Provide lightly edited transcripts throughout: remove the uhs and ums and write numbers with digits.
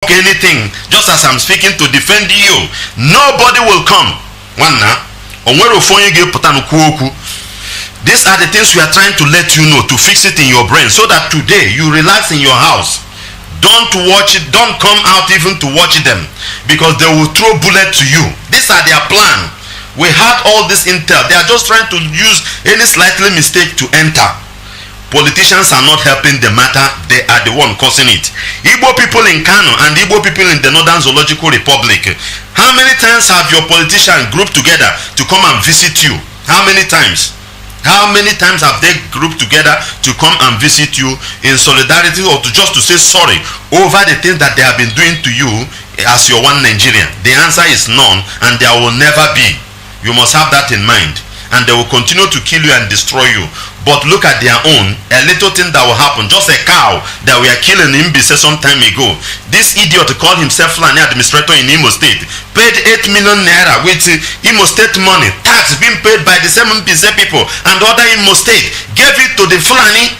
talk anything, just as I'm speaking, to defend you. Nobody will come. These are the things we are trying to let you know, to fix it in your brain, so that today you relax in your house. Don't watch it, don't come out even to watch them, because they will throw bullets to you. These are their plan. We had all this intel. They are just trying to use any slightly mistake to enter. Politicians are not helping the matter, they are the one causing it. Igbo people in Kanu and Igbo people in the Northern Zoological Republic, how many times have your politicians grouped together to come and visit you? How many times? How many times have they grouped together to come and visit you in solidarity, or to just to say sorry over the things that they have been doing to you as your one Nigerian? The answer is none, and there will never be. You must have that in mind. And they will continue to kill you and destroy you. But look at their own, a little thing that will happen. Just a cow that we are killing in Mbise some time ago. This idiot called himself Fulani administrator in Imo State, paid 8 million naira with Imo State money, tax being paid by the same Mbise people and other Imo State, gave it to the Fulani.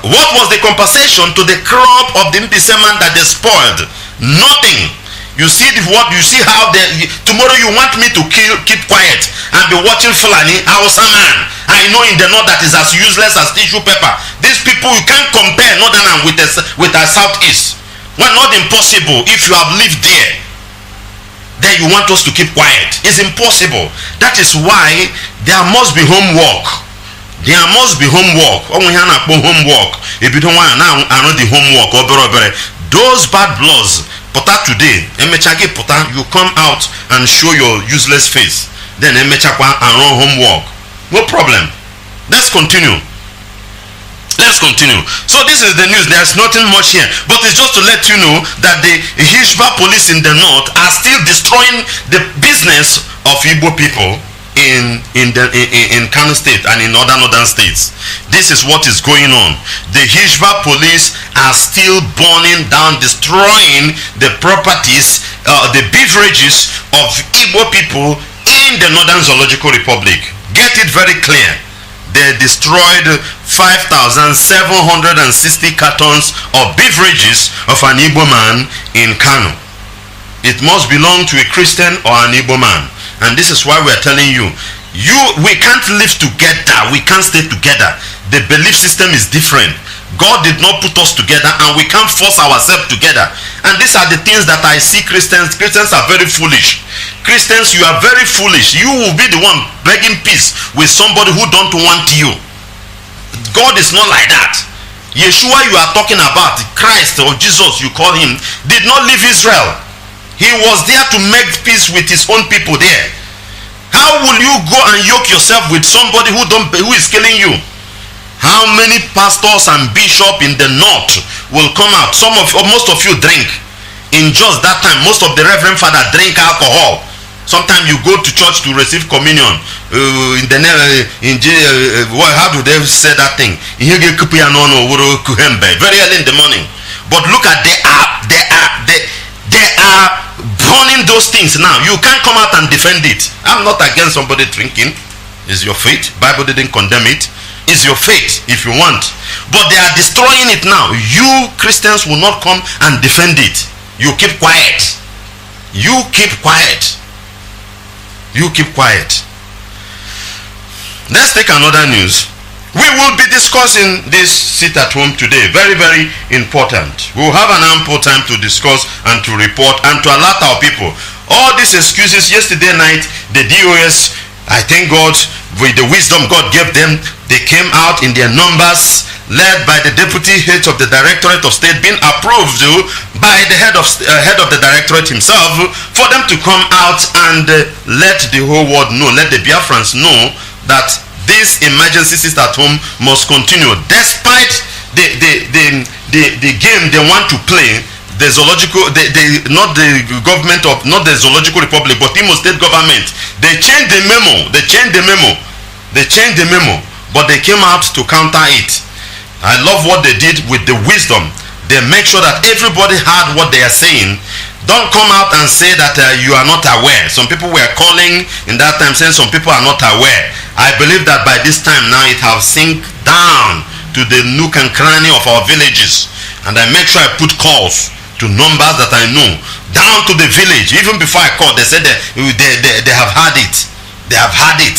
What was the compensation to the crop of the Mbise man that they spoiled? Nothing. You see what you see how they tomorrow you want me to keep quiet and be watching Fulani Hausa man. I know in the north that is as useless as tissue paper. These people, you can't compare northern with the southeast. Well, not impossible. If you have lived there, then you want us to keep quiet. It's impossible. That is why there must be homework. There must be homework. Homework. If you don't want now, I know the homework. Those bad bloods. Pota today, you come out and show your useless face. Then emechakwa and run homework. No problem. Let's continue. Let's continue. So this is the news. There's nothing much here, but it's just to let you know that the Hishba police in the north are still destroying the business of Igbo people in Kanu State and in other northern states. This is what is going on. The Hishba police are still burning down, destroying the properties, the beverages of Igbo people in the Northern Zoological Republic. Get it very clear. They destroyed 5,760 cartons of beverages of an Igbo man in Kanu. It must belong to a Christian or an Igbo man. And this is why we are telling you, we can't live together. We can't stay together. The belief system is different. God did not put us together, and we can't force ourselves together. And these are the things that I see Christians. Christians are very foolish. Christians, you are very foolish. You will be the one begging peace with somebody who don't want you. God is not like that. Yeshua you are talking about, Christ or Jesus you call him, did not leave Israel. He was there to make peace with his own people there. How will you go and yoke yourself with somebody who is killing you? How many pastors and bishops in the north will come out? Most of you drink. In just that time, most of the reverend father drink alcohol. Sometimes you go to church to receive communion. How do they say that thing? Very early in the morning. But look at they are burning those things now. You can't come out and defend it. I'm not against somebody drinking. It's your faith. Bible didn't condemn it. It's your faith if you want. But they are destroying it now. You Christians will not come and defend it. You keep quiet. You keep quiet. You keep quiet. Let's take another news. We will be discussing this sit at home today. Very, very important. We will have an ample time to discuss and to report and to alert our people. All these excuses, yesterday night, the DOS, I thank God, with the wisdom God gave them, they came out in their numbers, led by the deputy head of the Directorate of State, being approved by the head of the Directorate himself, for them to come out and let the whole world know, let the Biafrans know that this emergency sit at home must continue, despite the game they want to play. The zoological, not the government of, not the Zoological Republic, but Imo State government. They changed the memo. But they came out to counter it. I love what they did with the wisdom. They make sure that everybody heard what they are saying. Don't come out and say that you are not aware. Some people were calling in that time saying some people are not aware. I believe that by this time now it has sink down to the nook and cranny of our villages. And I make sure I put calls to numbers that I know, down to the village. Even before I called, they said they have had it. They have had it.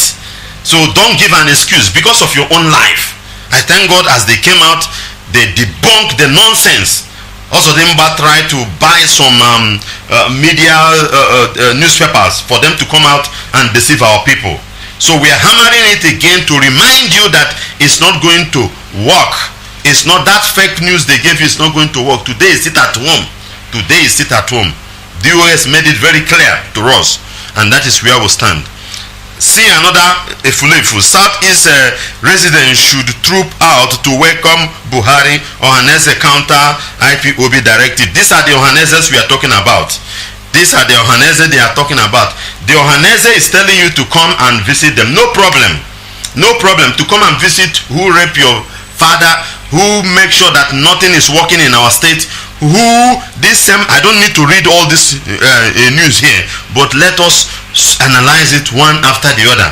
So don't give an excuse because of your own life. I thank God as they came out, they debunked the nonsense. Also, Demba tried to buy some media newspapers for them to come out and deceive our people. So we are hammering it again to remind you that it's not going to work. It's not that fake news they gave you, it's not going to work. Today is sit at home. Today is sit at home. The US made it very clear to us, and that is where we stand. See another efulefu. Southeast residents should troop out to welcome Buhari. Ohaneze counter Ipob directive. These are the Ohanezes we are talking about. These are the Ohaneze they are talking about. The Ohaneze is telling you to come and visit them. No problem. No problem. To come and visit who rape your father, who make sure that nothing is working in our state, who this same, I don't need to read all this news here, but let us analyze it one after the other.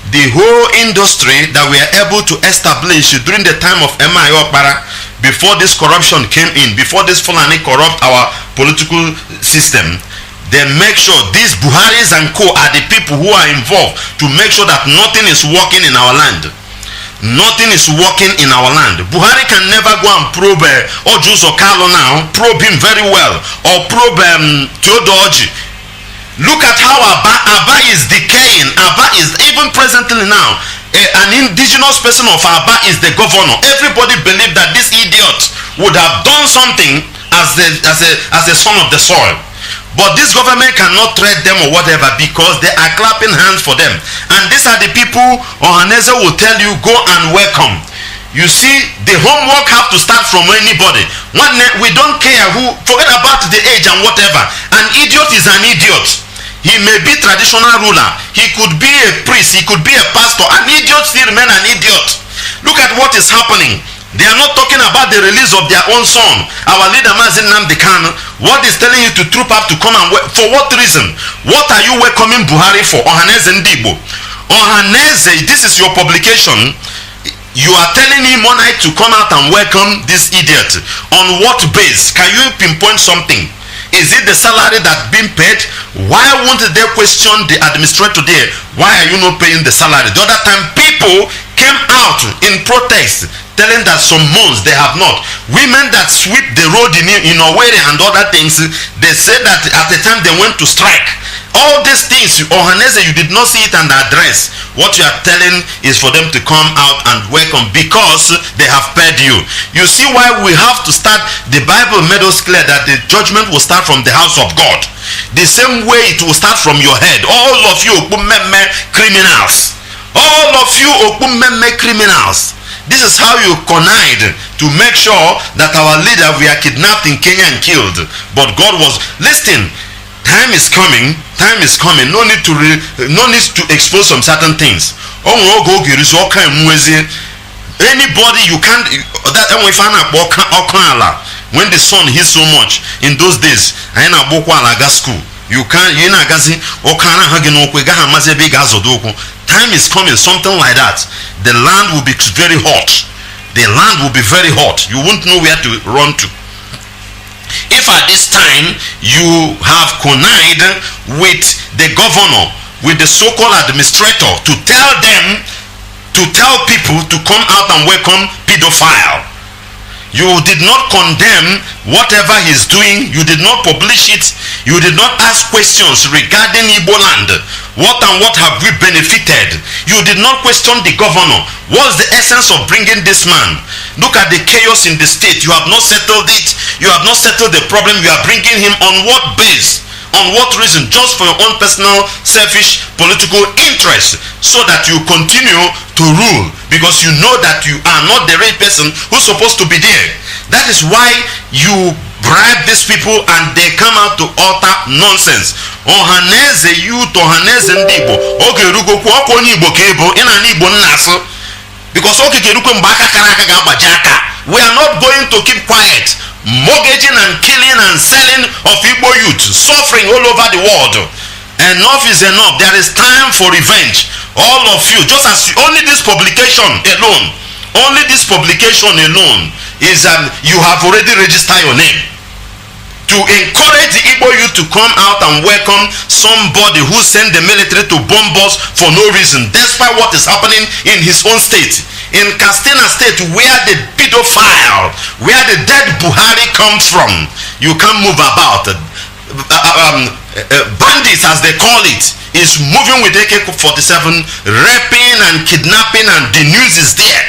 The whole industry that we are able to establish during the time of M.I. Okpara, before this corruption came in, before this Fulani corrupt our political system, they make sure these Buharis and co are the people who are involved to make sure that nothing is working in our land. Nothing is working in our land. Buhari can never go and probe Ojus or Carlo now, probe him very well, or probe Theodoji. Look at how Aba is decaying. Aba is, even presently now, an indigenous person of Aba is the governor. Everybody believed that this idiot would have done something as a son of the soil. But this government cannot treat them or whatever because they are clapping hands for them. And these are the people Ohaneze will tell you, go and welcome. You see, the homework have to start from anybody. We don't care who, forget about the age and whatever. An idiot is an idiot. He may be traditional ruler. He could be a priest. He could be a pastor. An idiot still remain an idiot. Look at what is happening. They are not talking about the release of their own son. Our leader Mazi Nnamdi Kanu, what is telling you to troop up to come and work? For what reason? What are you welcoming Buhari for? Ohaneze Ndibo. Ohaneze, this is your publication. You are telling him one night to come out and welcome this idiot. On what base? Can you pinpoint something? Is it the salary that being paid? Why won't they question the administrator there? Why are you not paying the salary? The other time people came out in protest telling that some months they have not. Women that sweep the road in Owerri and other things, they said that at the time they went to strike. All these things, Ohaneze, you did not see it and address. What you are telling is for them to come out and welcome because they have paid you. You see why we have to start. The Bible made us clear that the judgment will start from the house of God. The same way it will start from your head. All of you criminals. All of you criminals. This is how you connive to make sure that our leader we are kidnapped in Kenya and killed. But God was listening. Time is coming. Time is coming. No need to expose some certain things. Anybody you can't. When the sun hits so much in those days, school. You can't. Time is coming. Something like that. The land will be very hot. The land will be very hot. You won't know where to run to. If at this time you have connived with the governor, with the so-called administrator to tell people to come out and welcome pedophile, you did not condemn whatever he's doing, you did not publish it, you did not ask questions regarding Igbo land. What and what have we benefited? You did not question the governor. What's the essence of bringing this man? Look at the chaos in the state. You have not settled it. You have not settled the problem. You are bringing him on what base? On what reason? Just for your own personal, selfish, political interest, so that you continue to rule because you know that you are not the right person who's supposed to be there. That is why you bribe these people and they come out to utter nonsense. Ohaneze youth, Ohaneze Ndibo. Okay, rugo kwa onye Igbo ka ebo ina na Igbo nnaso. Because okay keruko mbaka karaka ga gbajaka. We are not going to keep quiet. Mortgaging and killing and selling of Igbo youth, suffering all over the world. Enough is enough. There is time for revenge. All of you, just as only this publication alone is you have already registered your name to encourage the Igbo youth to come out and welcome somebody who sent the military to bomb us for no reason, despite what is happening in his own state. In Katsina State, where the pedophile, where the dead Buhari comes from, you can't move about. Bandits, as they call it, is moving with AK-47, raping and kidnapping, and the news is there.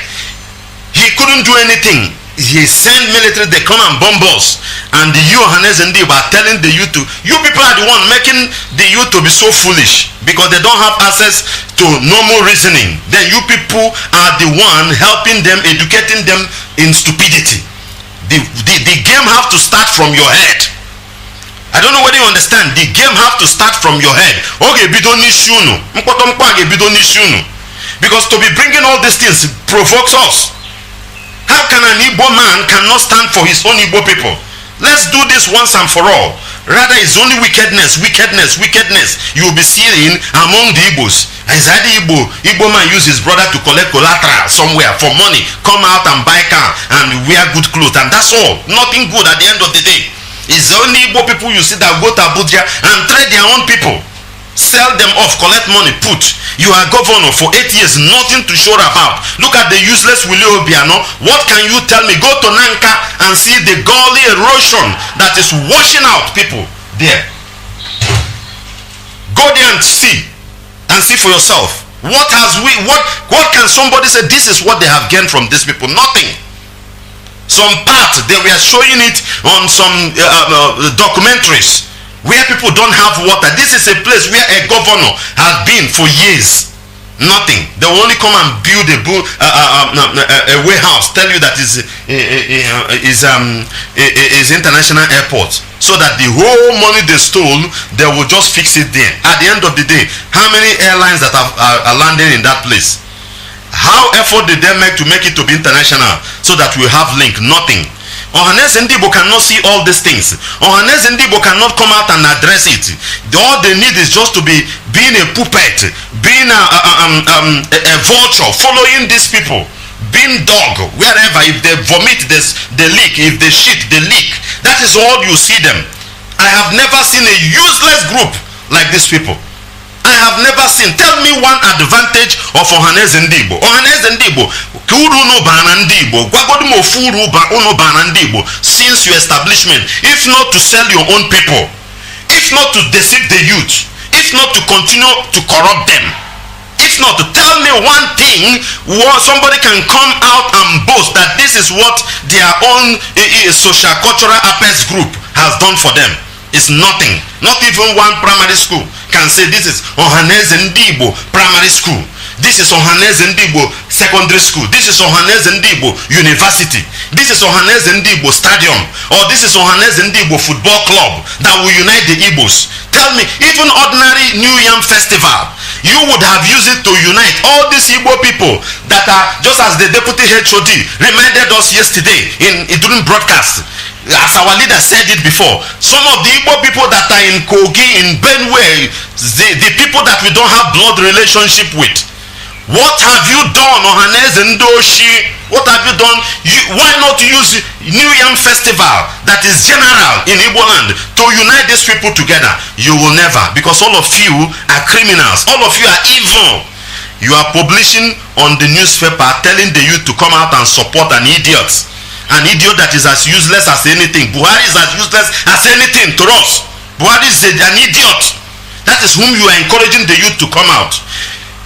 He couldn't do anything. He sent military, they come and bomb us, and the Ohaneze are telling the youth to, you people are the one making the youth to be so foolish because they don't have access to normal reasoning. Then you people are the one helping them, educating them in stupidity. The game have to start from your head. I don't know whether you understand. The game have to start from your head. Okay, because to be bringing all these things provokes us. How can an Igbo man cannot stand for his own Igbo people? Let's do this once and for all. Rather, it's only wickedness. You will be seeing among the Igbos. Inside the Igbo man use his brother to collect collateral somewhere for money, come out and buy car and wear good clothes, and that's all. Nothing good at the end of the day. It's only Igbo people you see that go to Abuja and trade their own people. Sell them off, collect money, put. You are governor for 8 years, nothing to show about. Look at the useless Willie Obiano. What can you tell me? Go to Nanka and see the gully erosion that is washing out people there. Go there and see for yourself. What can somebody say? This is what they have gained from these people? Nothing. Some part they were showing it on some documentaries where people don't have water. This is a place where a governor has been for years. Nothing. They will only come and build a warehouse, tell you that is international airport, so that the whole money they stole, they will just fix it there. At the end of the day, how many airlines that are landing in that place? How effort did they make it to be international so that we have link? Nothing. Ohaneze Ndibo cannot see all these things. Ohaneze Ndibo cannot come out and address it. All they need is just to be being a puppet, being a vulture, following these people, being dog wherever. If they vomit, they leak. If they shit, they leak. That is all you see them. I have never seen a useless group like these people. I have never seen. Tell me one advantage of Ohaneze Ndibo. Ohaneze Ndibo, since your establishment, if not to sell your own people, if not to deceive the youth, if not to continue to corrupt them, if not to tell me one thing where somebody can come out and boast that this is what their own social cultural affairs group has done for them. It's nothing. Not even one primary school can say this is Ohaneze Ndibo primary school. This is Ohaneze Ndibo secondary school. This is Ohaneze Ndibo university. This is Ohaneze Ndibo stadium. Or this is Ohaneze Ndibo football club that will unite the Igbos. Tell me, even ordinary New Yam festival, you would have used it to unite all these Igbo people that are, just as the deputy HOD reminded us yesterday during broadcast. As our leader said it before, some of the Igbo people that are in Kogi, in Benue, the people that we don't have blood relationship with. What have you done, Ohaneze Ndoshi? What have you done? Why not use New Yam Festival that is general in Igbo land to unite these people together? You will never, because all of you are criminals. All of you are evil. You are publishing on the newspaper telling the youth to come out and support an idiot. An idiot that is as useless as anything. Buhari is as useless as anything to us. Buhari is an idiot. That is whom you are encouraging the youth to come out.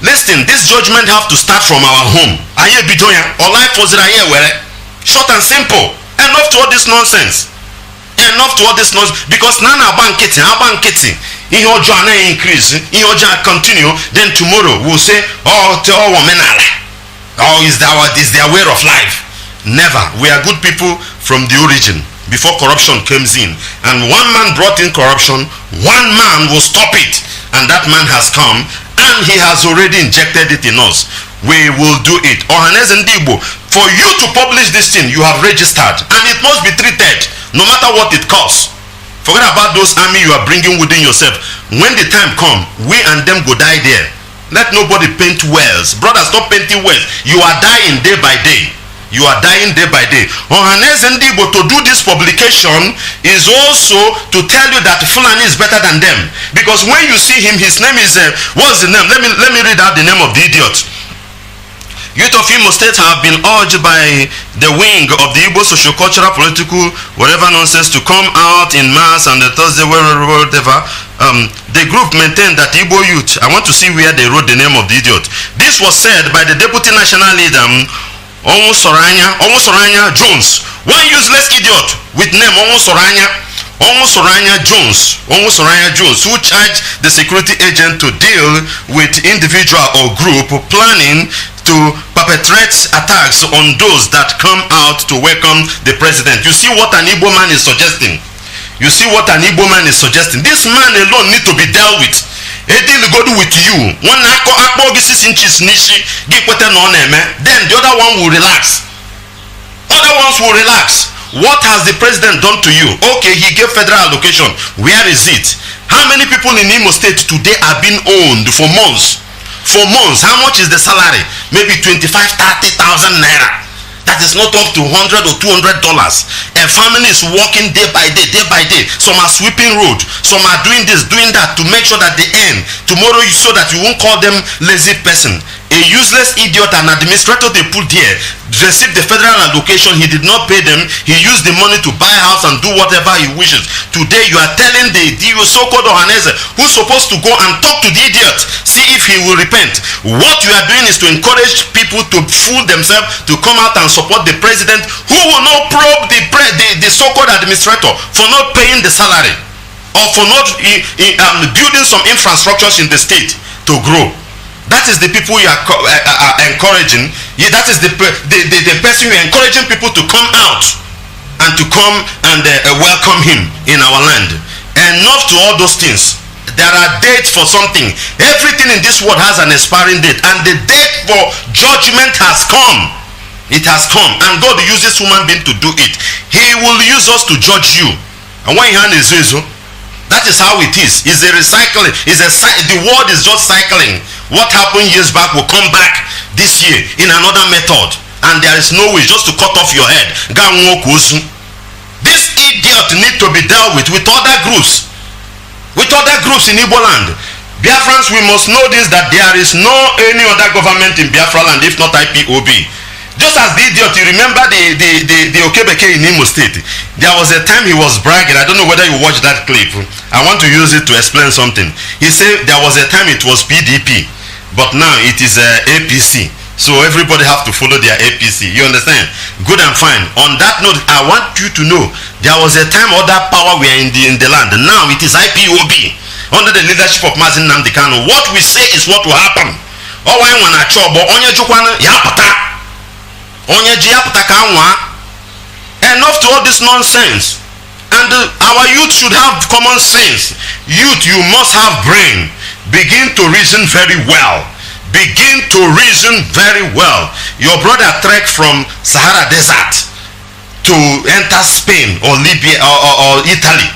Listen, this judgment have to start from our home. Aye bidoya, or life was short and simple. Enough to all this nonsense. Enough to all this nonsense. Because nana abanketi, in your journey increase, in your journey continue, then tomorrow we'll say, oh, is their way of life. Never. We are good people from the origin, before corruption comes in. And one man brought in corruption, one man will stop it. And that man has come, and he has already injected it in us. We will do it. Ohaneze Ndibo, for you to publish this thing, you have registered, and it must be treated, no matter what it costs. Forget about those army you are bringing within yourself. When the time comes, we and them go die there. Let nobody paint wells. Brothers, stop painting wells. You are dying day by day. You are dying day by day. Ohaneze ndị Igbo, to do this publication is also to tell you that Fulani is better than them. Because when you see him, his name is, what's the name? Let me read out the name of the idiot. Youth of Imo State have been urged by the wing of the Igbo socio-cultural, political, whatever nonsense to come out in mass on the Thursday, whatever. The group maintained that Igbo youth, I want to see where they wrote the name of the idiot. This was said by the Deputy National Leader, Onwosoranya Jones, one useless idiot with name Onwosoranya Jones, who charged the security agent to deal with individual or group planning to perpetrate attacks on those that come out to welcome the president. You see what an Igbo man is suggesting. This man alone need to be dealt with. Then the other one will relax. Other ones will relax. What has the president done to you? Okay, he gave federal allocation. Where is it? How many people in Imo State today are being owned for months? For months, how much is the salary? Maybe 25,000, 30,000 naira. That is not up to $100 or $200. A family is working day by day, day by day. Some are sweeping road. Some are doing this, doing that to make sure that they earn. Tomorrow, so that you won't call them lazy person. A useless idiot, an administrator they put there, received the federal allocation. He did not pay them. He used the money to buy a house and do whatever he wishes. Today, you are telling the so-called Ohaneze, who's supposed to go and talk to the idiot, see if he will repent. What you are doing is to encourage people to fool themselves to come out and support the president, who will not probe the so-called administrator for not paying the salary or for not building some infrastructures in the state to grow. That is the people you are encouraging. That is the person you are encouraging people to come out and to come and welcome him in our land. Enough to all those things. There are dates for something. Everything in this world has an expiring date, and the date for judgment has come. It has come, and God uses human being to do it. He will use us to judge you. And when hand is that is how it is. It's a recycling. The world is just cycling. What happened years back will come back this year in another method, and there is no way just to cut off your head. This idiot need to be dealt with other groups. With other groups in Igbo land. Biafrans, we must know this, that there is no any other government in Biafra land if not IPOB. Just as the idiot, you remember the Okebeke in Imo State. There was a time he was bragging. I don't know whether you watched that clip. I want to use it to explain something. He said there was a time it was PDP, but now it is APC. So everybody have to follow their APC. You understand? Good and fine. On that note, I want you to know there was a time other power were in the land. Now it is IPOB under the leadership of Mazi Nnamdi Kanu. What we say is what will happen. Oh, I want to chop, but onye jukwana yapata. Enough to all this nonsense. And our youth should have common sense. Youth, you must have brain. Begin to reason very well. Begin to reason very well. Your brother trekked from Sahara Desert to enter Spain or Libya or Italy.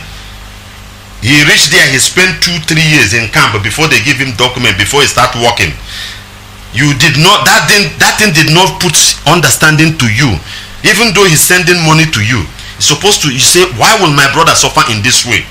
He reached there. He spent 2-3 years in camp before they give him document, before he start working. You did not, that thing did not put understanding to you. Even though he's sending money to you, he's supposed to, you say, why will my brother suffer in this way?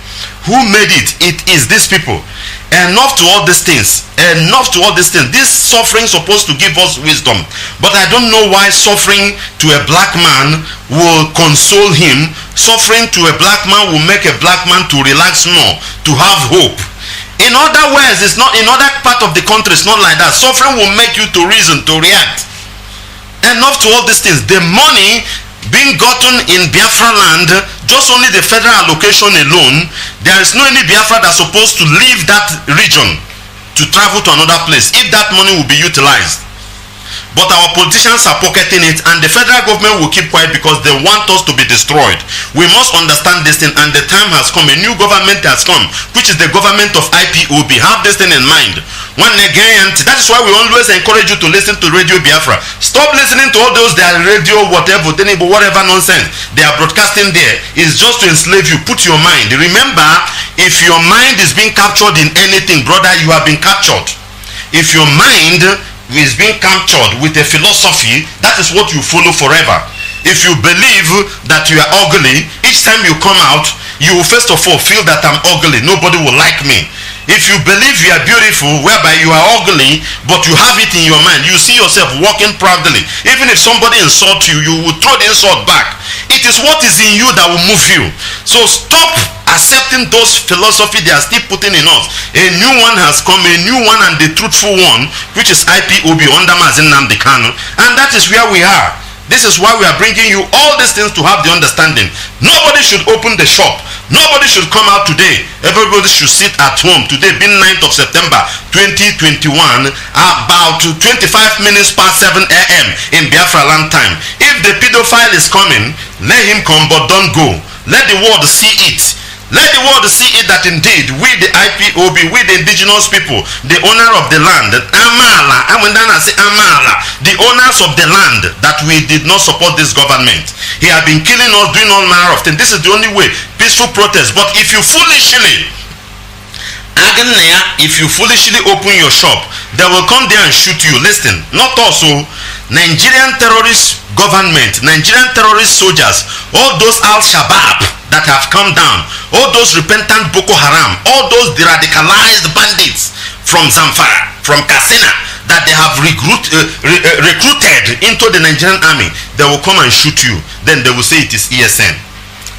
Who made it? It is these people. Enough to all these things. Enough to all these things. This suffering is supposed to give us wisdom. But I don't know why suffering to a black man will console him. Suffering to a black man will make a black man to relax more, to have hope. In other words, it's not, in other part of the country, it's not like that. Suffering will make you to reason, to react. Enough to all these things. The money being gotten in Biafra land, just only the federal allocation alone, there is no any Biafra that's supposed to leave that region to travel to another place if that money will be utilized. But our politicians are pocketing it, and the federal government will keep quiet because they want us to be destroyed. We must understand this thing, and the time has come. A new government has come, which is the government of IPOB. Have this thing in mind. One again, that is why we always encourage you to listen to Radio Biafra. Stop listening to all those that radio, whatever nonsense they are broadcasting there. It's just to enslave you. Put your mind. Remember, if your mind is being captured in anything, brother, you have been captured. If your mind is being captured with a philosophy, that is what you follow forever. If you believe that you are ugly, each time you come out, you will first of all feel that I'm ugly, nobody will like me. If you believe you are beautiful, whereby you are ugly, but you have it in your mind, you see yourself walking proudly. Even if somebody insults you, you will throw the insult back. It is what is in you that will move you. So stop accepting those philosophy they are still putting in us. A new one has come, a new one, and the truthful one, which is Ipob under Mazi Nnamdi Kanu, and that is where we are. This is why we are bringing you all these things to have the understanding. Nobody should open the shop. Nobody should come out today. Everybody should sit at home. Today being 9th of September 2021, about 25 minutes past 7 a.m. in Biafra land time. If the pedophile is coming, let him come, but don't go. Let the world see it. Let the world see it that indeed we the Ipob, we the indigenous people, the owner of the land, Amala, and when I say Amala, the owners of the land, that we did not support this government. He had been killing us, doing all manner of things. This is the only way, peaceful protest. But if you foolishly open your shop, they will come there and shoot you. Listen, not also Nigerian terrorist government, Nigerian terrorist soldiers, all those Al-Shabaab that have come down, all those repentant Boko Haram, all those radicalized bandits from Zamfara, from Katsina, that they have recruited into the Nigerian army, they will come and shoot you. Then they will say it is ESN.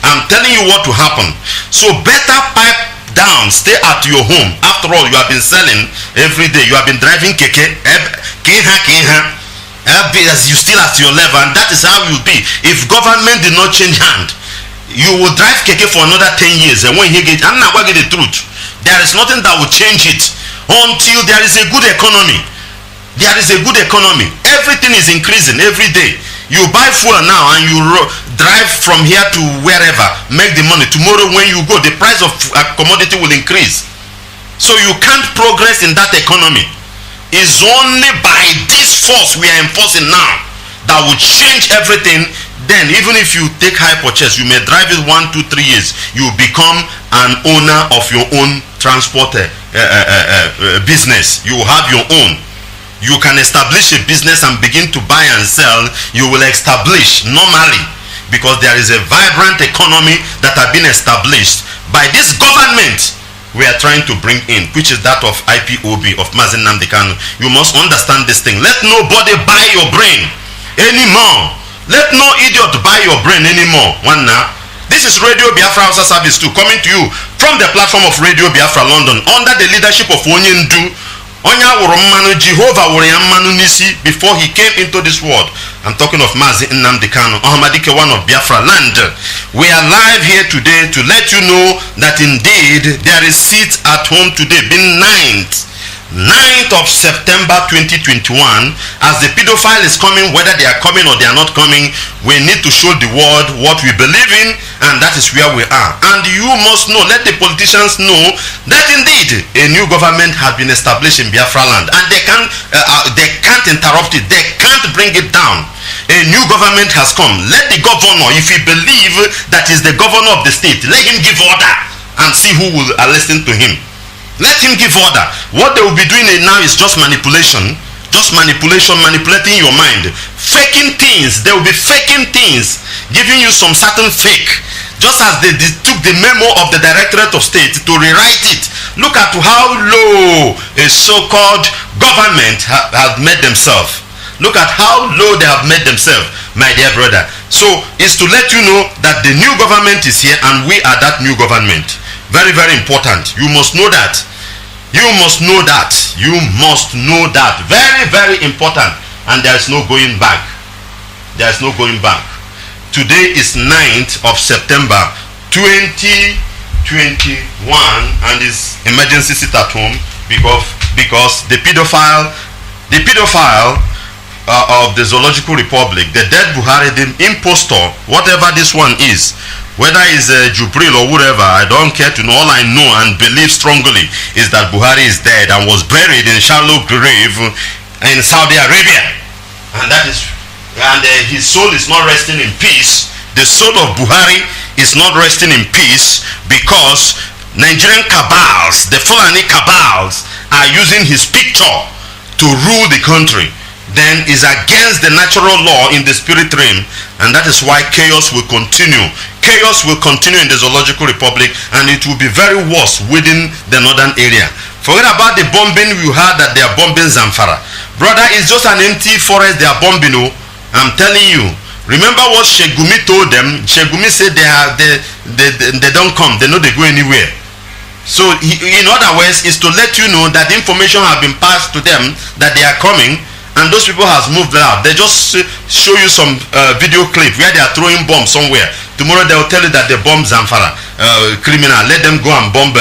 I'm telling you what will happen. So better pipe down, stay at your home. After all, you have been selling every day. You have been driving keke, as you still at your level, and that is how you will be. If government did not change hand, you will drive keke for another 10 years, and when you get, I'm not going to get the truth. There is nothing that will change it until there is a good economy. There is a good economy. Everything is increasing every day. You buy fuel now and you drive from here to wherever, make the money. Tomorrow when you go, the price of a commodity will increase. So you can't progress in that economy. It's only by this force we are enforcing now that will change everything. Then even if you take high purchase, you may drive it 1, 2, 3 years, you become an owner of your own transport business. You have your own. You can establish a business and begin to buy and sell. You will establish normally, because there is a vibrant economy that has been established by this government we are trying to bring in, which is that of Ipob, of Mazi Nnamdi Kanu. You must understand this thing. Let nobody buy your brain anymore. Let no idiot buy your brain anymore. One now. This is Radio Biafra HAUSA-SERVICE 2 coming to you from the platform of Radio Biafra London under the leadership of Onyendu. Jehovah before he came into this world. I'm talking of Mazi Nnamdi Kanu, one of Biafra land. We are live here today to let you know that indeed there is seat at home today, being 9th of September 2021. As the pedophile is coming, whether they are coming or they are not coming, we need to show the world what we believe in, and that is where we are. And you must know, let the politicians know that indeed a new government has been established in Biafra land, and they can't interrupt it, they can't bring it down. A new government has come. Let the governor, if he believes that is the governor of the state, let him give order and see who will listen to him. Let him give order. What they will be doing now is just manipulation. Just manipulation, manipulating your mind. Faking things. They will be faking things. Giving you some certain fake. Just as they took the memo of the Directorate of State to rewrite it. Look at how low a so-called government has made themselves. Look at how low they have made themselves, my dear brother. So it's to let you know that the new government is here and we are that new government. Very, very important. You must know that. You must know that. You must know that. Very, very important. And there is no going back. There is no going back. Today is 9th of September 2021 and is emergency sit at home because the pedophile of the Zoological Republic, the dead Buhari, the impostor, whatever this one is, whether it's Jubril or whatever, I don't care to know. All I know and believe strongly is that Buhari is dead and was buried in shallow grave in Saudi Arabia, and that is, and his soul is not resting in peace. The soul of Buhari is not resting in peace because Nigerian cabals, the Fulani cabals, are using his picture to rule the country, then is against the natural law in the spirit realm, and that is why chaos will continue. Chaos will continue in the Zoological Republic, and it will be very worse within the northern area. Forget about the bombing you heard that they are bombing Zamfara. Brother, it's just an empty forest they are bombing. Oh, I'm telling you. Remember what Shegumi told them? Shegumi said they don't come. They know they go anywhere. So in other words, is to let you know that the information has been passed to them that they are coming, and those people has moved out. They just show you some video clip where they are throwing bombs somewhere. Tomorrow they will tell you that they bomb Zamfara criminal. Let them go and bomb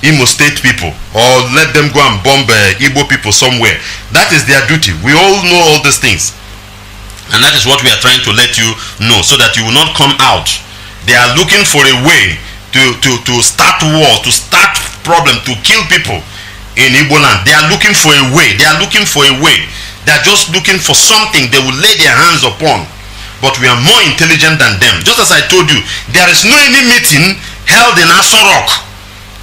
Imo State people, or let them go and bomb Igbo people somewhere. That is their duty. We all know all these things, and that is what we are trying to let you know, so that you will not come out. They are looking for a way to start war, to start problem, to kill people in Igbo land. They are looking for a way. They are looking for a way. They are just looking for something they will lay their hands upon. But we are more intelligent than them. Just as I told you, there is no any meeting held in Aso Rock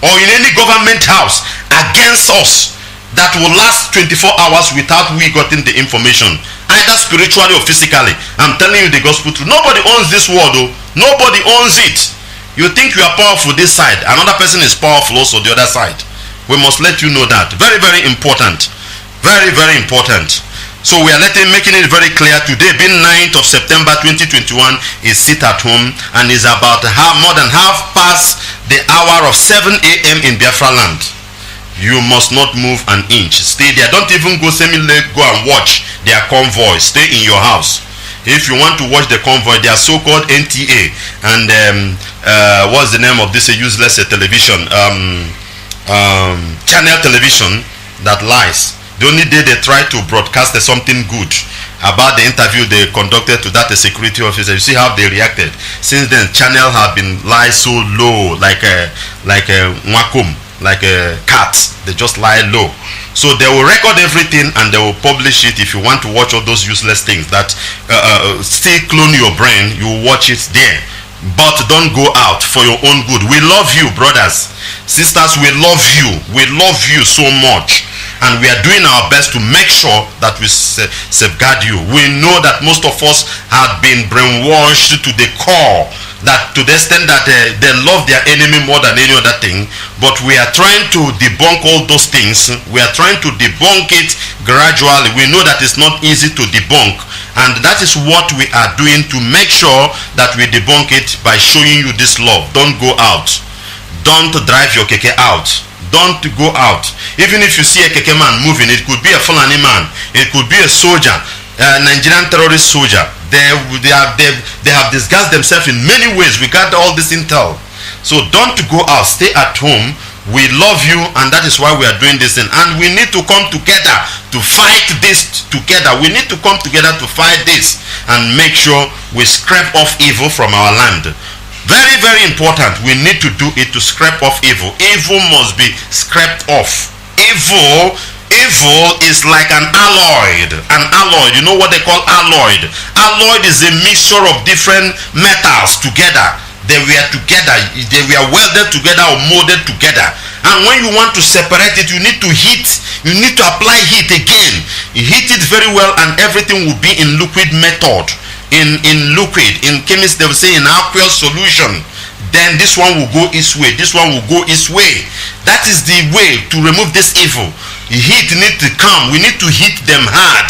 or in any government house against us that will last 24 hours without we getting the information, either spiritually or physically. I'm telling you the gospel truth. Nobody owns this world, though. Nobody owns it. You think you are powerful this side, another person is powerful also the other side. We must let you know that. Very, very important. Very, very important. So we are making it very clear today, being 9th of September 2021, is sit at home, and is about more than half past the hour of 7 a.m. in Biafra land. You must not move an inch. Stay there. Don't even go semi-late, go and watch their convoy. Stay in your house. If you want to watch the convoy, they are so-called NTA and what's the name of this useless television, channel television that lies. The only day they try to broadcast something good about the interview they conducted to that security officer, you see how they reacted. Since then, channel have been lie so low, like a wakum, like a cat. They just lie low. So they will record everything and they will publish it. If you want to watch all those useless things that still clone your brain, you watch it there. But don't go out for your own good. We love you, brothers, sisters. We love you. We love you so much. And we are doing our best to make sure that we safeguard you. We know that most of us have been brainwashed to the core, that to the extent that they love their enemy more than any other thing. But we are trying to debunk all those things. We are trying to debunk it gradually. We know that it's not easy to debunk, and that is what we are doing to make sure that we debunk it by showing you this love. Don't go out. Don't drive your keke out. Don't go out. Even if you see a keke man moving, it could be a Fulani man, it could be a soldier, a Nigerian terrorist soldier. They have disguised themselves in many ways. We got all this intel. So don't go out. Stay at home. We love you, and that is why we are doing this thing. And we need to come together to fight this together. We need to come together to fight this and make sure we scrape off evil from our land. Very, very important. We need to do it to scrape off evil. Evil must be scraped off. Evil is like an alloy. An alloy. You know what they call alloy? Alloy is a mixture of different metals together. They were together. They were welded together or molded together. And when you want to separate it, you need to heat. You need to apply heat again. You heat it very well, and everything will be in liquid method. In liquid, in chemists they will say in aqueous solution. Then this one will go its way, this one will go its way. That is the way to remove this evil. Heat need to come. We need to heat them hard.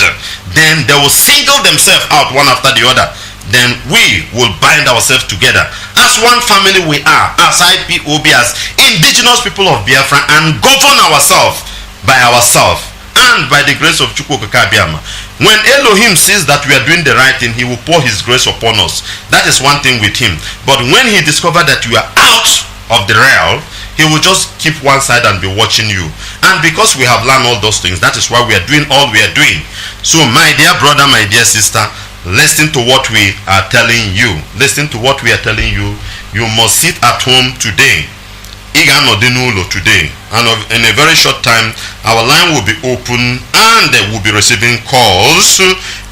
Then they will single themselves out one after the other. Then we will bind ourselves together as one family. We are, as Ipob, as indigenous people of Biafra, and govern ourselves by ourselves and by the grace of Chukwu Kakabiama. When Elohim sees that we are doing the right thing, he will pour his grace upon us. That is one thing with him. But when he discovers that you are out of the rail, he will just keep one side and be watching you. And because we have learned all those things, that is why we are doing all we are doing. So my dear brother, my dear sister, listen to what we are telling you. Listen to what we are telling you. You must sit at home today. Today, and in a very short time our line will be open and they will be receiving calls,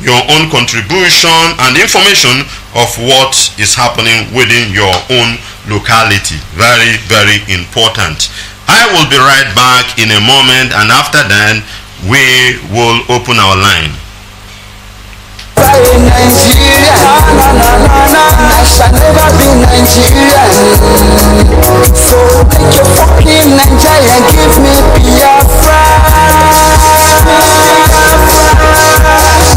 your own contribution and information of what is happening within your own locality. Very, very important. I will be right back in a moment, and after that we will open our line. Nigeria, I shall never be Nigerian. So take your fucking Nigeria and give me Biafra.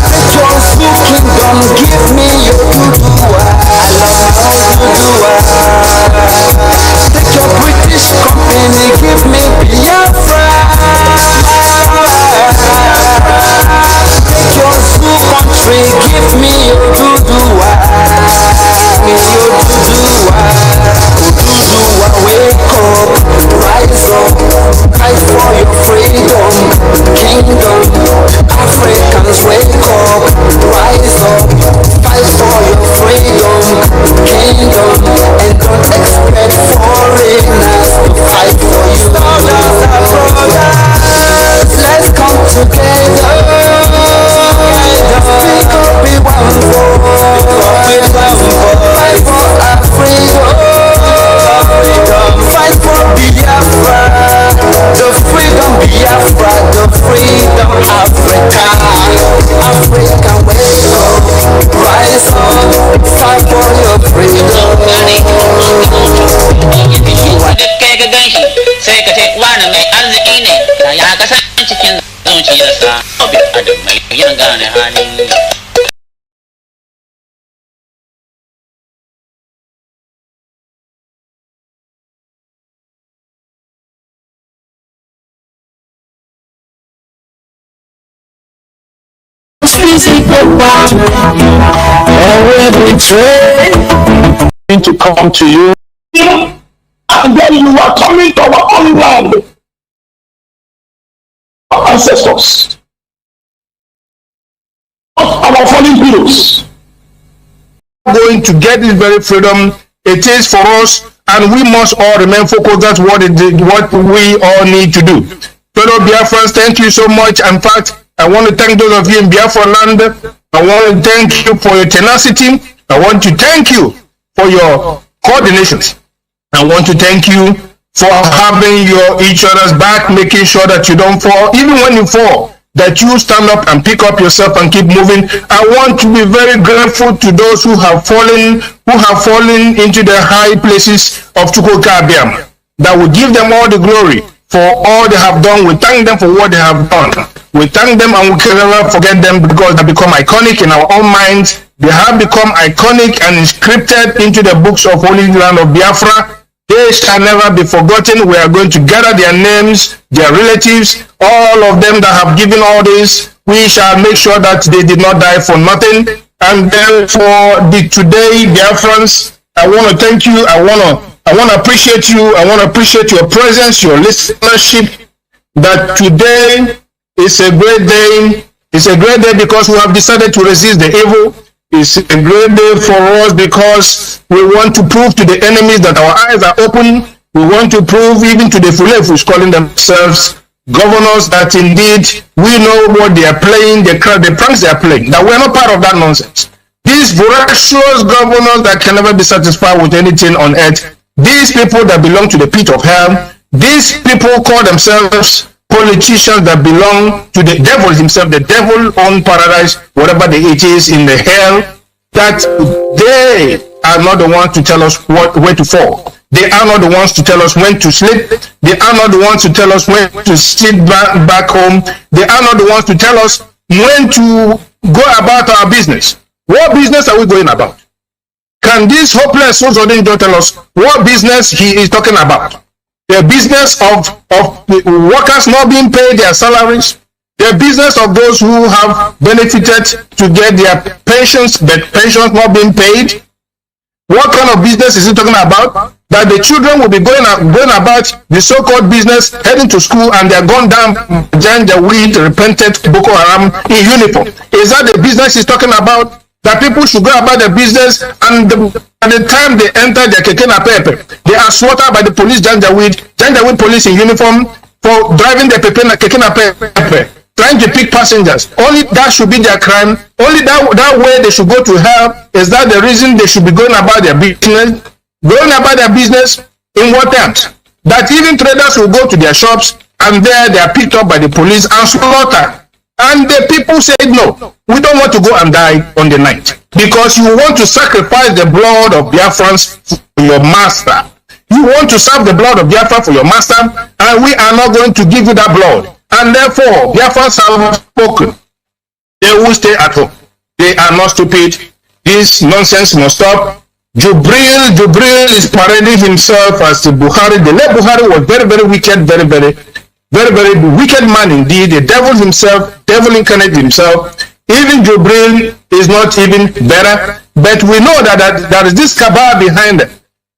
Take your Zoo Kingdom, give me your Dudua. I love my Dudua. Take your British company, give me Biafra. Take your zoo country, give me your Dudua. Give me your Dudua. Dudua, wake up, rise up, fight for your freedom, kingdom. Africans, wake up, rise up, fight for your freedom, kingdom, and don't expect foreigners to fight for you. Brothers and brothers, let's come together. Speak up, be one voice. Fight for our freedom. Fight for Biafra. The freedom Biafra. The freedom Africa. Africa, wake up, rise up, fight for your freedom. Sai ka ce wani mai arziki ne da ya kasance cikin zuciyarsa adam mai yin gane halin. To come to you, and then you are coming to our own land, our ancestors, our fallen heroes. Going to get this very freedom, it is for us, and we must all remain focused. That's what we all need to do. Fellow Biafrans, thank you so much. In fact, I want to thank those of you in Biafra land. I want to thank you for your tenacity. I want to thank you for your coordinations. I want to thank you for having each other's back, making sure that you don't fall. Even when you fall, that you stand up and pick up yourself and keep moving. I want to be very grateful to those who have fallen into the high places of Chukwukabiam. That will give them all the glory for all they have done. We thank them for what they have done. We thank them and we can never forget them because they become iconic in our own minds. They have become iconic and inscripted into the books of Holy Land of Biafra. They shall never be forgotten. We are going to gather their names, their relatives, all of them that have given all this. We shall make sure that they did not die for nothing. And then for today, Biafrans, I want to thank you. I want to appreciate you. I want to appreciate your presence, your listenership. That today is a great day. It's a great day because we have decided to resist the evil. It's a great day for us because we want to prove to the enemies that our eyes are open. We want to prove even to the Fulefus calling themselves governors that indeed we know what they are playing, the pranks they are playing, that we're not part of that nonsense. These voracious governors that can never be satisfied with anything on earth, these people that belong to the pit of hell, these people call themselves politicians that belong to the devil himself, the devil on paradise, whatever it is in the hell, that they are not the ones to tell us where to fall. They are not the ones to tell us when to sleep. They are not the ones to tell us when to sit back home. They are not the ones to tell us when to go about our business. What business are we going about? Can this hopeless souls don't tell us what business he is talking about? The business of the workers not being paid their salaries, the business of those who have benefited to get their pensions, but pensions not being paid. What kind of business is he talking about? That the children will be going about the so-called business, heading to school, and they're gone down, join the weed, repented Boko Haram in uniform. Is that the business he's talking about? That people should go about their business, and by the time they enter their keke napepe, they are slaughtered by the police, Janjaweed police in uniform for driving their keke napepe, trying to pick passengers. Only that should be their crime. Only that way they should go to hell. Is that the reason they should be going about their business? Going about their business in what terms? That even traders will go to their shops and there they are picked up by the police and slaughtered. And the people said, no, we don't want to go and die on the night, because you want to sacrifice the blood of Biafrans for your master. You want to serve the blood of Biafra for your master, and we are not going to give you that blood. And therefore, Biafrans have spoken. They will stay at home. They are not stupid. This nonsense must stop. Jubril is parading himself as the Buhari. The late Buhari was very, very wicked, very, very wicked man indeed. The devil himself, devil incarnate himself. Even Jubril is not even better. But we know that there is this cabal behind it.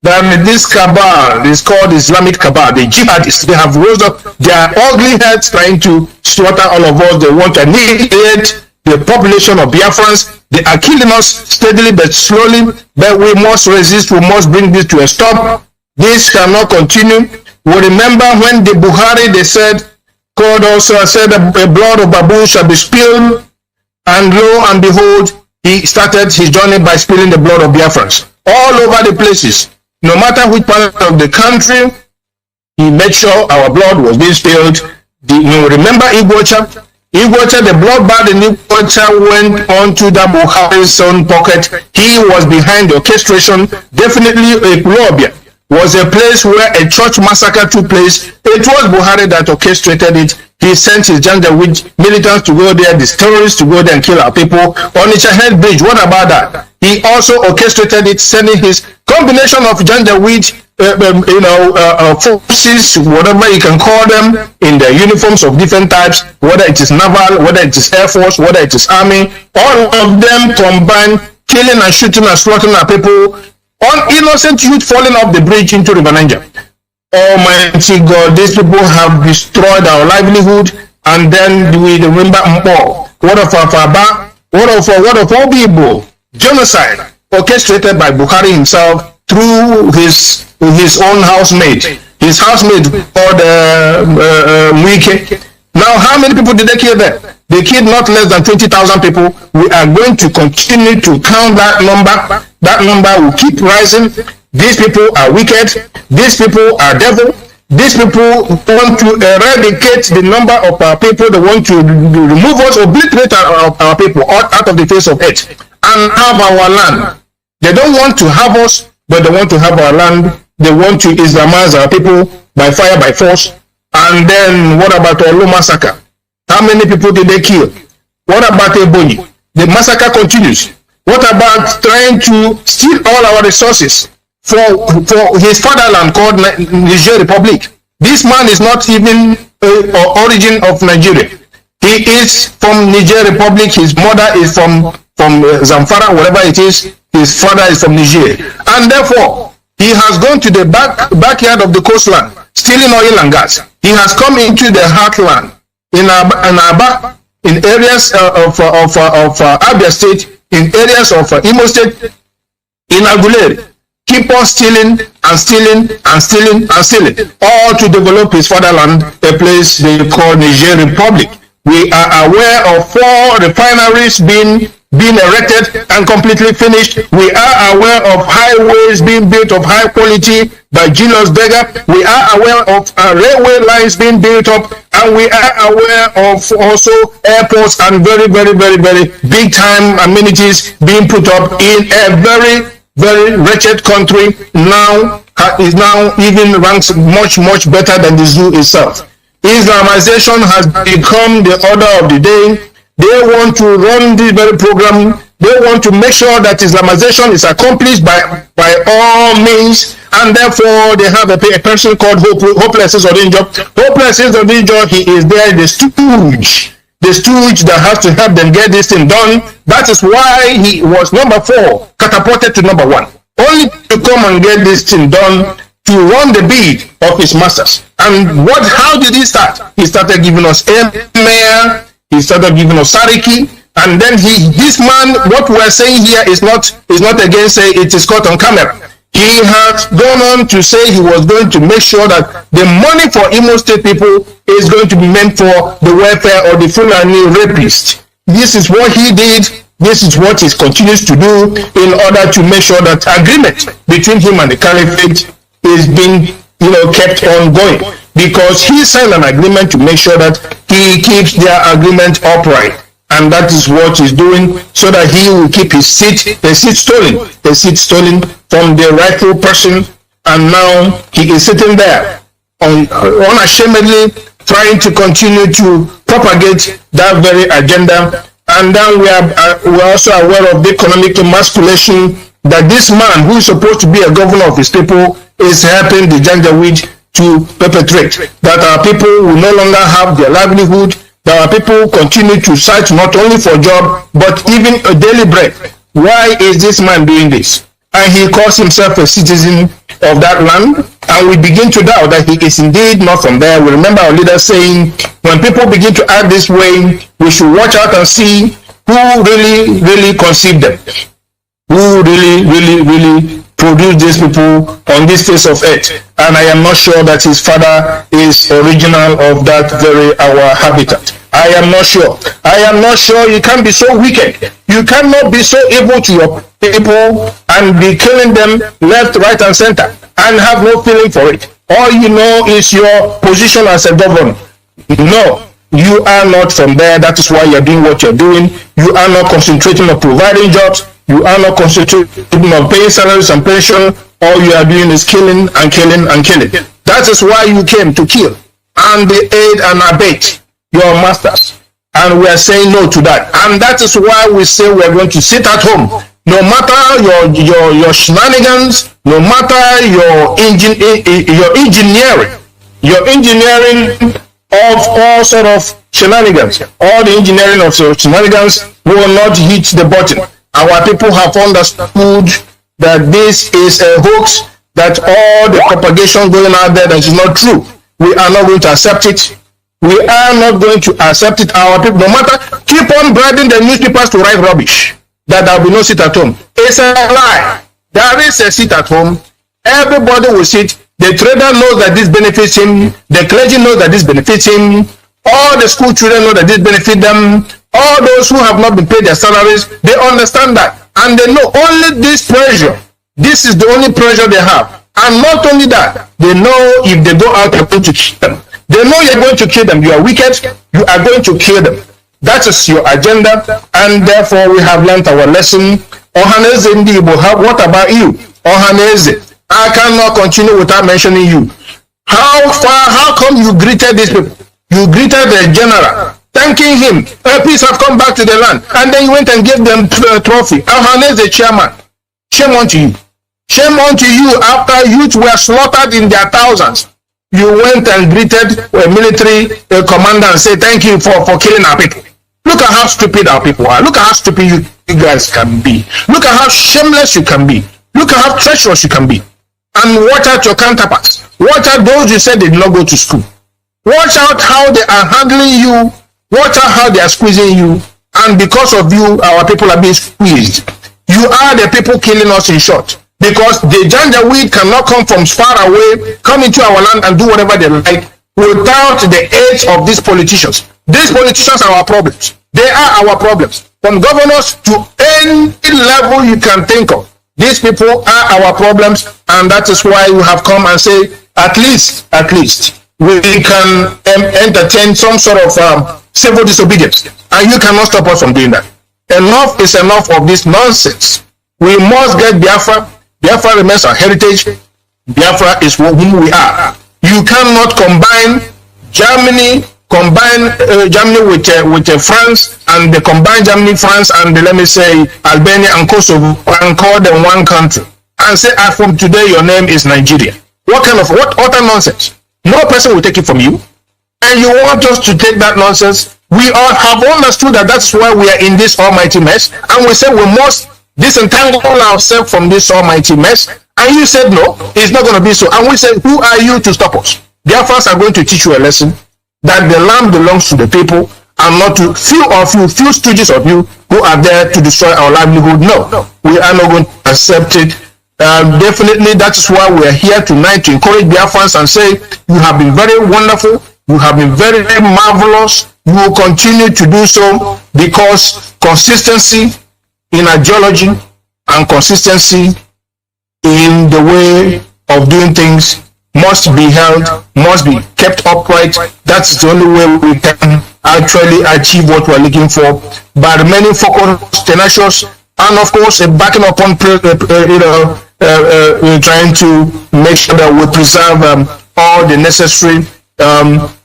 This cabal is called Islamic cabal. The jihadists, they have rose up their ugly heads trying to slaughter all of us. They want to annihilate the population of Biafrans. They are killing us steadily but slowly, but we must resist. We must bring this to a stop. This cannot continue. We remember when the Buhari, they said, God also said, the blood of baboon shall be spilled, and lo and behold, he started his journey by spilling the blood of Biafrans all over the places. No matter which part of the country, he made sure our blood was being spilled. Remember Igbocha? Igbocha, the bloodbath in Igbocha went on to the Buhari's own pocket. He was behind the orchestration. Definitely Ipob was a place where a church massacre took place. It was Buhari that orchestrated it. He sent his Janjaweed militants to go there, these terrorists to go there and kill our people. On the Chahel Bridge, what about that? He also orchestrated it, sending his combination of Janjaweed, forces, whatever you can call them, in their uniforms of different types, whether it is naval, whether it is air force, whether it is army, all of them combined, killing and shooting and slaughtering our people, on innocent youth falling off the bridge into River Niger. Almighty God, these people have destroyed our livelihood. And then we remember Mpo, what of Afaba, what of Obibo, genocide orchestrated by Buhari himself through his own housemaid. His housemaid called Mwike. Now, how many people did they kill there? They killed not less than 20,000 people. We are going to continue to count that number. That number will keep rising. These people are wicked. These people are devil. These people want to eradicate the number of our people. They want to remove us, obliterate our people out of the face of earth and have our land. They don't want to have us, but they want to have our land. They want to Islamize our people by fire, by force. And then what about Olu massacre? How many people did they kill? What about Ebonyi? The massacre continues. What about trying to steal all our resources for his fatherland called Niger Republic? This man is not even origin of Nigeria. He is from Niger Republic. His mother is from Zamfara, whatever it is. His father is from Niger. And therefore, he has gone to the backyard of the coastland, stealing oil and gas. He has come into the heartland in Aba, in areas of Abia State, in areas of Imo State, in Aguleri. Keep on stealing and stealing and stealing and stealing, all to develop his fatherland, a place they call Niger Republic. We are aware of 4 refineries being erected and completely finished. We are aware of highways being built of high quality by Julius Berger. We are aware of railway lines being built up, and we are aware of also airports and very big time amenities being put up in a very wretched country. Now is now even ranks much better than the zoo itself. Islamization has become the order of the day. They want to run this very program. They want to make sure that Islamization is accomplished by all means, and therefore they have a person called Hopeless Odinjo. Hopeless Odinjo, he is there, the stooge that has to help them get this thing done. That is why he was number 4, catapulted to number 1, only to come and get this thing done, to run the bid of his masters. And how did he start? He started giving us mayor. He started giving us Sariki, and then this man, what we're saying here is not against say it is caught on camera. He has gone on to say he was going to make sure that the money for Imo State people is going to be meant for the welfare of the Fulani rapists. This is what he did. This is what he continues to do in order to make sure that agreement between him and the caliphate is being kept on going, because he signed an agreement to make sure that he keeps their agreement upright. And that is what he's doing, so that he will keep his seat, the seat stolen from the rightful person. And now he is sitting there unashamedly trying to continue to propagate that very agenda. And then we are also aware of the economic emasculation that this man, who is supposed to be a governor of his people, is helping the Janjaweed to perpetrate. That our people will no longer have their livelihood, that our people continue to search not only for job, but even a daily bread. Why is this man doing this? And he calls himself a citizen of that land, and we begin to doubt that he is indeed not from there. We remember our leader saying, when people begin to act this way, we should watch out and see who really conceived them, who really produced these people on this face of earth. And I am not sure that his father is original of that very our habitat. I am not sure. You can't be so wicked. You cannot be so evil to your people and be killing them left, right, and center and have no feeling for it. All you know is your position as a governor. No, you are not from there. That is why you're doing what you're doing. You are not concentrating on providing jobs. You are not concentrating on paying salaries and pension. All you are doing is killing and killing and killing. That is why you came to kill and aid and abet your masters. And we are saying no to that. And that is why we say we are going to sit at home. No matter your shenanigans, no matter your engineering of all sort of shenanigans, all the engineering of shenanigans will not hit the button. Our people have understood that this is a hoax, that all the propagation going out there that is not true. We are not going to accept it. We are not going to accept it. Our people, no matter, keep on bribing the newspapers to write rubbish, that there will be no seat at home. It's a lie. There is a seat at home. Everybody will sit. The trader knows that this benefits him. The clergy knows that this benefits him. All the school children know that this benefits them. All those who have not been paid their salaries, they understand that. And they know only this pressure. This is the only pressure they have. And not only that, they know if they go out, you're going to kill them. They know you're going to kill them. You are wicked. You are going to kill them. That is your agenda. And therefore, we have learned our lesson. Ohaneze Ndibo, what about you? Ohaneze, I cannot continue without mentioning you. How come you greeted these people? You greeted the general, thanking him. Peace have come back to the land. And then you went and gave them a trophy. Ohaneze chairman. Shame on you. Shame on you. After youth were slaughtered in their thousands, you went and greeted a military commander and said, thank you for killing our people. Look at how stupid our people are. Look at how stupid you guys can be. Look at how shameless you can be. Look at how treacherous you can be. And watch out your counterparts. Watch out those you said did not go to school. Watch out how they are handling you. Watch out how they are squeezing you. And because of you, our people are being squeezed. You are the people killing us, in short. Because the Janjaweed cannot come from far away, come into our land and do whatever they like without the aid of these politicians. These politicians are our problems. They are our problems. From governors to any level you can think of. These people are our problems, and that is why we have come and say, at least, we can entertain some sort of civil disobedience. And you cannot stop us from doing that. Enough is enough of this nonsense. We must get Biafra. Biafra remains our heritage. Biafra is whom we are. You cannot combine Germany with France, and the combine Germany, France, and let me say Albania and Kosovo, and call them one country and say, from today your name is Nigeria. What utter nonsense? No person will take it from you, and you want us to take that nonsense? We all have understood that that's why we are in this almighty mess, and we say we must disentangle ourselves from this almighty mess. And you said no, it's not going to be so. And we said, who are you to stop us? Biafrans are going to teach you a lesson, that the land belongs to the people and not to few stooges of you who are there to destroy our livelihood. No, we are not going to accept it. Definitely, that is why we are here tonight, to encourage Biafrans and say, you have been very wonderful, you have been very, very marvelous. You will continue to do so, because consistency in ideology, and consistency in the way of doing things must be held, must be kept upright. That's the only way we can actually achieve what we're looking for, by remaining focused, tenacious, and of course backing upon trying to make sure that we preserve all the necessary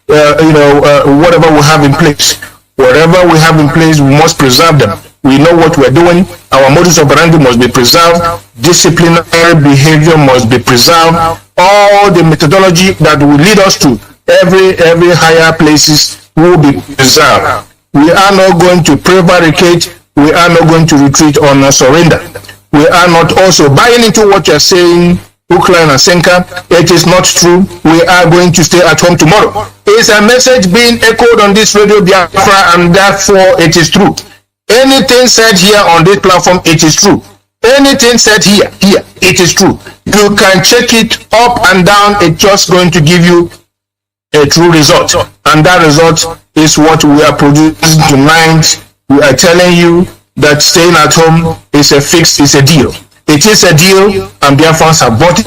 whatever we have in place. Whatever we have in place, we must preserve them. We know what we're doing. Our modus operandi must be preserved. Disciplinary behavior must be preserved. All the methodology that will lead us to every higher places will be preserved. We are not going to prevaricate. We are not going to retreat or not surrender. We are not also buying into what you're saying, Uklan and Senka. It is not true. We are going to stay at home tomorrow. It's a message being echoed on this radio Biafra, and therefore it is true. Anything said here on this platform, it is true. Anything said here, it is true. You can check it up and down. It's just going to give you a true result. And that result is what we are producing tonight. We are telling you that staying at home is a fix, is a deal. It is a deal, and Biafrans have bought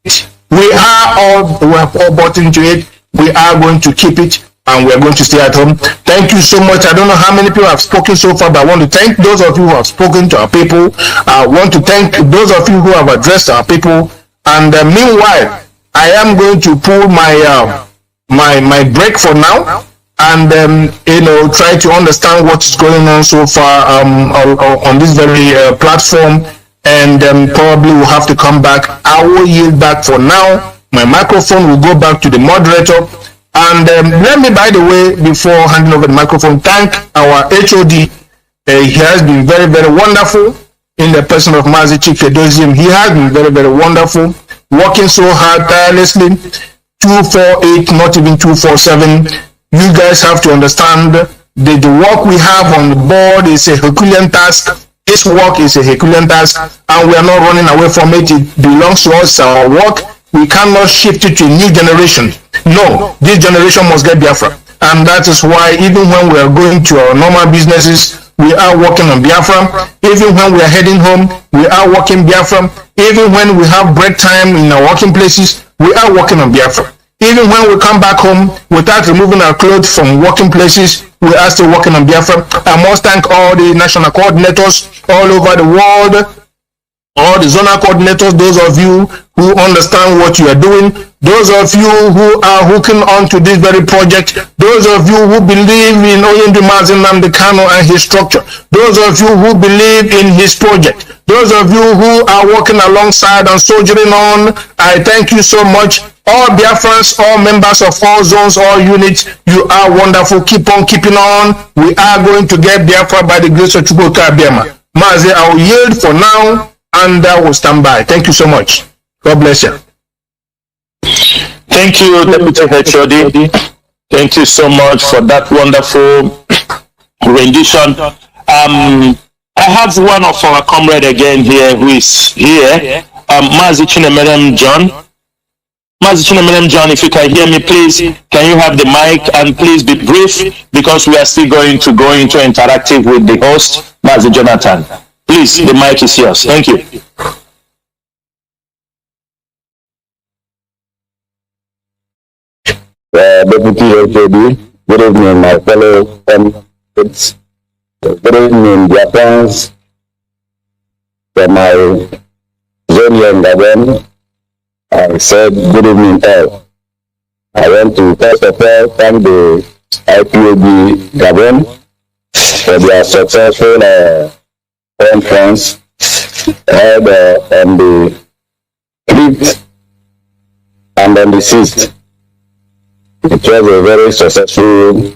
it. We have all bought into it. We are going to keep it, and we are going to stay at home. Thank you so much. I don't know how many people have spoken so far, but I want to thank those of you who have spoken to our people. I want to thank those of you who have addressed our people. And meanwhile, I am going to pull my break for now, and try to understand what's going on so far on this very platform, and probably we'll have to come back. I will yield back for now. My microphone will go back to the moderator. And let me, by the way, before handing over the microphone, thank our HOD. He has been very, very wonderful in the person of Mazi Chikfedozim. He has been very, very wonderful, working so hard, tirelessly, 248, not even 247. You guys have to understand that the work we have on the board is a Herculean task. This work is a Herculean task, and we are not running away from it. It belongs to us, our work. We cannot shift it to a new generation. No, this generation must get Biafra. And that is why even when we are going to our normal businesses, we are working on Biafra. Even when we are heading home, we are working Biafra. Even when we have break time in our working places, we are working on Biafra. Even when we come back home without removing our clothes from working places, we are still working on Biafra. I must thank all the national coordinators all over the world, all the zonal coordinators, those of you who understand what you are doing, those of you who are hooking on to this very project, those of you who believe in Mazi, Nnamdi, Kanu and his structure, those of you who believe in his project, those of you who are working alongside and soldiering on, I thank you so much. All Biafrans, all members of all zones, all units, you are wonderful. Keep on keeping on. We are going to get Biafra by the grace of Chukwu Biama. Mazi, I will yield for now, and I will stand by. Thank you so much. God bless you. Thank you, Deputy HOD. Thank you so much for that wonderful rendition. I have one of our comrade again here who is here, Mazi Chinemerem John. Mazi Chinemerem John, if you can hear me, please, can you have the mic, and please be brief, because we are still going to go into interactive with the host, Mazi Jonathan. Please, the mic is yours. Thank you. Deputy HOD, good evening, my fellow comrades. Good evening, Biafrans, from my zone in Gabon. I said good evening all. I want to first of all thank the Ipob Gabon for their successful conference held on the 5th and on the 6th. It was a very successful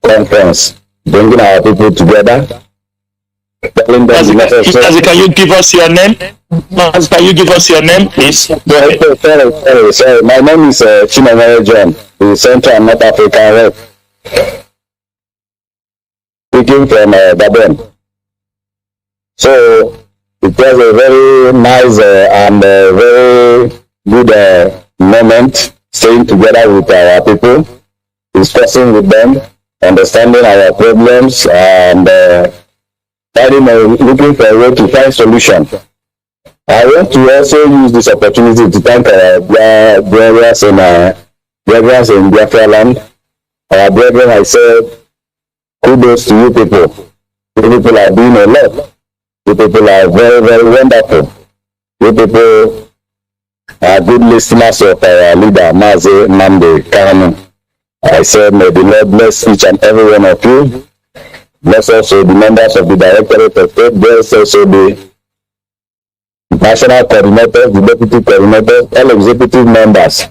conference, bringing our people together. Telling them can you give us your name? Can you give us your name, please? Sorry. My name is Chinemere John, the Central and North African rep. Speaking from Gabon. So it was a very nice and very good moment, staying together with our people, discussing with them, understanding our problems, and looking for a way to find solution. I want to also use this opportunity to thank our brothers in Biafra land. Our brethren, I said, kudos to you people. You people are doing a lot. You people are very, very wonderful. You people are good listeners of our leader, Mazi, Nnamdi, Kanu. I said, may the Lord bless each and every one of you. Bless also the members of the Directorate of State. Bless also the national coordinators, the deputy coordinators, all executive members.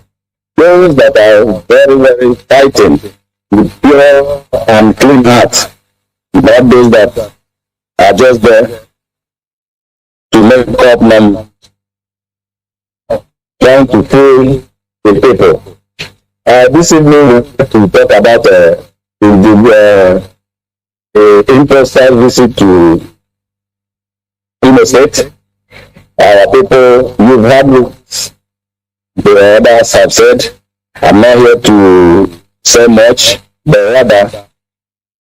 Those that are very, very fighting with pure and clean hearts. Not those that are just there to make up numbers, trying to fool the people. This evening we want to talk about the impromptu visit to Imo State. Our people, you've heard what the others have said. I'm not here to say much, but rather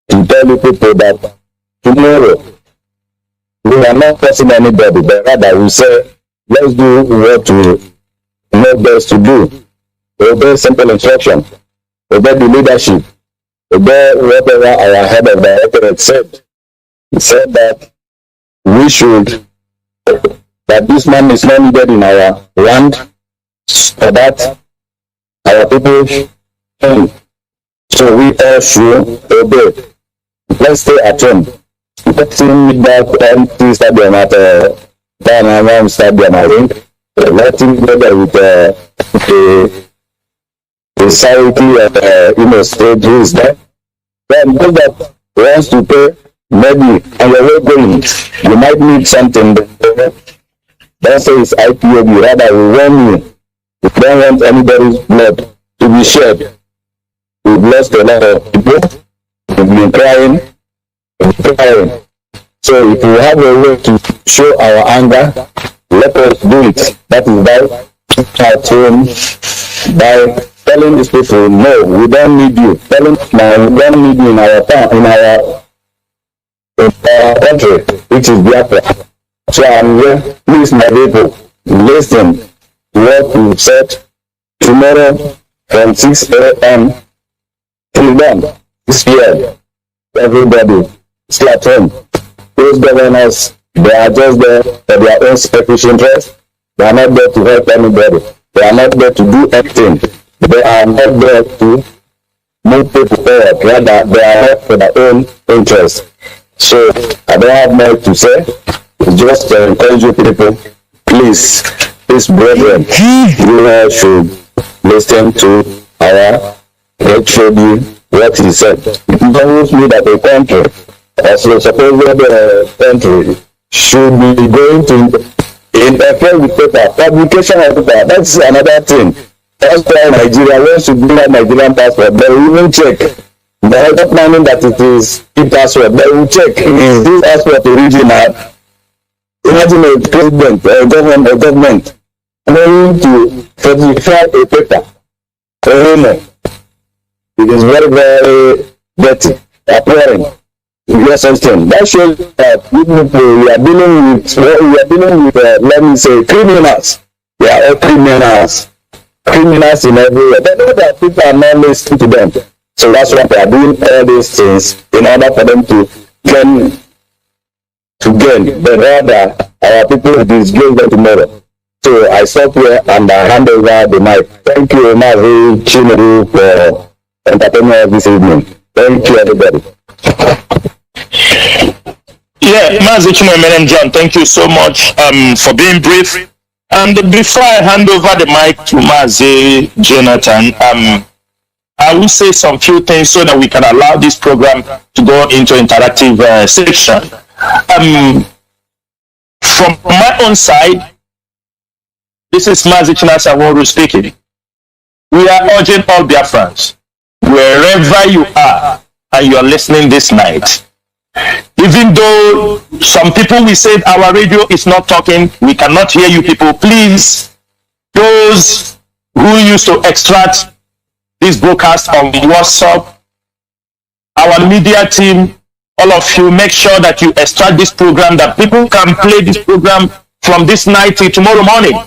to tell you people that tomorrow we are not forcing anybody, but rather we say, let's do what we know best to do. Obey simple instruction, obey the leadership, obey whatever our head of directorate said. He said that we should, that this man is not needed in our land, for that our people should. So we all should obey. Let's stay at home. Let's meet that empty stadium at Dynamite Stadium, I think. Let him go there with the society of Imo State who is there. Then those that wants to pay, maybe on your way going, you might need something. Don't say it's IPOB, rather we warn you. We don't want anybody's blood to be shed. We've lost a lot of people. We've been crying. So if we have a way to show our anger, let us do it. That is by at home, by telling these people, no, we don't need you. Telling them, we don't need you in our town, in our country, which is Biafra. So I'm here, please, my people, listen to what you said tomorrow from 6 a.m. till then, 6 p.m. Everybody, stay at home. Those governors, they are just there for their own selfish interest. They are not there to help anybody. They are not there to do anything. They are not there to move people forward. Rather, they are there for their own interest. So, I don't have more to say. It's just to encourage you people, please, brethren, you all should listen to our HOD, what he said. It doesn't mean that a country, also supposedly the country, should be going to interfere with paper, publication of paper. That's another thing. That's why Nigeria wants to bring out Nigerian passport. They will even check. They are not minding that it is e-passport. They will check, is this passport original? Imagine a president or a government going to certify a paper. It is very, very dirty, appearing. Yes, something that shows that we are dealing with, let me say, criminals. They are all criminals in everywhere. They know that people are not listening to them. So that's why they are doing all these things in order for them to gain. But rather, our people will disgrace them tomorrow. So I stop here and I hand over the mic. Thank you, Mazi Chinedu, for entertaining us this evening. Thank you, everybody. Yeah, Mazi Chinedu, John, thank you so much for being brief. And before I hand over the mic to Mazi Jonathan, I will say some few things so that we can allow this program to go into interactive section. From my own side, this is Mazi Chinedu speaking. We are urging all Biafrans, wherever you are and you are listening this night, even though some people will say our radio is not talking, we cannot hear you people, please, those who used to extract this broadcast on WhatsApp, our media team, all of you, make sure that you extract this program, that people can play this program from this night till tomorrow morning.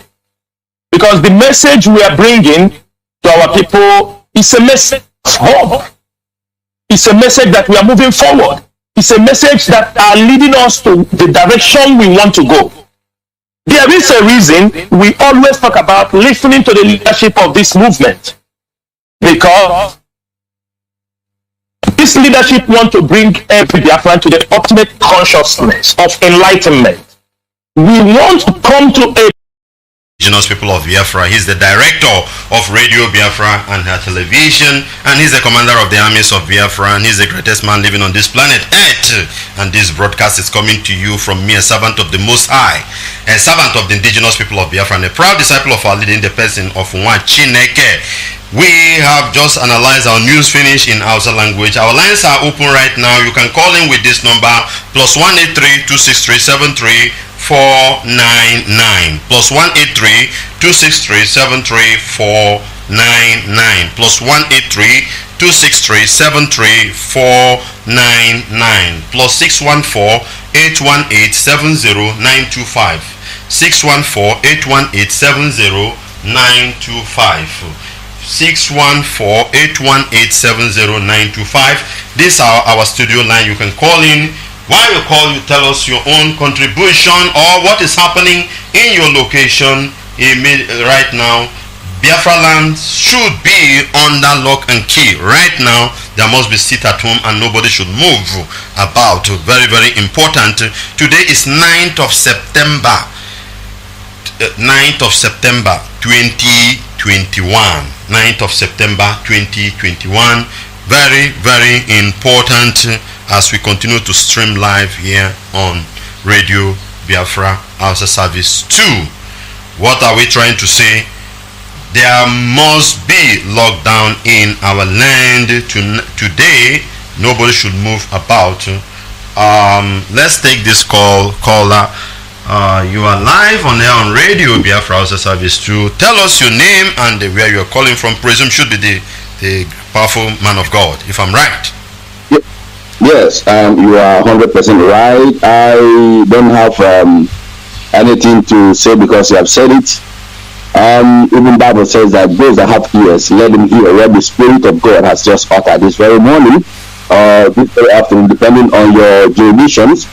Because the message we are bringing to our people is a message of hope. It's a message that we are moving forward. It's a message that are leading us to the direction we want to go. There is a reason we always talk about listening to the leadership of this movement. Because this leadership wants to bring every Biafran to the ultimate consciousness of enlightenment. We want to come to a indigenous people of Biafra. He's the director of Radio Biafra and her television, and he's the commander of the armies of Biafra, and he's the greatest man living on this planet Earth. And this broadcast is coming to you from me, a servant of the Most High, a servant of the indigenous people of Biafra, and a proud disciple of our leader in the person of Nwachineke. We have just analyzed our news finish in Hausa language. Our lines are open right now. You can call in with this number, +183 263 73499, +183 263 73499, +183 263 73499, +614 818 70925, 614 818 70925. 614-818-70925. This is our studio line. You can call in. While you call, you tell us your own contribution or what is happening in your location right now. Biafra land should be under lock and key. Right now, there must be sit at home and nobody should move about. Very, very important. Today is 9th of September. 9th of September 2021. 9th of September 2021. Very, very important as we continue to stream live here on Radio Biafra HAUSA-SERVICE 2. What are we trying to say? There must be lockdown in our land today. Nobody should move about. Let's take this caller. You are live on air on Radio Biafra HAUSA-SERVICE 2. Tell us your name and where you are calling from. Presume should be the powerful man of God, if I'm right. Yes, you are 100% right. I don't have anything to say because you have said it. Even Bible says that those that have ears, let them hear what the Spirit of God has just uttered this very morning, this very afternoon, depending on your jurisdictions.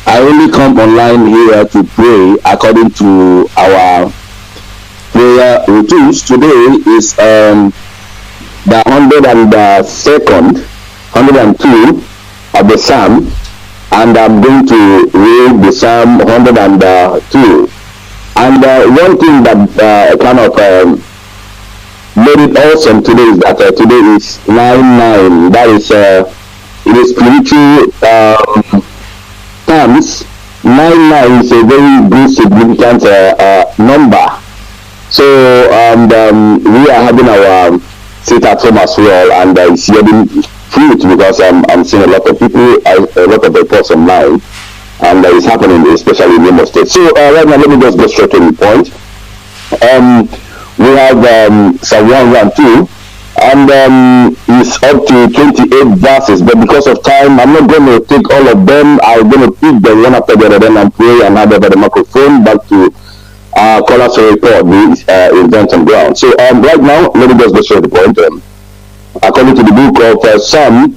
I only come online here to pray according to our prayer routines. Today is the 102nd, 102 of the Psalm, and I'm going to read the Psalm 102. And one thing that kind of made it awesome today is that today is 9/9. That is in the spiritual terms, 9/9 is a very good significant number. So we are having our sit at home as well, and it's yielding fruit because I'm seeing a lot of people, a lot of reports online, and it's happening especially in Imo State. So right now, let me just go straight to the point. We have Psalm 112. And it's up to 28 verses, but because of time, I'm not going to take all of them. I'm going to pick them one after the other, then and pray and hand over the microphone back to callers to report the event on ground. So right now, let me just go straight to the point. According to the book of Psalm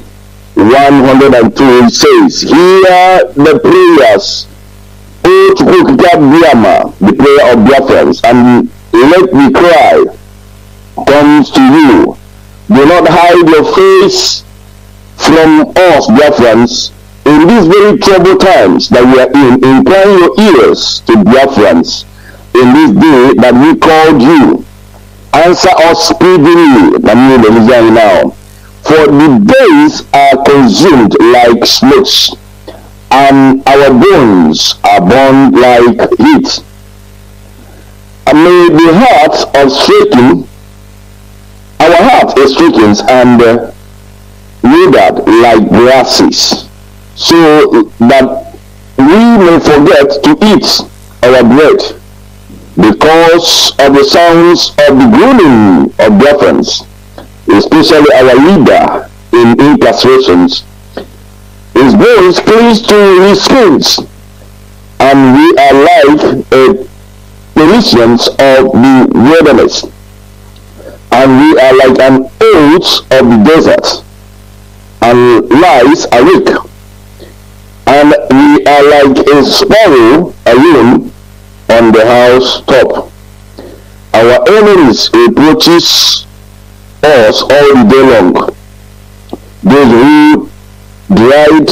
102, it says, "Hear the prayers, O Chukwukika, the prayer of Biafrans, and let the cry comes to you. Do not hide your face from us, Biafrans, in these very troubled times that we are in. Incline your ears to Biafrans in this day that we called you. Answer us speedily, now. For the days are consumed like smokes, and our bones are burned like heat. And may the heart of stricken, our heart is stricken and withered like grasses, so that we may forget to eat our bread because of the sounds of the groaning of Biafrans, especially our leader in incarcerations. His bones clings to his skins, and we are like Pelicians of the wilderness, and we are like an oats of the desert, and lies awake, and we are like a sparrow alone on the house top. Our enemies approaches us all the day long. Those who deride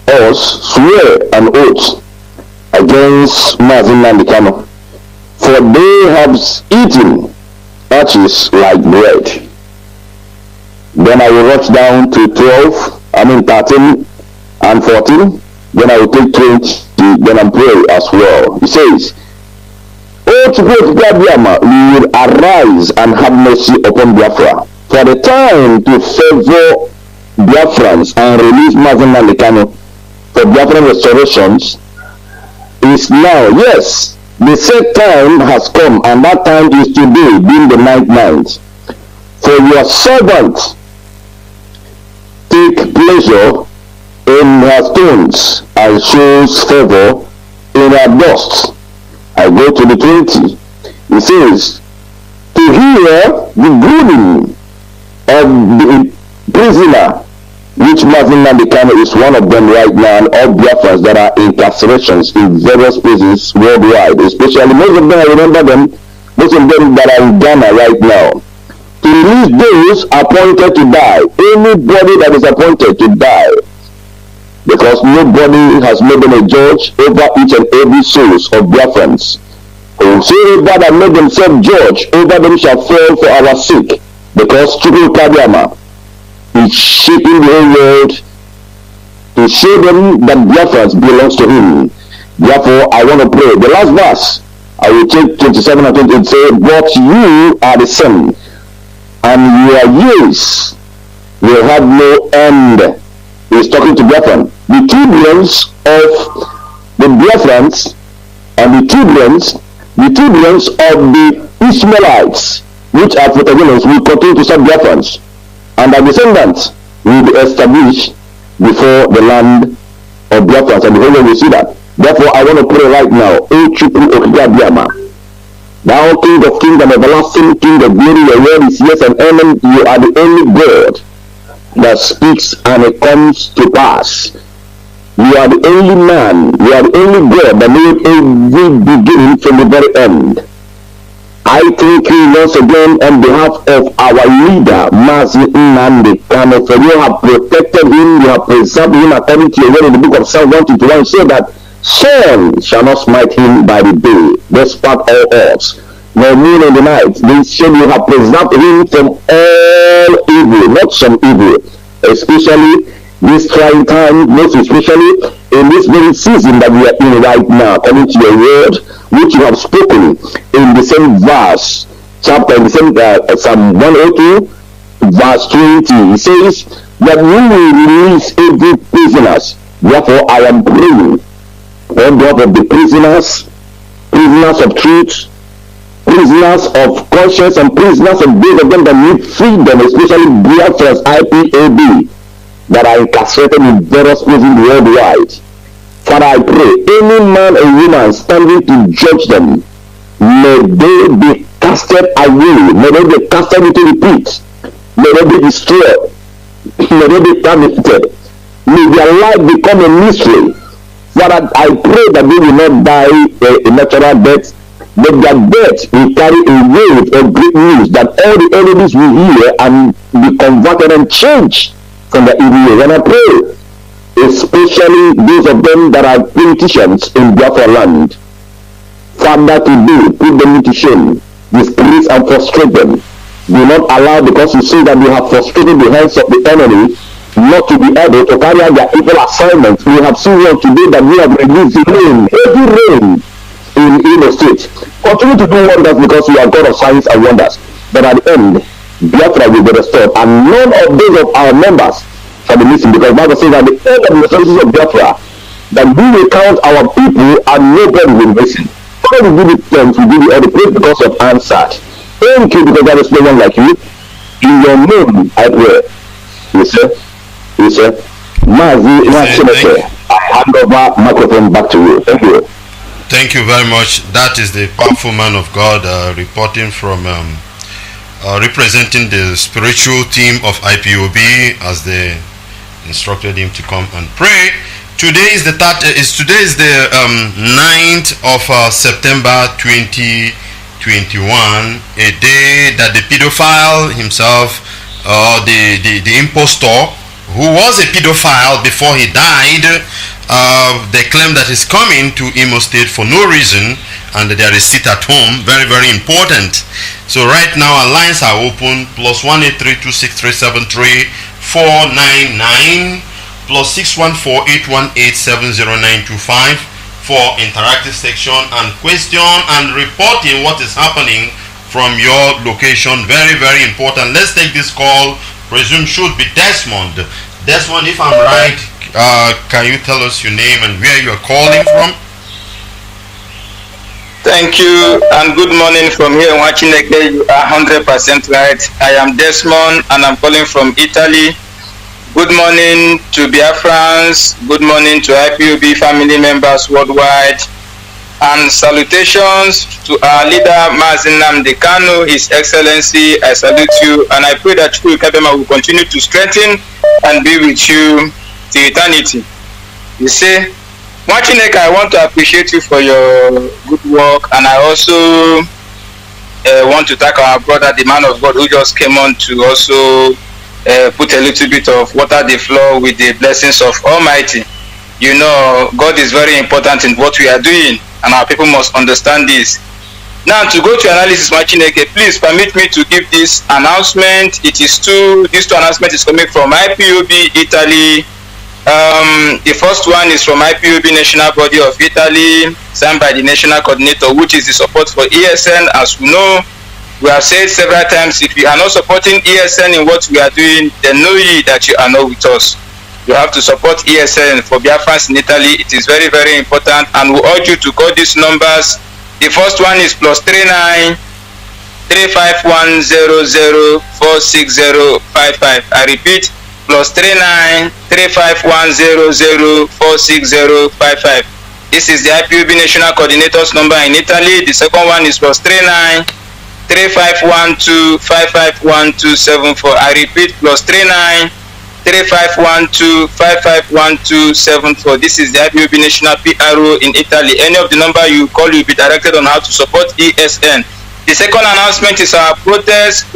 us swear an oath against Mazi and Kanu, for they have eaten ashes like bread. Then I will rush down to 13 and 14. Then I will take 20. Then I pray as well. He says, O Biafra, we will arise and have mercy upon Biafra. For the time to favor Biafrans and release Mazi and Kanu for Biafran restorations is now. Yes, the set time has come, and that time is today, being the 9th. For your servant take pleasure in her stones and shows favor in her dust. I go to the 20. It says, to hear the groaning of the prisoner, which Mazi Kanu is one of them right now, and all Biafrans that are incarcerations in various places worldwide, especially most of them, I remember them, most of them that are in Ghana right now. To release those appointed to die, anybody that is appointed to die, because nobody has made them a judge over each and every souls of Biafrans. Whosoever that made themselves judge over them shall fall for our sake, because Jubril is shaping the whole world to show them that Biafrans belongs to him. Therefore, I want to pray. The last verse, I will take 27 and 28, say, but you are the same, and your years will have no end. He's talking to Biafran. The childrens of the Biafrans and the childrens of the Ishmaelites, which are protagonists, will continue to serve Biafrans, and their descendants will be established before the land of Biafrans, and the whole world will see that. Therefore, I want to pray right now, O Chukwu Okike Abiyama, thou King of kings and everlasting King of glory, your word is yes and amen. You are the only God that speaks and it comes to pass. You are the only man, you are the only God that made every beginning from the very end. I thank you once again on behalf of our leader, Mazi Nnamdi Kanu, for you have protected him, you have preserved him according to your word in the book of Psalm 121, so that sun shall not smite him by the day, despite all odds, nor moon in the night. This shall you have preserved him from all evil, not some evil, especially this trying time, most especially in this very season that we are in right now, according to your word, which you have spoken in the same verse, chapter, in the same Psalm 102, verse 20. It says that we will release every prisoners. Therefore, I am praying on behalf of the prisoners of truth, prisoners of conscience, and prisoners of those of them that need freedom, especially Biafrans, IPAB, that are incarcerated in various places worldwide. Father, I pray, any man or woman standing to judge them, may they be casted away, may they be casted into the pit, may they be destroyed, may they be terminated, may their life become a mystery. Father, I pray that they will not die a natural death, but their death will carry a wave of great news that all the enemies will hear and be converted and changed from the evil ways. And I pray, especially those of them that are politicians in Biafra land, Father, today put them into shame, disgrace and frustrate them. Do not allow, because you see that they have frustrated the hands of the enemy, not to be able to carry out their evil assignments. We have seen one today that we have reduced the rain, heavy rain in Imo State. Continue to do wonders, because you are God of signs and wonders. But at the end, Biafra will be restored, and none of those of our members shall be missing, because Bible says at the end of the restoration of Biafra, that we will count our people and nobody will be missing. Father, we give you thanks, we give you all the praise because of answered. Thank you, because there is no one like you. In your name, I pray. Yes, sir. Yes, sir. Mazi, Nwachineke, I hand over microphone back to you. Thank you. Thank you very much. That is the powerful man of God reporting from, representing the spiritual team of IPOB as they instructed him to come and pray. Today is the 9th of September 2021, a day that the pedophile himself, the impostor, who was a pedophile before he died, they claim that he's coming to Imo State for no reason, and that there is sit at home. Very, very important. So right now our lines are open, +18326373499, +61481870925 for interactive section and question and reporting what is happening from your location. Very, very important. Let's take this call. Presume should be Desmond. Desmond, if I'm right, can you tell us your name and where you are calling from? Thank you and good morning from here in Nwachineke. You are 100% right. I am Desmond and I'm calling from Italy. Good morning to Biafrans. Good morning to IPOB family members worldwide. And salutations to our leader, Mazi Nnamdi Kanu, His Excellency. I salute you and I pray that Chukwu Kabema will continue to strengthen and be with you to eternity. You see, Nwachineke, I want to appreciate you for your good work, and I also want to thank our brother, the man of God, who just came on to also put a little bit of water the floor with the blessings of Almighty. You know, God is very important in what we are doing, and our people must understand this. Now, to go to analysis, Nwachineke, please permit me to give this announcement. These two announcements is coming from IPOB Italy. The first one is from IPOB National Body of Italy, signed by the National Coordinator, which is the support for ESN. As we know, we have said several times, if you are not supporting ESN in what we are doing, then know ye that you are not with us. You have to support ESN for Biafrans in Italy. It is very, very important, and we urge you to call these numbers. The first one is +39 351004605. I repeat, +39 351004605. This is the IPOB National Coordinator's number in Italy. The second one is +39 3512551274. I repeat, +39 3512551274. This is the IPOB National PRO in Italy. Any of the number you call will be directed on how to support ESN. The second announcement is our protest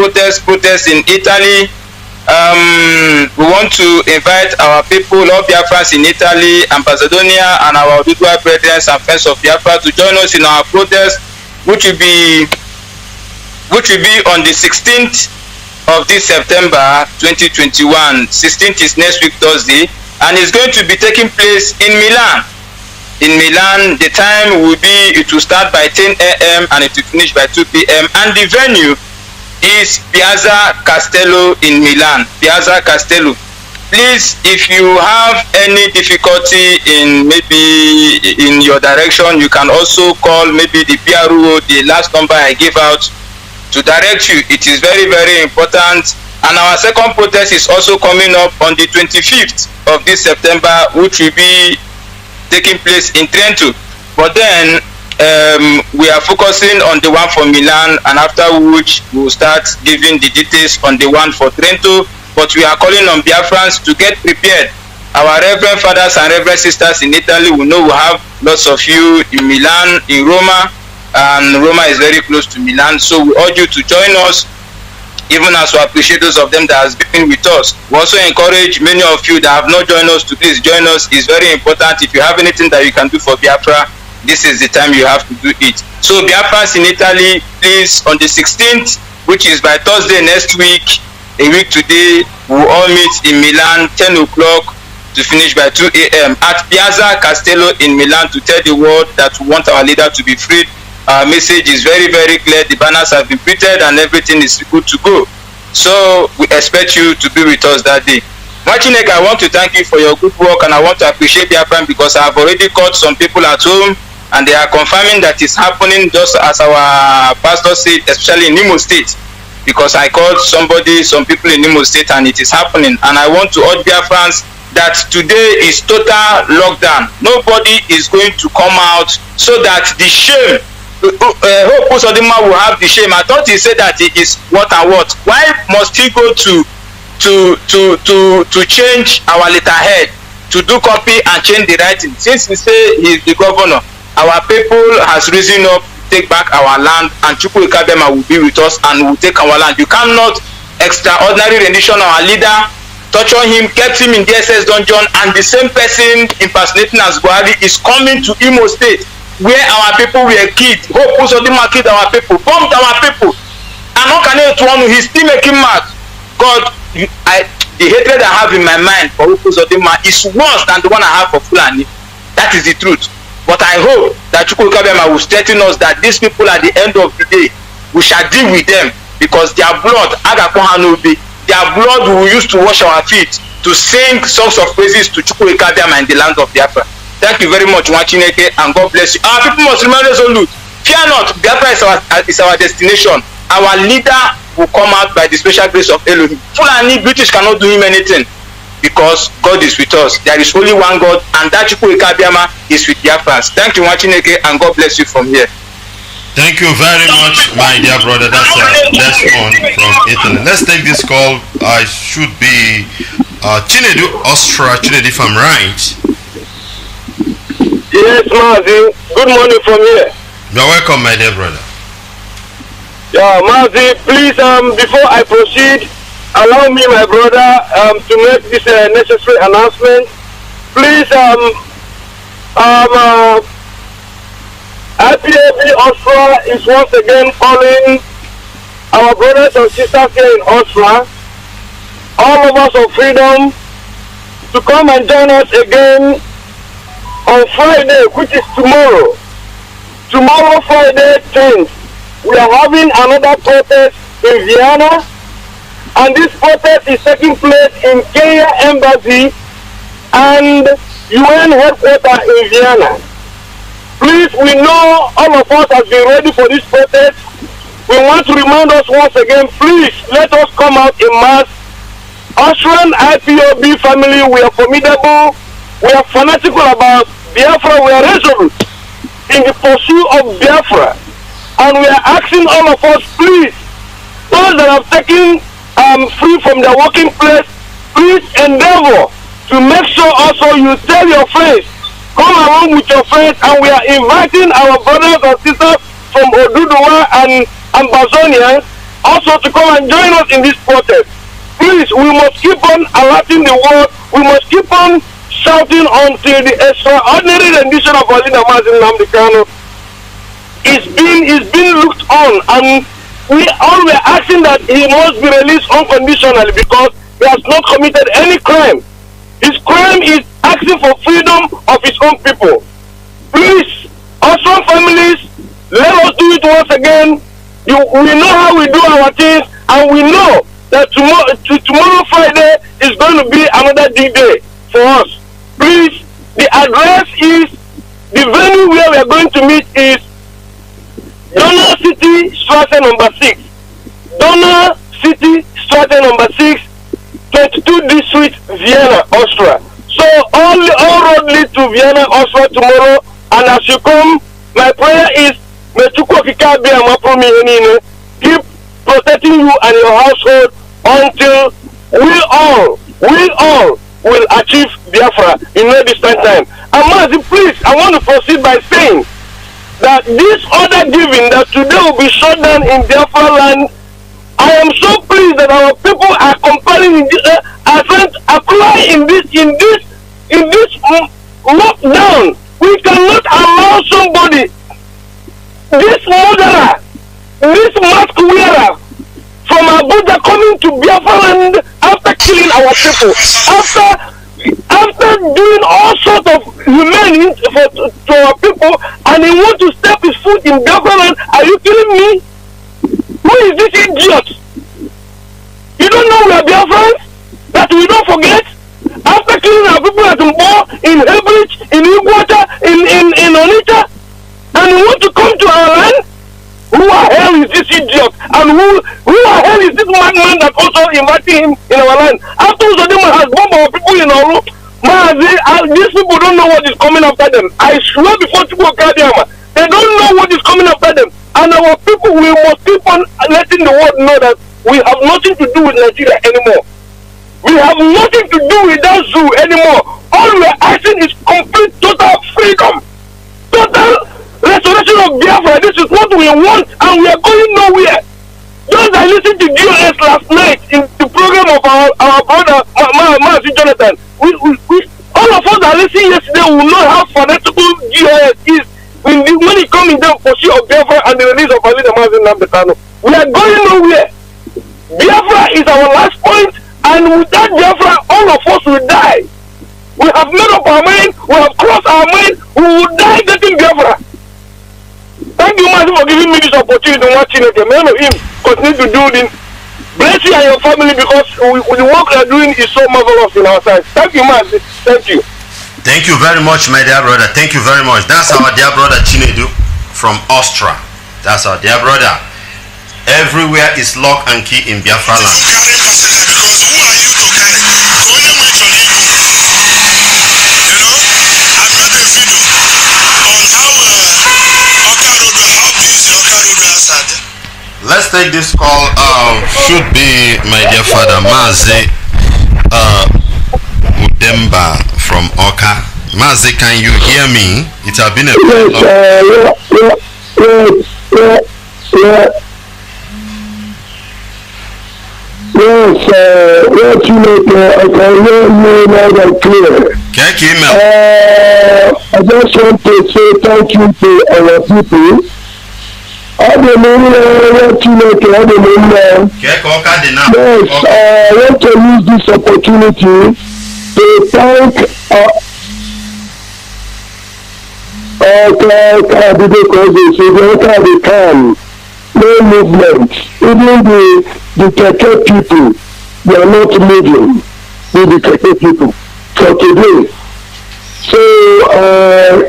in Italy. We want to invite our people, all Biafrans in Italy, Ambassadonia, and our Ududua brethren and friends of Biafra to join us in our protest, which will be on the 16th of this September 2021. 16th is next week Thursday, and it's going to be taking place in Milan. In Milan, the time will be, it will start by 10 a.m. and it will finish by 2 p.m. and the venue is Piazza Castello in Milan. Piazza Castello. Please, if you have any difficulty in maybe in your direction, you can also call maybe the PRO, the last number I gave out, to direct you. It is very, very important. And our second protest is also coming up on the 25th of this September, which will be taking place in Trento. But then we are focusing on the one for Milan, and after which we will start giving the details on the one for Trento. But we are calling on Biafrans to get prepared. Our Reverend Fathers and Reverend Sisters in Italy, we know we have lots of you in Milan, in Roma, and Roma is very close to Milan. So we urge you to join us, even as we appreciate those of them that has been with us. We also encourage many of you that have not joined us to please join us. It's very important. If you have anything that you can do for Biafra, this is the time you have to do it. So Biafrans in Italy, please, on the 16th, which is by Thursday next week, a week today, we will all meet in Milan, 10 o'clock to finish by 2 a.m. at Piazza Castello in Milan to tell the world that we want our leader to be freed. Our message is very, very clear. The banners have been printed and everything is good to go. So we expect you to be with us that day. Nwachineke, I want to thank you for your good work, and I want to appreciate your friend because I have already caught some people at home and they are confirming that it's happening just as our pastor said, especially in Imo State. Because I called some people in Imo State and it is happening. And I want to urge Biafrans that today is total lockdown. Nobody is going to come out, so that the shame, Hope Uzodinma will have the shame. I thought he said that he is what and what. Why must he go to change our letterhead, to do copy and change the writing? Since he say he is the governor, our people has risen up, take back our land, and Chukwu Ikabema will be with us and will take our land. You cannot extraordinary rendition our leader, torture him, kept him in DSS dungeon, and the same person impersonating as Buhari is coming to Imo State, where our people were killed. Hope Uzodinma killed our people, bombed our people, and how can he's still making mad? God, the hatred I have in my mind for Hope Uzodinma is worse than the one I have for Fulani. That is the truth. But I hope that Chukwu Ikabema will strengthen us, that these people at the end of the day, we shall deal with them, because their blood, their blood we will use to wash our feet, to sing songs of praises to Chukwu Ikabema in the land of Biafra. Thank you very much, Nwachineke, and God bless you. Our people must remain resolute. Fear not, Biafra is our destination. Our leader will come out by the special grace of Elohim. Fulani, British cannot do him anything, because God is with us. There is only one God, and that Chukwu Ikabema is with Biafrans. Thank you, Nwachineke, and God bless you from here. Thank you very much, my dear brother. That's one from Italy. Let's take this call. I should be Chinedu, Austria. Chinedu, if I'm right. Yes, Mazi. Good morning from here. You're welcome, my dear brother. Yeah, Mazi, please, before I proceed, allow me, my brother, to make this necessary announcement. Please, IPAB Austria is once again calling our brothers and sisters here in Austria, all of us of freedom, to come and join us again on Friday, which is tomorrow. Tomorrow, Friday 10th, we are having another protest in Vienna, and this protest is taking place in Kenya Embassy and UN headquarters in Vienna. Please, we know all of us have been ready for this protest. We want to remind us once again, please, let us come out in mass. Austrian IPOB family, we are formidable, we are fanatical about Biafra, we are resolute in the pursuit of Biafra. And we are asking all of us, please, those that have taken free from their working place, please endeavor to make sure also you tell your friends, come along with your friends, and we are inviting our brothers and sisters from Oduduwa and Ambazonians also to come and join us in this protest. Please, we must keep on alerting the world, we must keep on shouting until the extraordinary rendition of our leader Nnamdi Kanu is being looked on, and we are asking that he must be released unconditionally, because he has not committed any crime. His crime is asking for freedom of his own people. Please, Austrian families, let us do it once again. We know how we do our things, and we know that tomorrow Friday is going to be another D-Day for us. Please, the address is, the venue where we are going to meet is Donner City, Strasse number 6. Donner City, Strasse number 6, 22 District, Vienna, Austria. So all road lead to Vienna, Austria tomorrow. And as you come, my prayer is, may Chukwu Ikabema keep protecting you and your household until we all will achieve Biafra in no distant time. And Mazi, please, I want to proceed by saying that this order giving that today will be shut down in Biafra land, I am so pleased that our people are compelling in this lockdown. We cannot allow somebody, this murderer, this mask wearer from Abuja coming to Biafra land after killing our people, after doing all sorts of humane to our people, and he wants to step his foot in Biafra land. Are you kidding me? Who is this idiot? You don't know we are Biafrans? That we don't forget? After killing our people at Mbo, in Hebridge, in Iguata, in Onitsha, and you want to come to our land? Who the hell is this idiot? And who the hell is this madman that also inviting him in our land? After Uzodinma has bombed our people in Oru, These people don't know what is coming after them. I swear before people Kadiama, they don't know what is coming after them. And our people, we must keep on letting the world know that we have nothing to do with Nigeria anymore. We have nothing to do with that zoo anymore. All we are asking is complete total freedom. Total restoration of Biafra. This is what we want, and we are going nowhere. Just I listened to GOS last night in the program of our brother Mazi Jonathan. We all of us that listened yesterday will know how fanatical GOS is when it comes in the pursuit of Biafra and the release of Nnamdi Kanu. We are going nowhere. Biafra is our last point, and with that Biafra, all of us will die. We have made up our mind, we have crossed our mind, we will die getting Biafra. Thank you, Mazi, for giving me this opportunity. Nwachineke, man of him, continue to do this. Bless you and your family, because the work you are doing is so marvelous in our sight. Thank you, Mazi. Thank you. Thank you very much, my dear brother. Thank you very much. That's our dear brother Chinedu from Austria. That's our dear brother. Everywhere is lock and key in Biafra land. Because who are you to carry? So only when you leave, I'm not a video on how busy Okarodo has. Let's take this call. Should be my dear father Mazi Udemba from Oka. Mazi, can you hear me? It has been a Yes, Nwachineke, I can hear you loud and clear. I just want to say thank you to our people. I want to use this opportunity to thank no movement. Even the Keke people, they are not moving with the Keke people for today. So,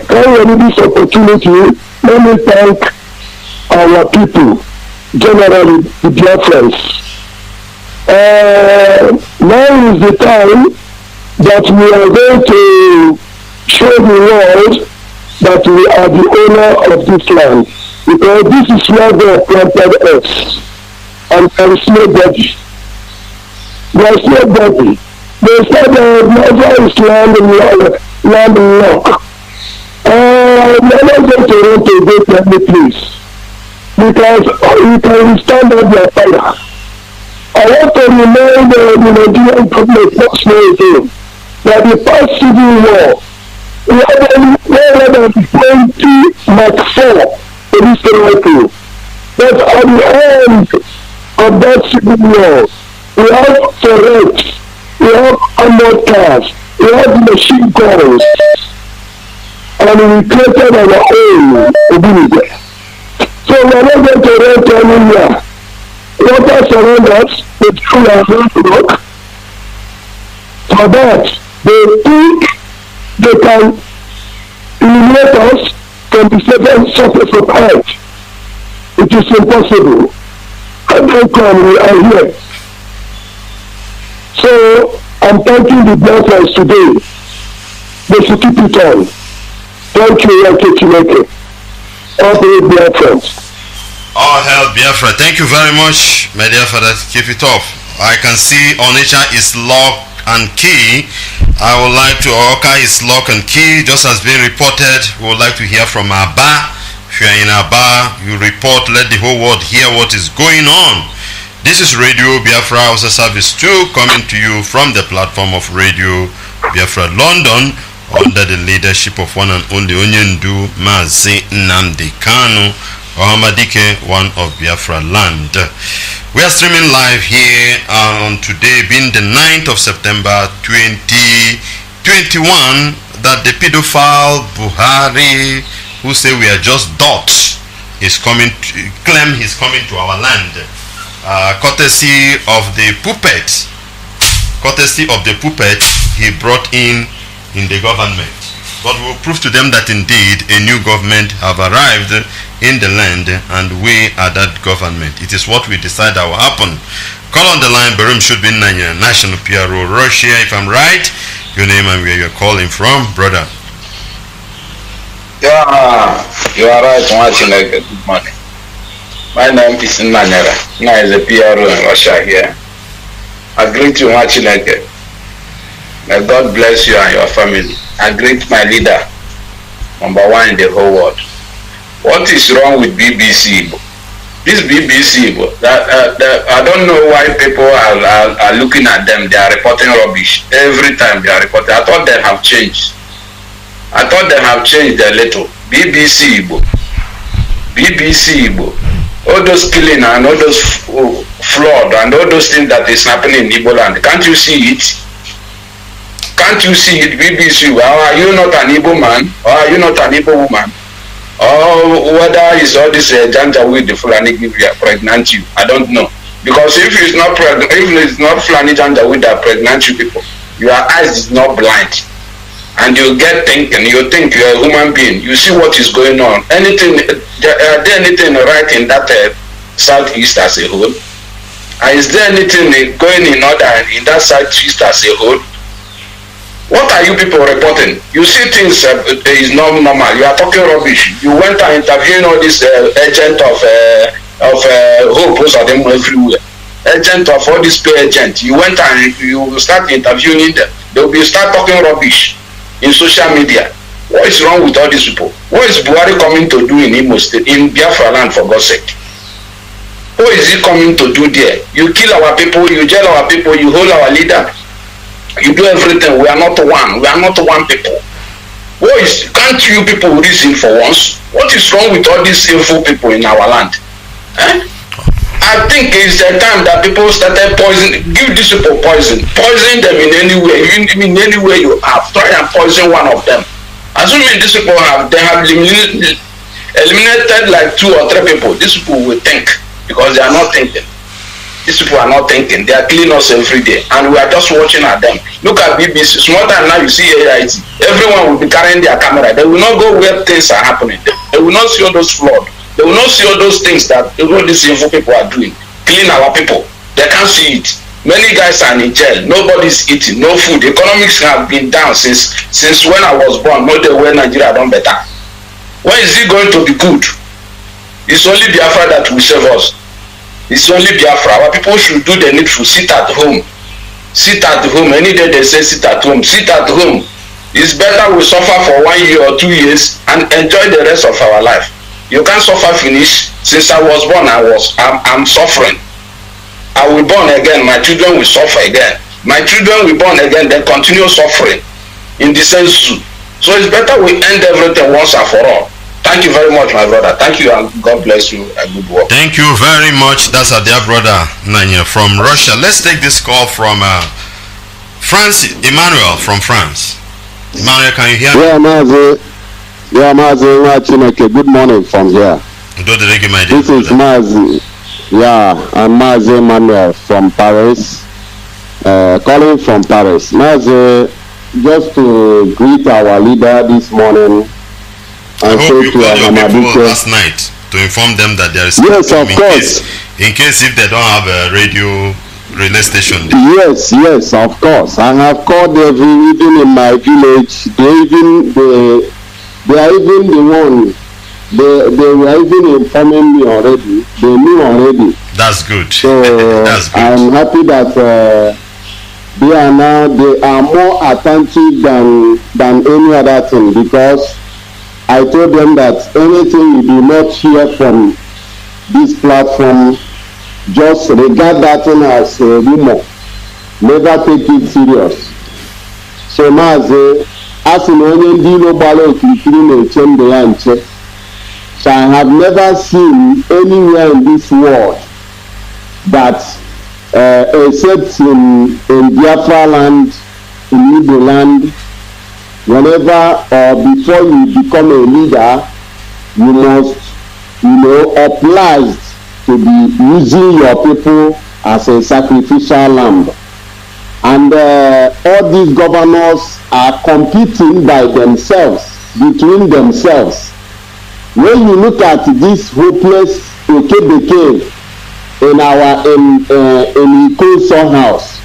can we use this opportunity? Let me thank our people, generally the Biafrans. Now is the time that we are going to show the world that we are the owner of this land. Because this is where they planted us. And there is nobody. There is nobody. They said never is land locked. I'm never going to run to go to any place. Because you can stand up their fire. I want to remind the Nigerian government once more again that the past civil war, we had more than 20 Mark 4 police vehicle. But at the end of that civil war, we have turrets, we have armored cars, we have machine guns, and we created our own ability. So we are not going to rent anywhere. Water surround us, the people are going to work. For that, they think they can eliminate us from the seven surface of earth. It is impossible. And how come we are here? So I'm thanking the Biafrans today. They should keep it on. Thank you, Nwachineke. All the Biafrans. All hail Biafra. Thank you very much, my dear father. Keep it off. I can see Onitsha is lock and key. I would like to, Oka is lock and key, just as being reported. We would like to hear from Aba. If you are in Aba, you report, let the whole world hear what is going on. This is Radio Biafra HAUSA-SERVICE 2 coming to you from the platform of Radio Biafra London under the leadership of one and only Onyendu Mazi Nnamdi Kanu, Ohamadike, one of Biafra land. We are streaming live here on today being the 9th of September 2021 that the pedophile Buhari, who say we are just dots, is coming to claim he's coming to our land. Courtesy of the puppet he brought in the government. But we'll prove to them that indeed a new government have arrived in the land and we are that government. It is what we decide that will happen. Call on the line. Berum should be National PRO Russia. If I'm right, Your name and where you're calling from, brother. Yeah, you are right, Nwachineke. Good morning. My name is Nnamdi. Now is a PRO in Russia here. I greet you, Nwachineke. May God bless you and your family. I greet my leader, #1 in the whole world. What is wrong with BBC? This BBC, I don't know why people are looking at them. They are reporting rubbish every time they are reporting. I thought they have changed. I thought they have changed a little. BBC, all those killing and all those flood and all those things that is happening in Igbo land. Can't you see it? Can't you see it, BBC? Well, are you not an Igbo man? Or are you not an Igbo woman? Or whether it's all this janja with the Fulani pregnant you, I don't know. Because if it's not Fulani janja with that pregnant you people, your eyes is not blind, and you get thinking. You think you're a human being. You see what is going on. Anything right in that southeast as a whole? Is there anything going in that southeast as a whole? What are you people reporting? You see things is not normal. You are talking rubbish. You went and interviewing all this agent of hope or them everywhere. Agent of all this pay agent. You went and you start interviewing them. They will start talking rubbish in social media. What is wrong with all these people? What is Buhari coming to do in Imo State, in Biafra land, for God's sake? What is he coming to do there? You kill our people, you jail our people, you hold our leader. You do everything. We are not one. We are not one people. Can't you people reason for once? What is wrong with all these sinful people in our land? I think it's the time that people started poisoning. Give these people poison. Poison them in any way. In any way you have. Try and poison one of them. Assuming these people have eliminated like 2 or 3 people. These people will think, because they are not thinking. These people are not thinking. They are killing us every day, and we are just watching at them. Look at BBC. Small time now, you see AIT. Everyone will be carrying their camera. They will not go where things are happening. They will not see all those floods. They will not see all those things that all these evil people are doing, killing our people. They can't see it. Many guys are in jail. Nobody's eating. No food. Economics have been down since when I was born. No day when Nigeria done better. When is it going to be good? It's only Biafra that will save us. It's only Biafra. Our people should do the needful. Sit at home. Sit at home. Any day they say sit at home. Sit at home. It's better we suffer for 1 year or 2 years and enjoy the rest of our life. You can't suffer finish. Since I was born, I'm suffering. I will born again. My children will suffer again. My children will born again. They continue suffering in the sense. So it's better we end everything once and for all. Thank you very much, my brother. Thank you, and God bless you, and good work. Thank you very much. That's our dear brother Nanya from Russia. Let's take this call from France. Emmanuel from France. Emmanuel, can you hear me? Yeah, Mazi. Nwachineke. Good morning from here. This is Mazi. Yeah, I'm Mazi Emmanuel from Paris. Calling from Paris. Mazi, just to greet our leader this morning. I hope you called your people last night to inform them that there is yes, of course. In case if they don't have a radio relay station. Yes, of course. I have called even in my village. They are even the one. They were even informing me already. They knew already. That's good. So that's good. I'm happy that they are more attentive than any other thing, because I told them that anything you do not hear from this platform, just regard that thing as a rumor. Never take it serious. So Mazi, as in only deal about it, so I have never seen anywhere in this world that except in Biafra land, in Igbo land, whenever or before you become a leader, you must, obliged to be using your people as a sacrificial lamb. And all these governors are competing by themselves, between themselves. When you look at this hopeless Okebeke in our in Ikoso house,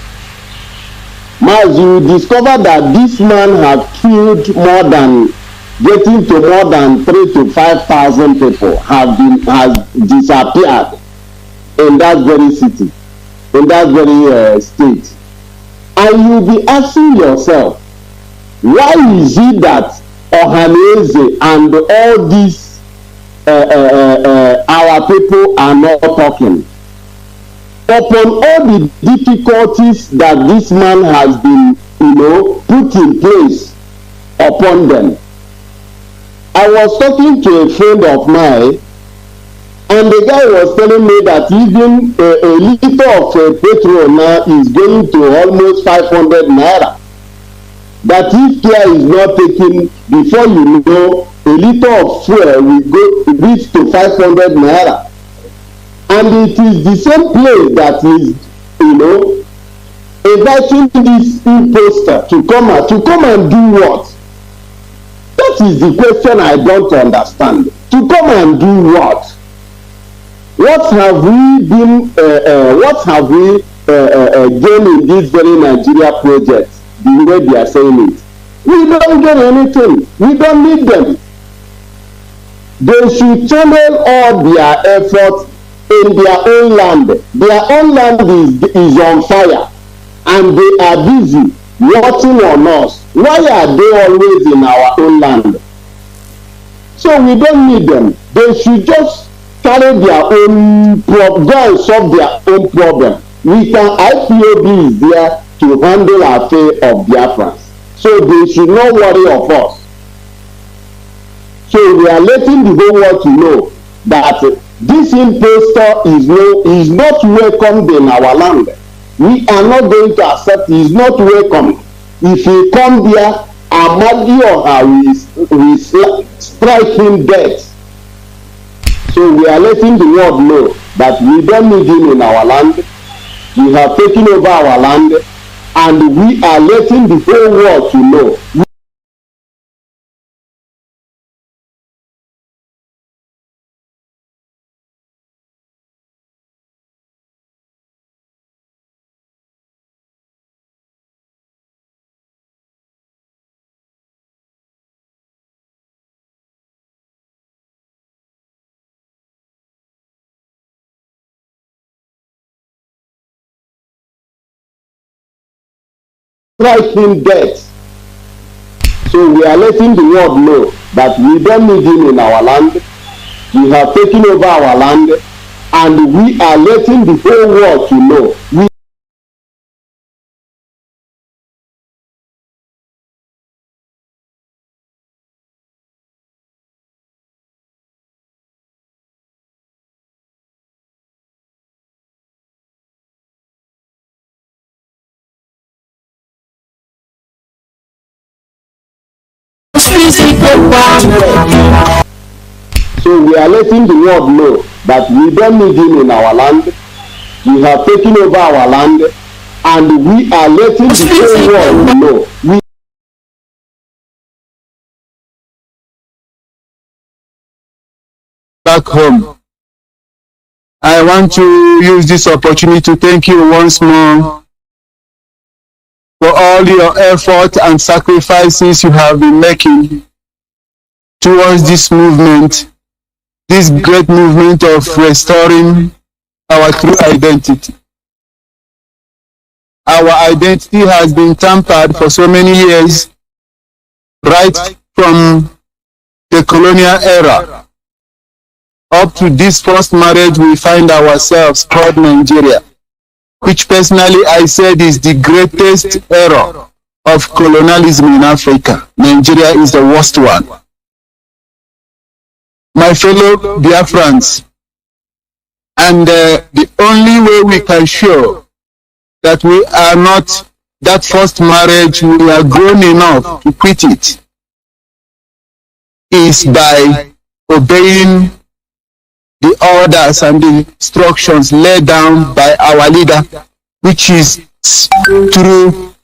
Mazi, you discover that this man has killed getting to more than 3,000 to 5,000 people has disappeared in that very city, in that very state. And you'll be asking yourself, why is it that Ohaneze and all these our people are not talking? Upon all the difficulties that this man has been, put in place upon them. I was talking to a friend of mine, and the guy was telling me that even a liter of petrol now is going to almost 500 naira. That if care is not taken, before you know, a liter of fuel will reach to 500 naira. And it is the same place that is, inviting this imposter to come and do what? That is the question I don't understand. To come and do what? What have we been? Gained in this very Nigeria project? The way they are saying it, we don't get anything. We don't need them. They should channel all their efforts in their own land. Their own land is on fire, and they are busy watching on us. Why are they always in our own land? So we don't need them. They should just carry their own problem, go and solve their own problem. IPOB is there to handle our affair of Biafrans. So they should not worry of us. So we are letting the whole world to know that this impostor is not welcomed in our land. We are not going to accept. He is not welcome. If he come there, Amadi or we strike him dead. So we are letting the world know that we don't need him in our land. We have taken over our land, and we are letting the whole world to know. Strike him dead. So we are letting the world know that we don't need him in our land. We have taken over our land, and we are letting the whole world to know. So we are letting the world know that we don't need him in our land. We have taken over our land, and we are letting the whole world to know. Back home, I want to use this opportunity to thank you once more for all your effort and sacrifices you have been making towards this movement, this great movement of restoring our true identity. Our identity has been tampered for so many years, right from the colonial era up to this first marriage we find ourselves called Nigeria, which personally I said is the greatest error of colonialism in Africa. Nigeria is the worst one. My fellow Biafrans, and the only way we can show that we are not that first marriage, we are grown enough to quit it, is by obeying the orders and the instructions laid down by our leader, which is through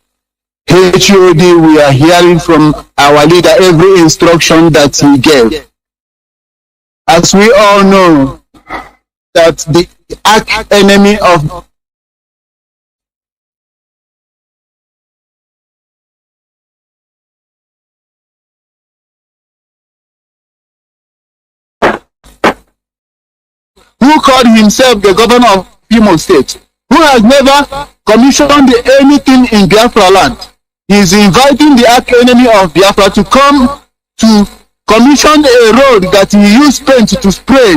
HOD. We are hearing from our leader every instruction that he gave. As we all know, that the arch enemy of who called himself the governor of Imo State, who has never commissioned anything in Biafra land. He is inviting the arch enemy of Biafra to come to commission a road that he used paint to spray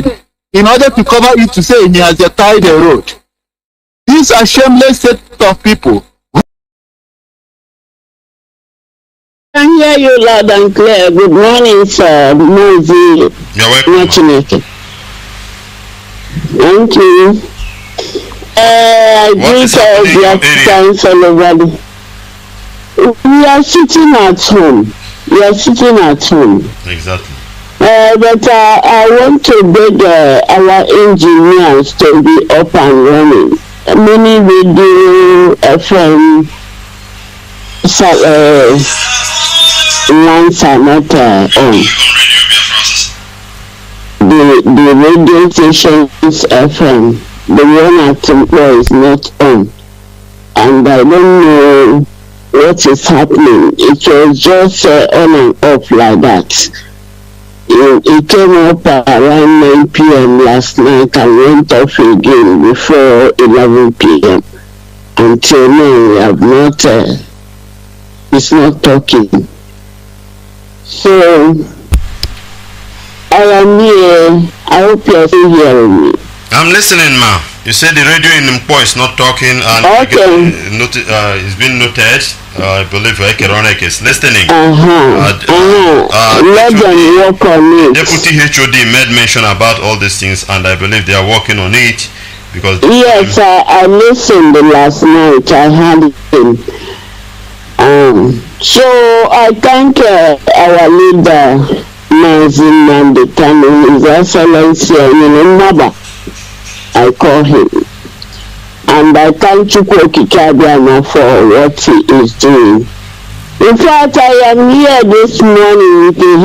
in order to cover it, to say he has tied a road. These are shameless set of people. I hear you loud and clear. Good morning, sir. Mazi. Nwachineke. Thank you. I greet all Biafrans all over. We are sitting at home. We are sitting at home. Exactly. But I want to beg our engineers to be up and running. Many radio FM lines are not on. The radio stations FM, the one at Temple is not on. And I don't know what is happening. It was just on and off like that. It came up around 9 p.m. last night and went off again before 11 p.m. Until now, we have not, it's not talking. So, I am here. I hope you are still hearing me. I'm listening, ma. You said the radio in Mpo is not talking, and it's been noted. I believe Ekeronek is listening. Let them work on it. Deputy HOD made mention about all these things, and I believe they are working on it. Because yes, I listened last night. I had him. So I thank our leader, Mazi, Nnamdi, Kanu, His Excellency, Naba. I call him. And I thank Chukwokikabiana for what he is doing. In fact, I am here this morning with a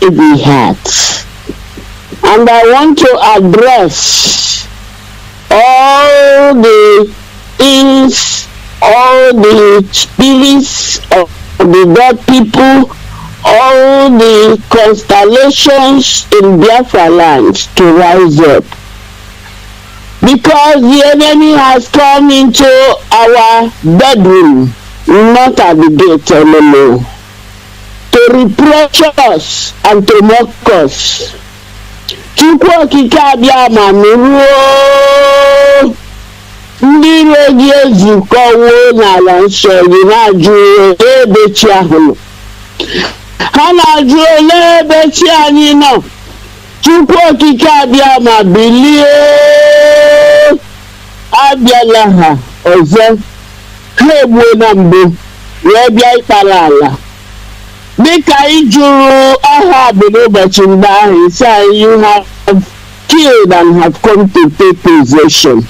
heavy heart. And I want to address all the things, all the spirits of the dead people, all the constellations in Biafra land to rise up. Because the enemy has come into our bedroom, not at the gate anymore, to reproach us and to mock us. Chukwokikabiama nuruo ndị iro gị ezukọwo n'ala nsọ gị na-ajụ ebe chi ahụ nọ. Ha na-ajụ olee ebe chi anyị nọ. Chukwokikabiama bilie, abịala ha ọzọ, ha egbuo na mbụ wee bịa ịkpara ala. Dịka ijuru aha bụ n'ụbọchị mgbe ahụ, isi anyị, you have killed and have come to take possession.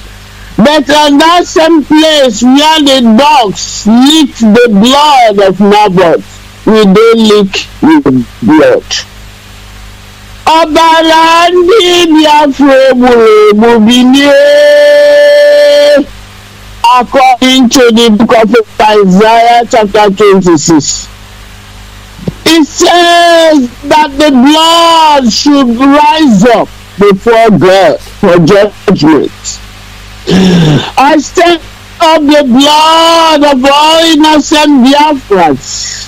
But on that same place where the dogs licked the blood of Naboth, we don't lick the blood. Ọbara ndị Biafra egburu egbu bilie, according to the book of Isaiah chapter 26. It says that the blood should rise up before God for judgment. I stand up the blood of all innocent Biafrans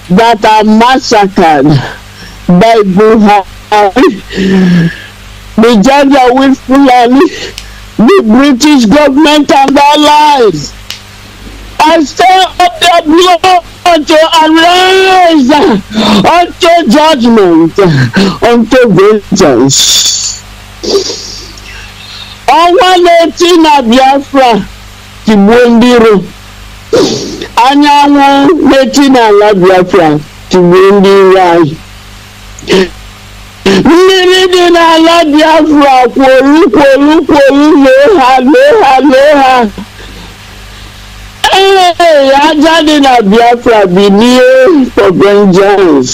that are massacred by Buhari, the Georgia with Fulani, the British government and allies. I stand up the blood to arise unto judgment, unto vengeance. Ọnwa na-eti na Biafra tigbuo ndị iro. Anyanwụ na-eti n'ala Biafra tigbuo ndị iro anyị. Mmiri dị n'ala Biafra kwolu lee ha. Aja dị na Biafra bilie for vengeance.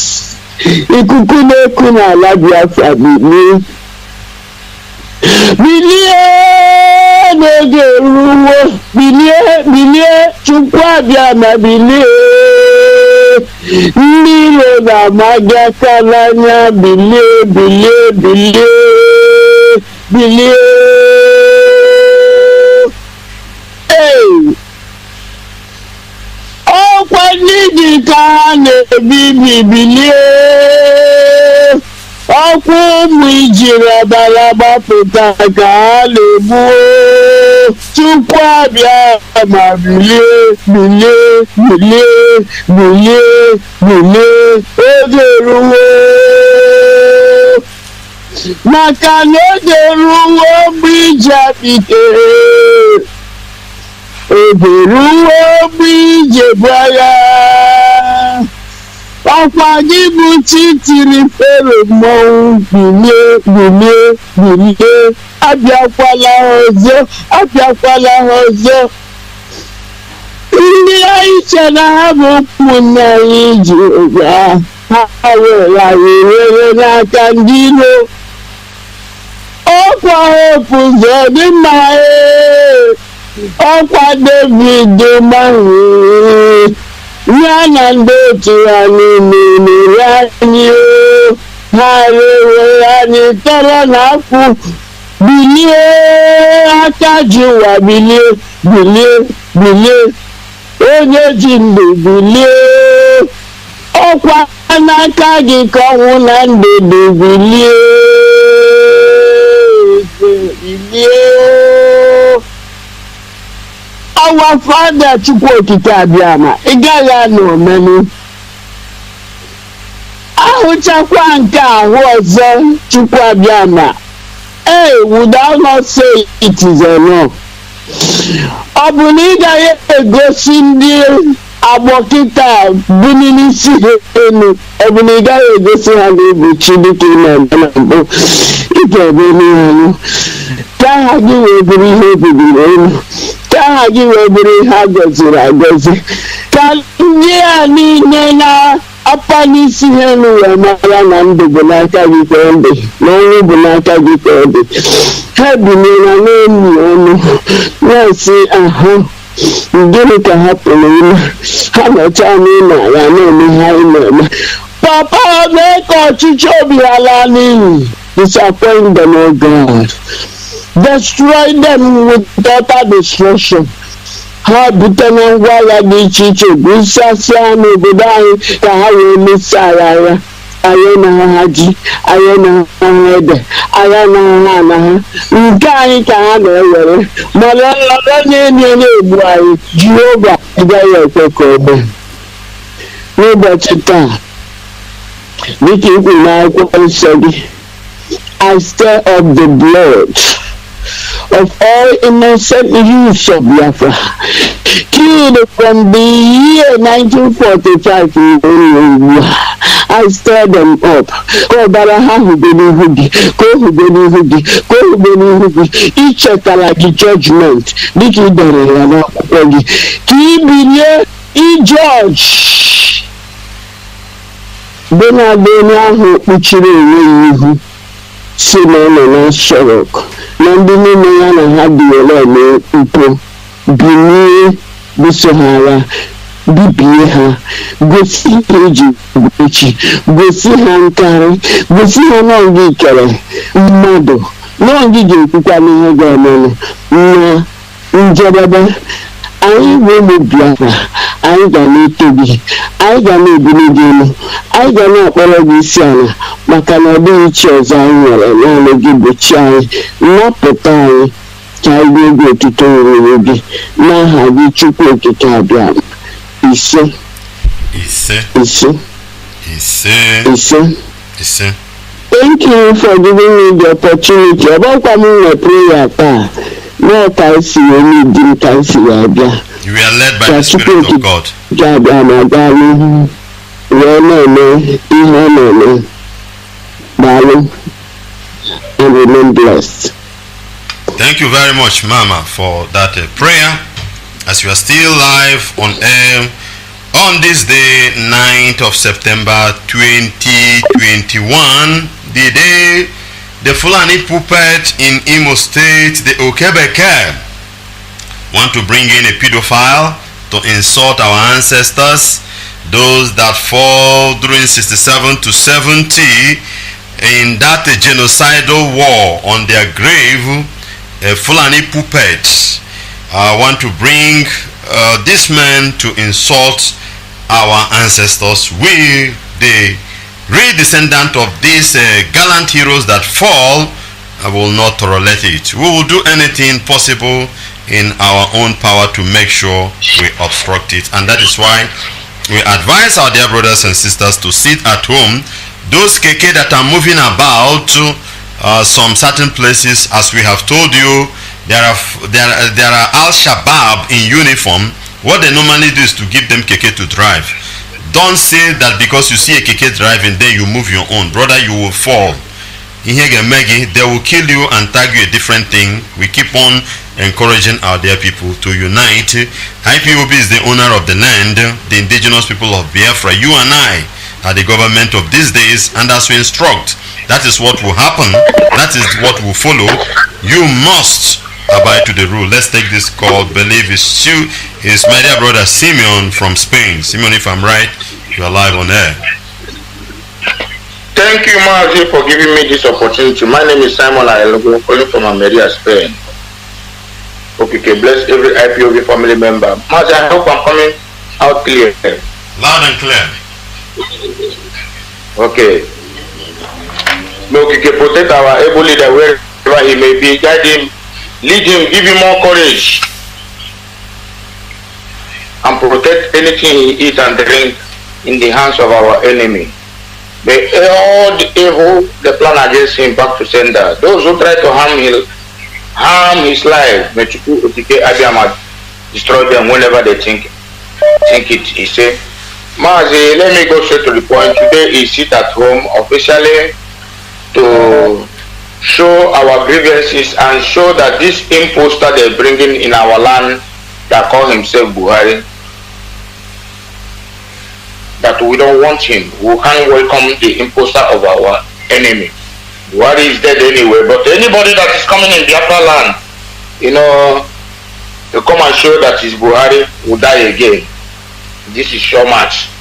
Ikuku na-eku n'ala Biafra bilie. Bilie n'oge eruwo, bilie Chukwuabiama bilie. Ndị iro na-amaghị aka n'anya bilie. bilie. Hey! Ọkwa ndị ka ha na-ebibi bilie. Ọkwa ụmụ ijiri ọbara gbapụta ka ha na-egbu. Chukwu abịa ma bilie, bilie, bilie, bilie, bilie, oge eruwo. Maka na oge eruwo mgbe ije bitere. Oge eruwo mgbe ije bụ agha. Ọkwa gị bụ chi tiri fero mmọnwụ bilie, bilie, bilie. Abịakwala ọzọ, abịakwala ọzọ. Ndị anyị che na ha bụ ụmụnne anyị ji ụgwa ha were anyị were n'aka ndị iro. Ọkwa hopu ụzọ dị mma ọkwa David Mahụ ya na ndị otu ha niile mere anyị ha rewe anyị tọrọ n'afọ. Bilie aka ji ụwa bilie, bilie, bilie. Onye ji ndụ bilie. Ọkwa n'aka gị ka ọnwụ na ndụ dị bilie. Bilie. Our Father Chukwu Okike Abịama, ị gaghị anọ omenu. Ahụchakwa nke ahụ ọzọ Chukwu Abịama. Hey, would I not say it is enough? Ọ bụ na ị gaghị egosi ndị agbọkịta bụ n'isi elu, ọ bụ na ị gaghị egosi ha na-ebu Chineke na mbụ, ị ga-ebe n'ihu ka aha gị wee bụrụ ihe ebibiri elu, ka aha gị wee bụrụ ihe a gọziri agọzi, ka ndị a niile na-apa n'isi ha elu wee mara na ndụ bụ n'aka gị ka ọ dị, na ọnwụ bụ n'aka gị ka ọ dị. Ha binyere n'elu ọnụ na-esi ahụ gịnị ka ha pụrụ ime, ha nọcha n'ime ala na-eme ha na-eme. Papa, mee ka ọchịchị obi ha laa n'iyi. Disappoint them, O God. Destroy them with total destruction. Ha bute na ngwa agha dị iche iche busasịa n'obodo anyị ka ha wee mesia agha. Anyị na ha ji, anyị na ha ede, anyị na ha na ha. Nke anyị ka ha na-ewere. Mana onye na-egbu anyị, Jehova agaghị ekwe ka o mee. N'ụbọchị taa, dịka ikwu n'akwụkwọ nsọ gị, I stir up the blood of all innocent youths of Biafra, killed from the year 1945 in Olu. I stir them up. Ọbara ha hụgoro ihu gị, ka o hụgoro ihu gị, ka o hụgoro ihu gị, ichetara gị judgment dịka ị dere ya n'akwụkwọ gị, ka ị bilie ijọji dị na-abụ onye ahụ kpuchiri onwe ya ihu si na ọ nọ na shọrọk na ndị niile ya na ha biere mpụ bilie buso ha agha, bibie ha, gosi ha eji echi, gosi ha nkarị, gosi ha na gị kere mmadụ, na gị ga-ekwukwa n'ihe ga-emenụ na njedebe. Anyị bụ ụmụ Biafra, anyị ga na-eto gị, anyị ga na-ebuli gị elu, anyị ga na-akpọrọ gị isi ala, maka na ọ dịghị chi ọzọ anyị nwere naanị gị bụ chi anyị. Nnapụta anyị ka anyị bụ oge otuto nwere gị n'aha gị Chukwu Okike Abịama. Ise. Ise. Ise. Ise. Ise. Ise. Thank you for giving me the opportunity. Ọbakwa m nwe prayer taa. No kasi any dim kasi abia. You are led by the Spirit of God. And remain blessed. Thank you very much, Mama, for that prayer. As you are still live on air on this day, 9th of September 2021, the day the Fulani puppet in Imo State, the Okebeke, want to bring in a pedophile to insult our ancestors, those that fall during 67 to 70, in that genocidal war on their grave, Fulani puppets want to bring this man to insult our ancestors. We, the real descendant of these gallant heroes that fall, will not tolerate it. We will do anything possible in our own power to make sure we obstruct it, and that is why we advise our dear brothers and sisters to sit at home. Those keke that are moving about some certain places, as we have told you, there are Al-Shabaab in uniform. What they normally do is to give them keke to drive. Don't say that because you see a keke driving, then you move your own. Brother, you will fall. They will kill you and tag you a different thing. We keep on encouraging our dear people to unite. IPOB is the owner of the land, the indigenous people of Biafra. You and I are the government of these days, and as we instruct, that is what will happen. That is what will follow. You must abide to the rule. Let's take this call. Believe it's my dear brother Simeon from Spain. Simeon, if I'm right, you are live on air. Thank you, Mazi, for giving me this opportunity. My name is Simon Ayelogo, calling from Almeria, Spain. Okay, bless every IPOB family member. Mazi, I hope I'm coming out clear. Loud and clear. Okay. Okay, protect our able leader wherever he may be. Guide him, lead him, give him more courage. And protect anything he eats and drink in the hands of our enemy. May all the evil they plan against him back to sender. Those who try to harm his life, may Chukwu Otike Abiyama destroy them whenever they think it. He said, Mazi, let me go straight to the point. Today is sit at home officially to show our grievances and show that this imposter they're bringing in our land that call himself Buhari, that we don't want him. We can't welcome the imposter of our enemy. Buhari is dead anyway, but anybody that is coming in Biafra land, to come and show that his Buhari will die again. This is so much.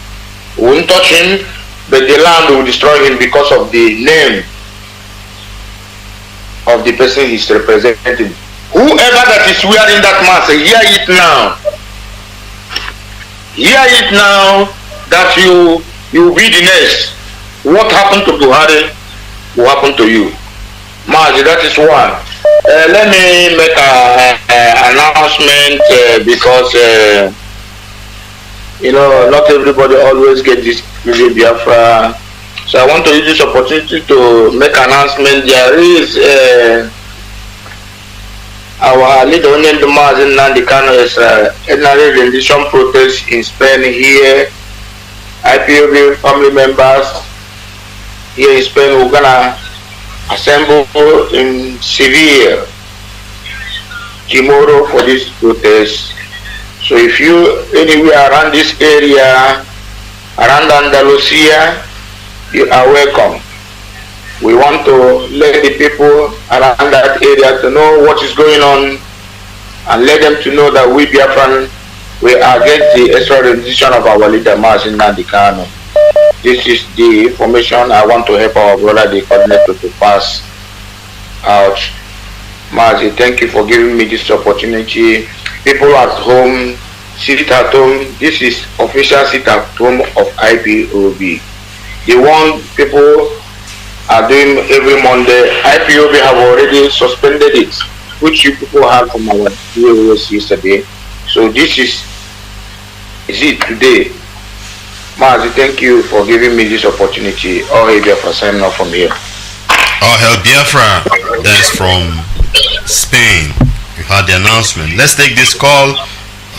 We won't touch him, but the land will destroy him because of the name of the person he's representing. Whoever that is wearing that mask, hear it now. Hear it now that you be the next. What happened to Buhari will happen to you. Mazi, that is one. Let me make an announcement because not everybody always get this Biafra. So I want to use this opportunity to make an announcement. There is our leader Nnamdi Kanu is another rendition protest in Spain here. IPOB family members here in Spain, we're gonna assemble in Seville tomorrow for this protest. So if you anywhere around this area, around Andalusia, you are welcome. We want to let the people around that area to know what is going on and let them to know that we Biafran, we are against the extradition of our leader Mazi Nnamdi Kanu. This is the information I want to help our brother, the coordinator, to pass out. Mazi, thank you for giving me this opportunity. People at home, sit at home. This is official sit at home of IPOB. The one people are doing every Monday. IPOB have already suspended it, which you people had from our viewers yesterday. So this is it today. Mazi, thank you for giving me this opportunity. All hail Biafra, signing off from here. All hail Biafra, that's from Spain. You heard the announcement. Let's take this call.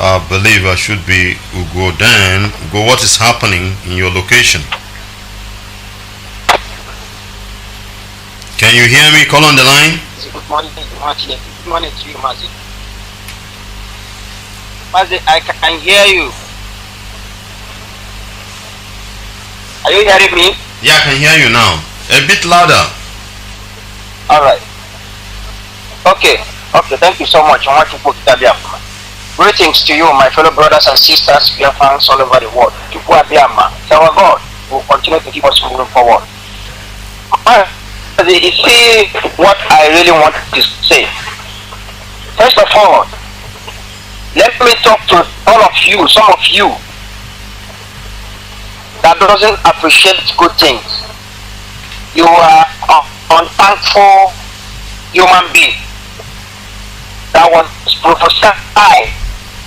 I believe I should be Ugo Dan. Ugo, what is happening in your location? Can you hear me? Call on the line. Good morning, Nwachineke. Good morning to you, Mazi. Mazi, I can hear you. Are you hearing me? Yeah, I can hear you now. A bit louder. Alright. Okay, thank you so much. Greetings to you, my fellow brothers and sisters, Biafrans all over the world. Our God will continue to keep us moving forward. You see what I really want to say. First of all, let me talk to all of you, some of you, that doesn't appreciate good things. You are unthankful human being that was prophesied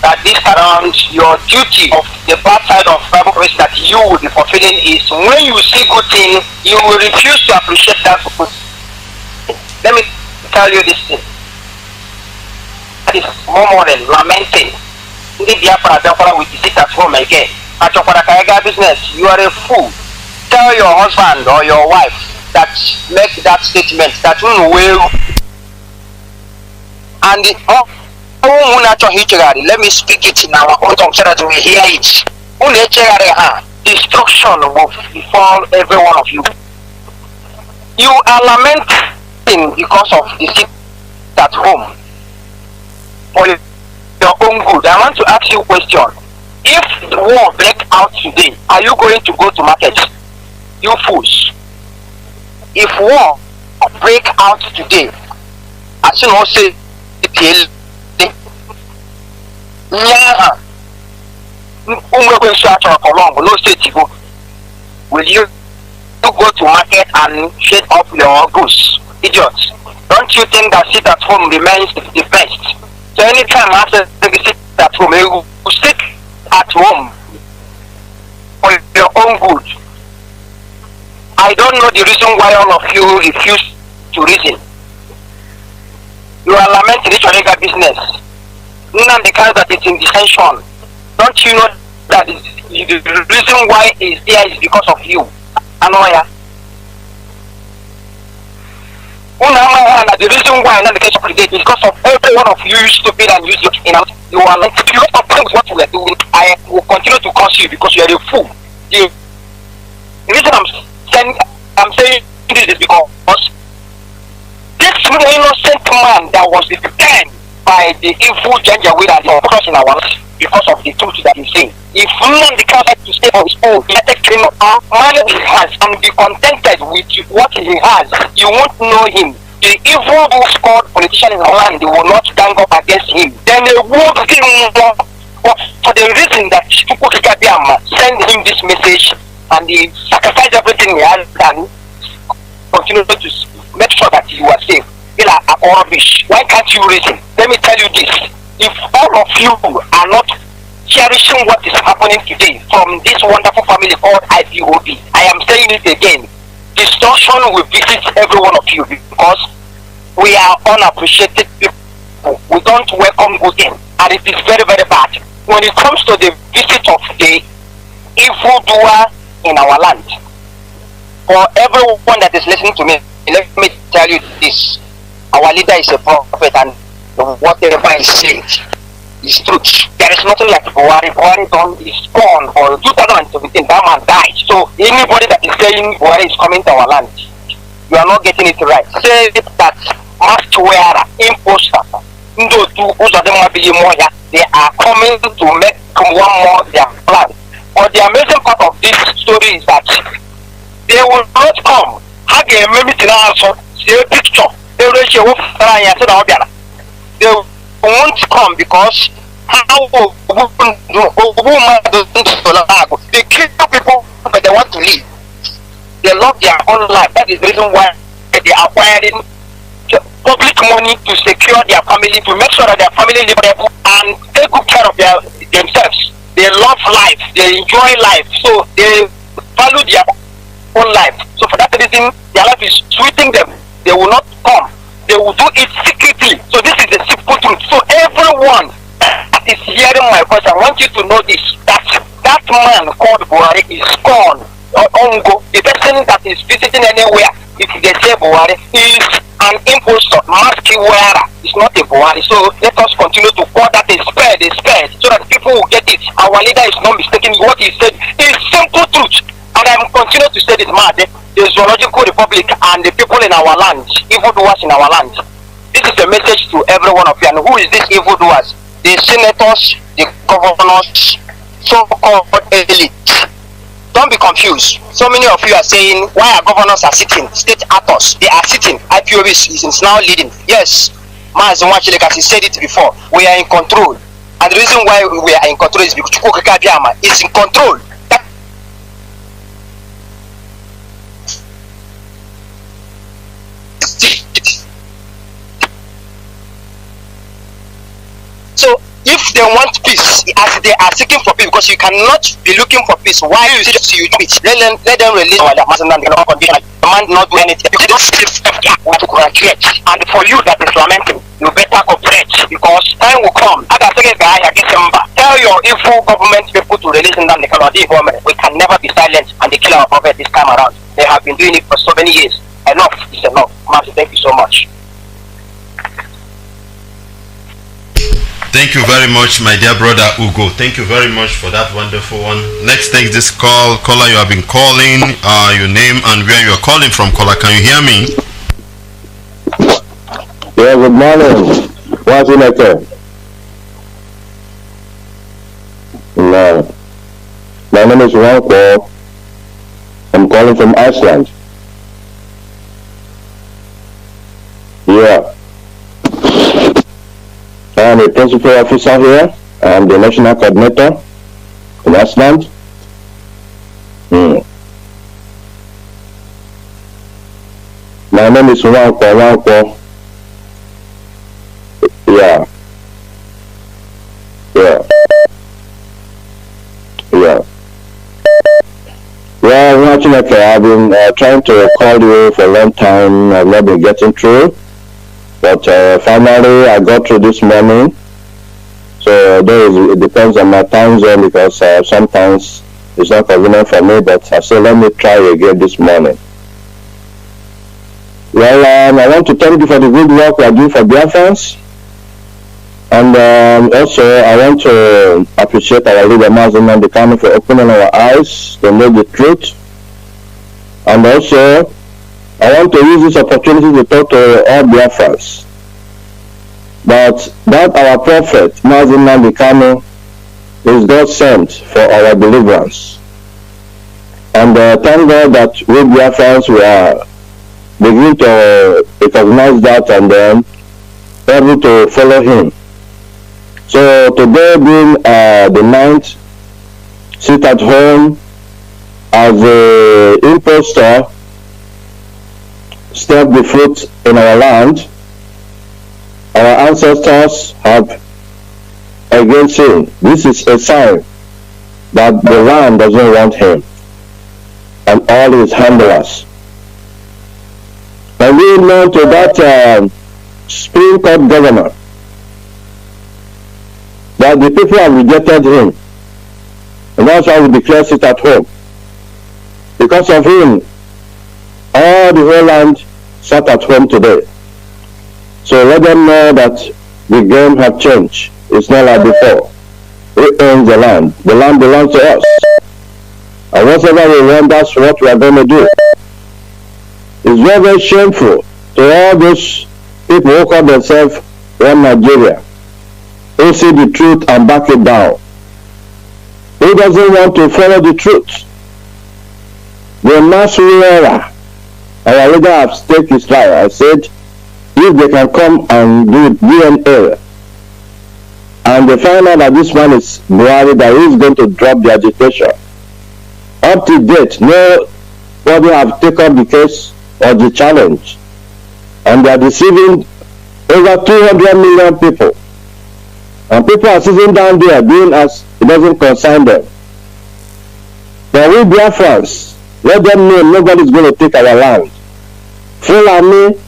that this around your duty of the bad side of Bible grace that you will be fulfilling is when you see good thing, you will refuse to appreciate that good thing. Let me tell you this thing. That is murmuring, lamenting. The Biafra will sit at home again. At your business, you are a fool. Tell your husband or your wife that make that statement that will and let me speak it in our own tongue so that we hear it. Destruction will befall every one of you. You are lamenting because of the sick at home for your own good. I want to ask you a question. If the war break out today, are you going to go to market? You fools. If war break out today, as you know, say will you go to market and shade up your goods? Idiots. Don't you think that sit at home remains the best? So anytime after you sit at home, you sit at home for your own good. I don't know the reason why all of you refuse to reason. You are lamenting each other business. Nnamdi that it's in dissension. Don't you know that the reason why it's there is because of you? Anoya. The reason why not the case of the is because of every one of you stupid and useless. You are like, if you don't think what we are doing, I will continue to curse you because you are a fool. The reason I'm saying this is because this innocent man that was detained by the evil Janjaweed and the oppressors in our lives because of the truth that he's saying. If Nnamdi had to stay on his own, let him manage his hands and be contented with what he has, you won't know him. The evil who's called politician in the land, they will not gang up against him. Then they will give him for the reason that send him this message and he sacrificed everything he has done, continue to make sure that you are safe. Rubbish. Why can't you reason? Let me tell you this. If all of you are not cherishing what is happening today from this wonderful family called Ipob, I am saying it again. Destruction will visit every one of you because we are unappreciated people. We don't welcome good in, and it is very, very bad. When it comes to the visit of the evildoer in our land, for everyone that is listening to me, let me tell you this. Our leader is a prophet and whatever he says is truth. There is nothing like Buhari. Buhari is born for 2017. That man died. So anybody that is saying Buhari is coming to our land, you are not getting it right. Say that mask wearer, imposter, they are coming to make one more their plan. But the amazing part of this story is that they will not come. Have a see a picture. They won't come because they kill people but they want to live. They love their own life. That is the reason why they are acquiring public money to secure their family, to make sure that their family live and take good care of themselves. They love life, they enjoy life, so they value their own life. So for that reason, their life is sweeting them. They will not come. They will do it secretly. So this is the simple truth. So everyone that is hearing my voice, I want you to know this, that man called Buhari is gone. Ongo. The person that is visiting anywhere, if they say Buhari, is an impostor, mask wearer. It's not a Buhari. So let us continue to call that a spade, so that people will get it. Our leader is not mistaken. What he said is simple truth. And I am continue to say this, man. The zoological republic and the people in our land, evildoers in our land. This is a message to every one of you. And who is this evildoers? The senators, the governors, so-called elite. Don't be confused. So many of you are saying, why our governors are sitting, state actors, they are sitting, IPOB is now leading. Yes, Mazi Nwachineke, as he said it before, we are in control. And the reason why we are in control is because Biafra is in control. So if they want peace, as they are seeking for peace, because you cannot be looking for peace while you see peace, let them release our condition. Man not do anything. You don't want to congratulate. And for you that is lamenting, you better cooperate, because time will come. Tell your evil government people to release Nnamdi government. We can never be silent and they kill our prophet this time around. They have been doing it for so many years. Enough is enough. Mazi, thank you so much. Thank you very much, my dear brother Ugo. Thank you very much for that wonderful one. Let's take this call. Caller, you have been calling, your name and where you are calling from. Caller, can you hear me? Yeah, good morning. Nwachineke. No. My name is Morocco. I'm calling from Iceland. Yeah. I am a principal officer here. I am the national coordinator in Iceland. My name is Nwachineke. Yeah. Well, Nwachineke, I've been trying to call you for a long time. I've not been getting through. But finally, I got through this morning. So it depends on my time zone, because sometimes it's not convenient for me. But I said, let me try again this morning. Well, I want to thank you for the good work we are doing for Biafrans. And also, I want to appreciate our leader, Mazi Kanu, for opening our eyes to know the truth. And also, I want to use this opportunity to talk to all Biafrans that our prophet, Mazi Kanu, is God sent for our deliverance. And thank God that we Biafrans we are beginning to recognize that and then able to follow him. So today being the 9th, sit at home as an impostor, step the foot in our land. Our ancestors have against him. This is a sign that the land doesn't want him and all his handlers. And we know to that Supreme Court governor that the people have rejected him. And that's why we declare sit at home. Because of him, all the whole land sat at home today. So let them know that the game have changed. It's not like before. We own the land. The land belongs to us. And whatever we want, that's what we are going to do. It's very, very shameful to all those people who call themselves one Nigeria, who see the truth and back it down. Who doesn't want to follow the truth? The mass wearer, our leader have staked his life. I said, if they can come and do DNA, and they find out that this man is Buhari, that he is going to drop the agitation. Up to date, nobody have taken up the case or the challenge. And they are deceiving over 200 million people. And people are sitting down there doing as it doesn't concern them. But we Biafrans, let them know nobody is going to take our land. Fulani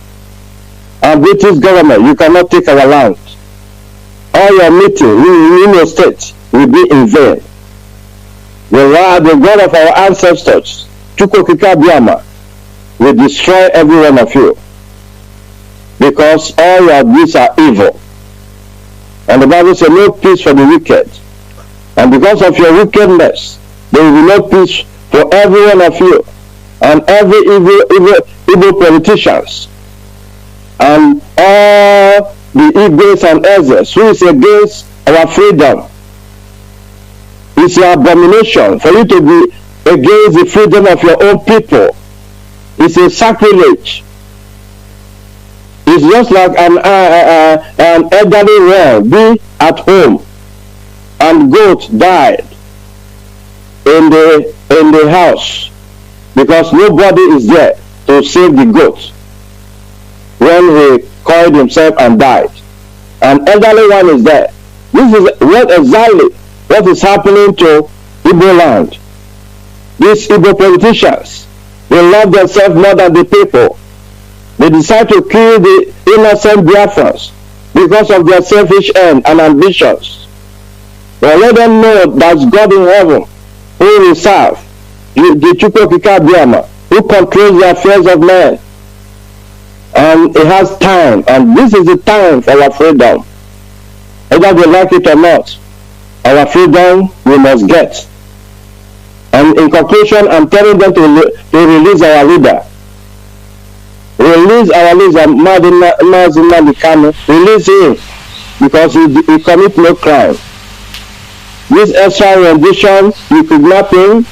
and British government, you cannot take our land. All your meeting in your state will be in vain. The God of our ancestors, Chukwokika Biama, will destroy every one of you. Because all your deeds are evil. And the Bible says no peace for the wicked. And because of your wickedness, there will be no peace for every one of you. And every evil politicians. And all the Igbes and Ezes who is against our freedom. It's an abomination for you to be against the freedom of your own people. It's a sacrilege. It's just like an elderly one be at home and goat died in the house because nobody is there to save the goat when he coiled himself and died. An elderly one is there. This is exactly what is happening to Igbo land. These Igbo politicians, they love themselves more than the people. They decide to kill the innocent Biafrans because of their selfish end and ambitions. Well, let them know that God in heaven, who we serve, the Chukwokika Biama, who controls the affairs of men. And it has time, and this is the time for our freedom. Whether they like it or not, our freedom we must get. And in conclusion, I'm telling them to release our leader. Release our leader, Mazi Kanu. Release him, because he commit no crime. This extra rendition, you kidnapping,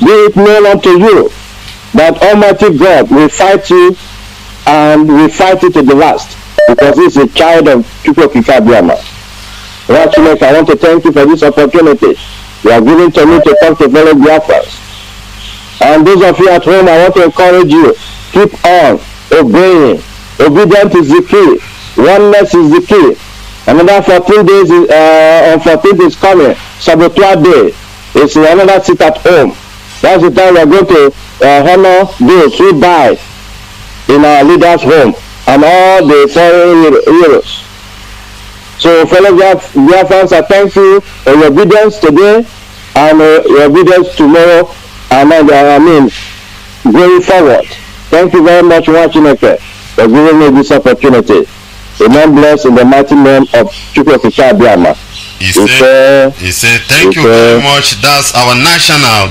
be it known unto you that Almighty God will fight you, and will fight you to the last, because he's a child of Chukwokika Biama. Nwachineke, I want to thank you for this opportunity you are giving to me to talk to fellow Biafrans. And those of you at home, I want to encourage you, keep on obeying. Obedience is the key. Oneness is the key. Another 14 days on 14th is coming. Saboteur Day. It's another sit at home. That's the time we are going to honor those who died in our leader's home and all the foreign heroes. So, fellow Biafrans, I thank you for your obedience today and your obedience tomorrow, and going forward. Thank you very much, Nwachineke, for giving me this opportunity. Amen. Bless in the mighty name of Chukwokika Biama. He said, thank you very much. That's our national,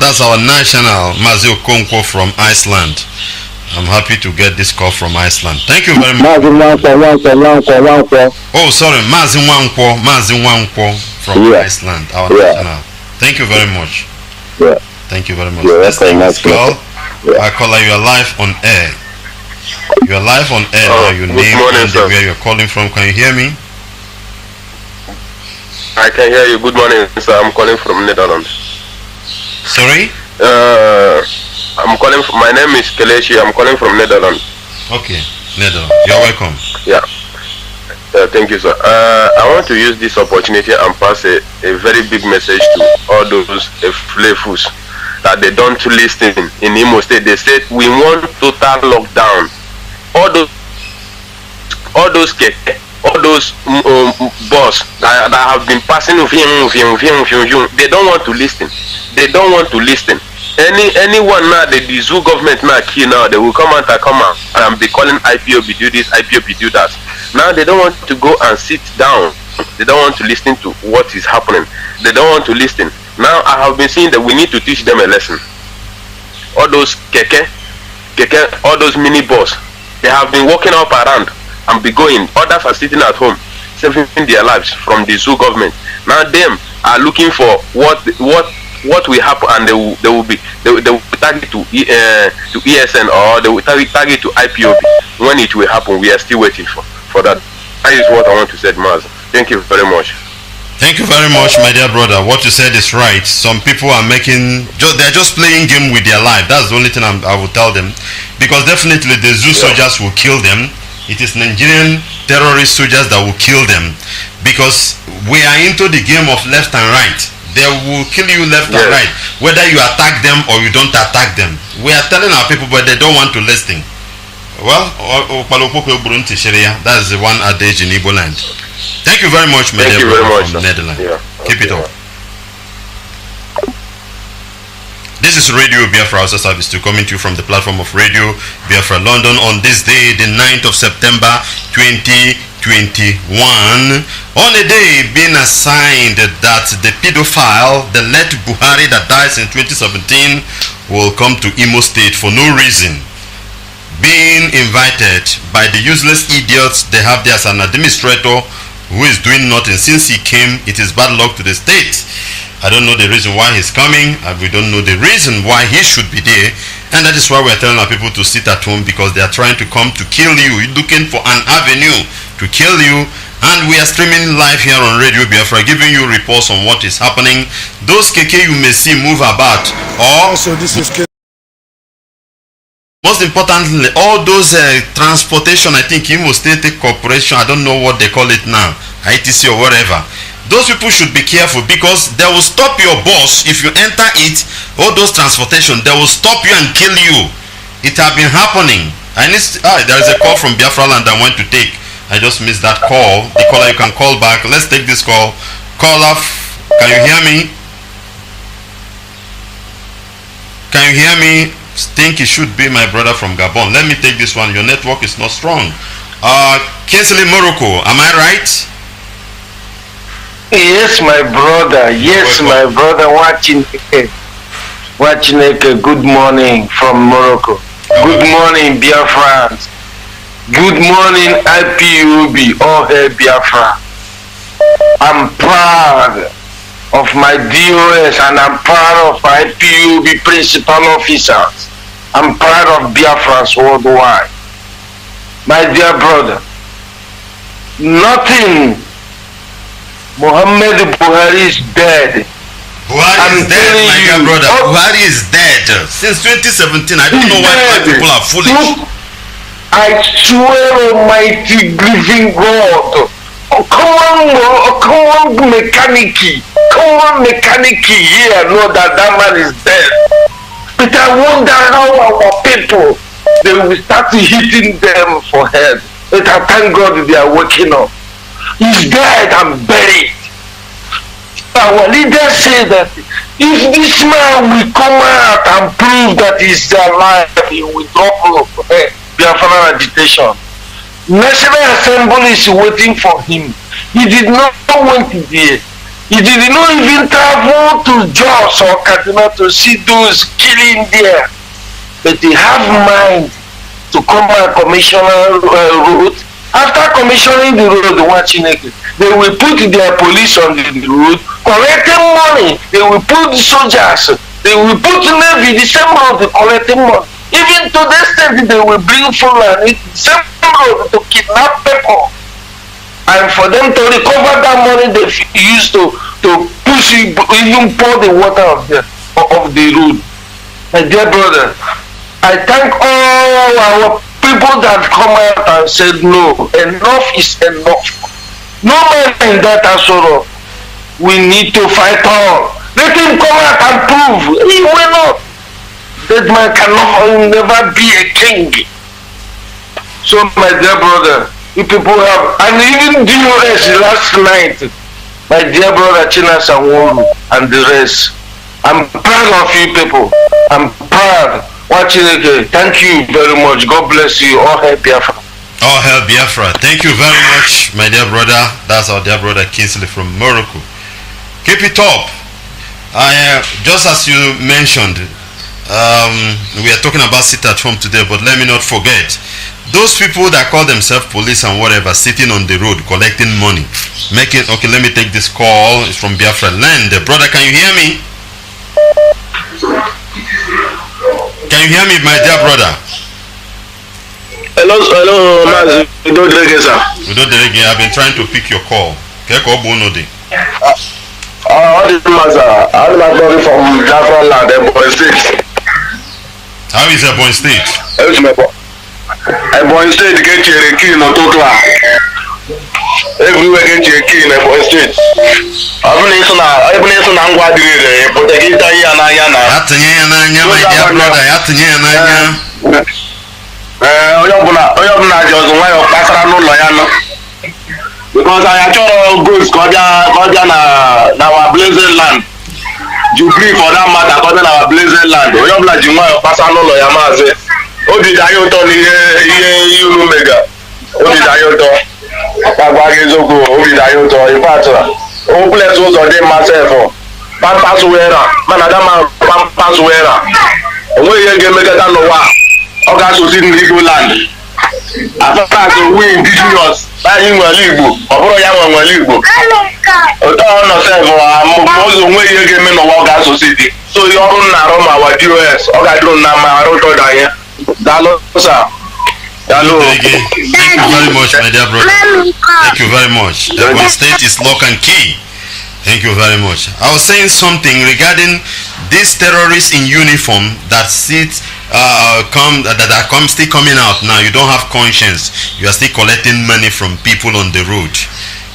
Mazi Okonkwo from Iceland. I'm happy to get this call from Iceland. Thank you very much. Oh, sorry, Mazi Nwankwo from Iceland, our national. Thank you very much. Yeah. Thank you very much. Let's take this call. I call you are live on air. You are live on air now. Your name and where you're calling from. Can you hear me? I can hear you. Good morning, sir. I'm calling from Netherlands. Sorry? I'm calling. My name is Kelechi. I'm calling from Netherlands. Okay, Netherlands. You're welcome. Yeah. Thank you, sir. I want to use this opportunity and pass a very big message to all those flavors that they don't listen in Imo State. They said we want total lockdown. All those boss that have been passing, they don't want to listen. They don't want to listen. Anyone now, the zoo government now key now, they will come out and be calling IPOB do this, IPOB do that. Now they don't want to go and sit down. They don't want to listen to what is happening. They don't want to listen. Now I have been saying that we need to teach them a lesson. All those keke, all those mini boss, they have been walking up around and be going. Others are sitting at home, saving their lives from the zoo government. Now them are looking for what will happen, and they will target to ESN, or they will target to IPOB. When it will happen, we are still waiting for that. That is what I want to say, Mazi. Thank you very much. Thank you very much, my dear brother. What you said is right. Some people are they're just playing game with their life. That's the only thing I will tell them. Because definitely the zoo soldiers will kill them. It is Nigerian terrorist soldiers that will kill them. Because we are into the game of left and right. They will kill you left and right. Whether you attack them or you don't attack them. We are telling our people, but they don't want to listen. Well, that's the one adage in Igbo land. Thank you very much, my dear brother from the Netherlands. Yeah. Keep it up. This is Radio Biafra HAUSA-SERVICE coming to you from the platform of Radio Biafra London on this day, the 9th of September 2021. On a day being assigned that the pedophile, the late Buhari that dies in 2017, will come to Imo State for no reason. Being invited by the useless idiots they have there as an administrator who is doing nothing since he came. It is bad luck to the state. I don't know the reason why he's coming, and we don't know the reason why he should be there. And that is why we're telling our people to sit at home, because they are trying to come to kill you, looking for an avenue to kill you. And we are streaming live here on Radio Biafra, giving you reports on what is happening. Those KK you may see move about, or also this is most importantly, all those transportation, I think Imo State Corporation, I don't know what they call it now, ITC or whatever. Those people should be careful, because they will stop your bus if you enter it. All those transportation, they will stop you and kill you. It has been happening. There is a call from Biafra land I want to take. I just missed that call. The caller, you can call back. Let's take this call. Caller, can you hear me? Can you hear me? Think it should be my brother from Gabon. Let me take this one. Your network is not strong. Kinsley, Morocco, am I right? Yes, my brother. Yes, my brother. Nwachineke, good morning from Morocco. Good morning, Biafrans. Good morning, IPUB, all hail Biafra. I'm proud of my DOS, and I'm proud of IPUB principal officers. I'm proud of Biafrans worldwide. My dear brother, nothing. Muhammad Buhari is dead. Buhari is dead, my dear brother. Buhari is dead. Since 2017, I don't know why people are foolish. I swear, Almighty living God. Come on, mechanic here, know that man is dead. But I wonder how our people, they will start hitting them for head. But I thank God they are waking up. He's dead and buried. Our leaders say that if this man will come out and prove that he's alive, he will drop Biafran agitation. National Assembly is waiting for him. He did not went there. He did not even travel to Jos or Kaduna to see those killing there. But they have mind to come and commission road. After commissioning the road, Nwachineke, they will put their police on the road, collecting money. They will put soldiers. They will put Navy, the same road, collecting money. Even to the extent they will bring full and the same road to kidnap people. And for them to recover that money they used to push, even pour the water of the road. My dear brother, I thank all our people that come out and said no, enough is enough. No man in that sort of. We need to fight on. Let him come out and prove. He will not. That man cannot never be a king. So my dear brother, you people have, and even DOS last night, my dear brother China Sanwo and the rest, I'm proud of you people. I'm proud. Nwachineke, thank you very much. God bless you. All hail Biafra. All hail Biafra. Thank you very much, my dear brother. That's our dear brother Kinsley from Morocco. Keep it up. Just as you mentioned, we are talking about sit at home today, but let me not forget those people that call themselves police and whatever, sitting on the road collecting money, making. Okay, let me take this call. It's from Biafra land. Brother, can you hear me? Can you hear me, my dear brother? Hello, Mazi. We don't delay, sir. We don't delay. I've been trying to pick your call. How is Maza? I'm not calling from Biafra land, Ebonyi State. How is Ebonyi State? Ebonyi State get your key no total. Everywhere get your key in Ebonyi State. Every na ngwa dire, but they get ya na ya na. Atinye na anya, my dear brother. Atinye na anya. Oyo buna just nwa yo pasara n'ụlọ ya no. Because I actually goes Kodia na our blazing land. Jubril for that matter, Kodia na our blazing land. Oyo buna ji nwa yo pasara n'ụlọ ya Mazi. Obi da yo to ni ihe iru mega. Obi da yo to. Agba gezogo, obi da yo to. In fact, o bless ụzọ dị myself. Pampas wera, mana da man pampas wera. Onwe ihe ga-emegata n'ụwa. Ọ ga-asụzi n'Igbo land. As far as we indigenous, anyị nwere Igbo ọ bụrụ ya nwere Igbo otu ọ nọ sef ụzọ nwe ihe ga-eme n'ụwa ọ ga-asụsụ dị so ihe ọrụ na-arụ ma wa DOS ọ ga-adịrụ na ma arụ ụtọ anyị daalụ sa. Hello. Thank you very much, my dear brother. Thank you very much. One state is lock and key. Thank you very much. I was saying something regarding these terrorists in uniform that still coming out now. You don't have conscience. You are still collecting money from people on the road.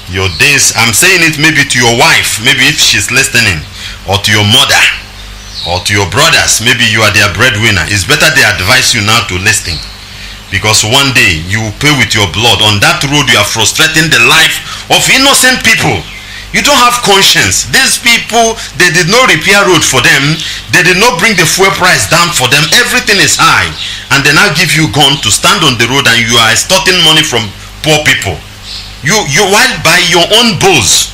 Your days, I'm saying it maybe to your wife, maybe if she's listening, or to your mother, or to your brothers, maybe you are their breadwinner. It's better they advise you now to listen. Because one day you will pay with your blood. On that road you are frustrating the life of innocent people. You don't have conscience. These people, they did not repair road for them. They did not bring the fuel price down for them. Everything is high. And they now give you gun to stand on the road and you are extorting money from poor people. You while by your own boss,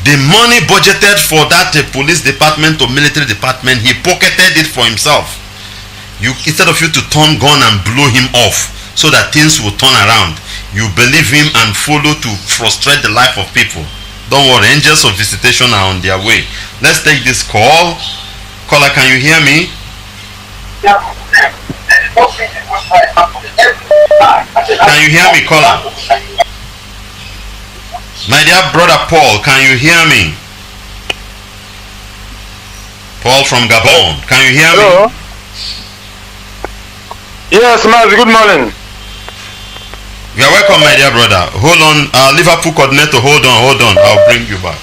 the money budgeted for that police department or military department, he pocketed it for himself. Instead of you to turn gun and blow him off so that things will turn around, you believe him and follow to frustrate the life of people. Don't worry, angels of visitation are on their way. Let's take this call. Caller, can you hear me? Can you hear me, caller? My dear brother Paul, can you hear me? Paul from Gabon, can you hear me? Yes, Mazi, good morning. You are welcome, my dear brother. Hold on, Liverpool coordinator, hold on, I'll bring you back.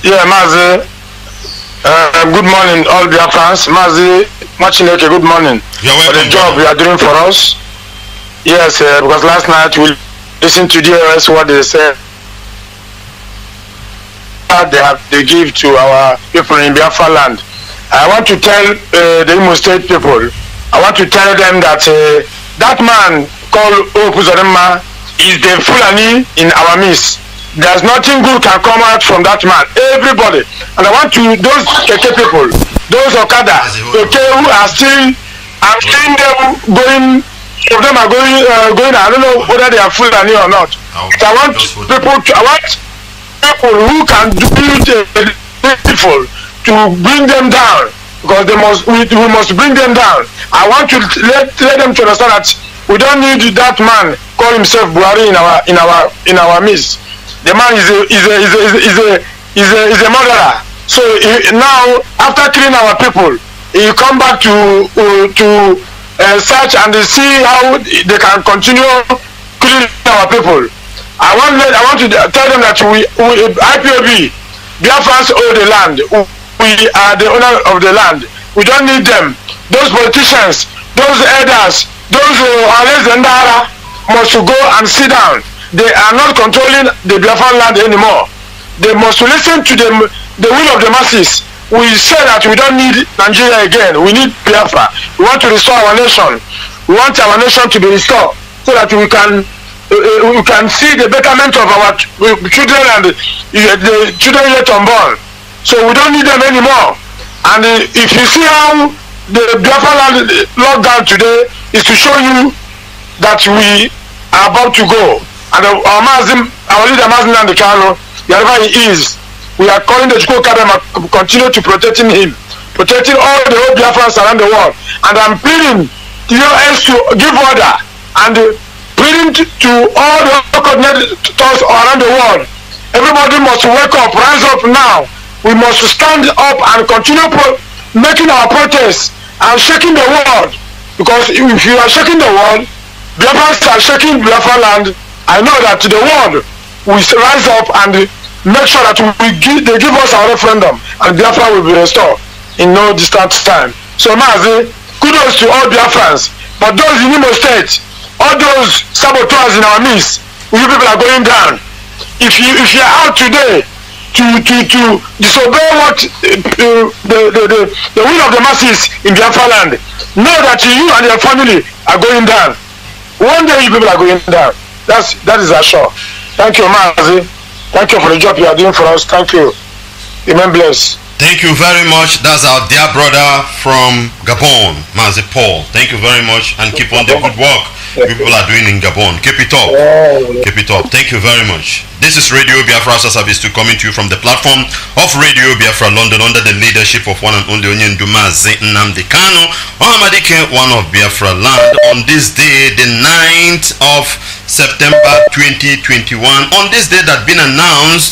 Yeah, Mazi, good morning, all Biafrans. Mazi, Nwachineke, good morning. You are welcome, for the job you are doing for us. Yes, because last night we listened to DOS what they said. They give to our people in Biafra land. I want to tell the Imo State people, I want to tell them that that man called Opuzorema is the Fulani in our midst. There's nothing good can come out from that man. Everybody. And I want to, those Keke people, those Okada, okay, who are still, I'm seeing them going, some of them are going, I don't know whether they are Fulani or not. So I want people who can do the people to bring them down, because we must bring them down. I want to let them to understand that we don't need that man call himself Buhari in our midst. The man is a murderer. So now after killing our people, he come back to search and see how they can continue killing our people. I want to tell them that we IPOB, Biafrans own the land. We are the owner of the land. We don't need them. Those politicians, those elders, those Ohaneze and Dara must go and sit down. They are not controlling the Biafran land anymore. They must listen to the will of the masses. We say that we don't need Nigeria again. We need Biafra. We want to restore our nation. We want our nation to be restored so that we can see the betterment of our children and the children yet unborn. So we don't need them anymore. And if you see how the Biafra land locked down today, is to show you that we are about to go. And our leader Mazi Kanu, wherever he is, we are calling the Chukwu Kadama to continue to protecting him, protecting all the old Biafrans around the world. And I'm pleading to US to give order and pleading to all the coordinators around the world. Everybody must wake up, rise up now. We must stand up and continue making our protests and shaking the world. Because if you are shaking the world, Biafrans are shaking Biafra land. I know that the world will rise up and make sure that they give us our referendum and Biafra will be restored in no distant time. So Mazi, kudos to all Biafrans. But those in Imo State, all those saboteurs in our midst, you people are going down. If you are out today to disobey what the will of the masses in Biafra land, know that you and your family are going down. One day you people are going down. That is assured. Thank you, Mazi. Thank you for the job you are doing for us. Thank you. Remain blessed. Thank you very much. That's our dear brother from Gabon, Mazi Paul. Thank you very much, and keep on the good work people are doing in Gabon. Keep it up. Keep it up. Thank you very much. This is Radio Biafra HAUSA-SERVICE coming to you from the platform of Radio Biafra London under the leadership of one and only Mazi Nnamdi Kanu, one of Biafra land, on this day, the 9th of September 2021. On this day that been announced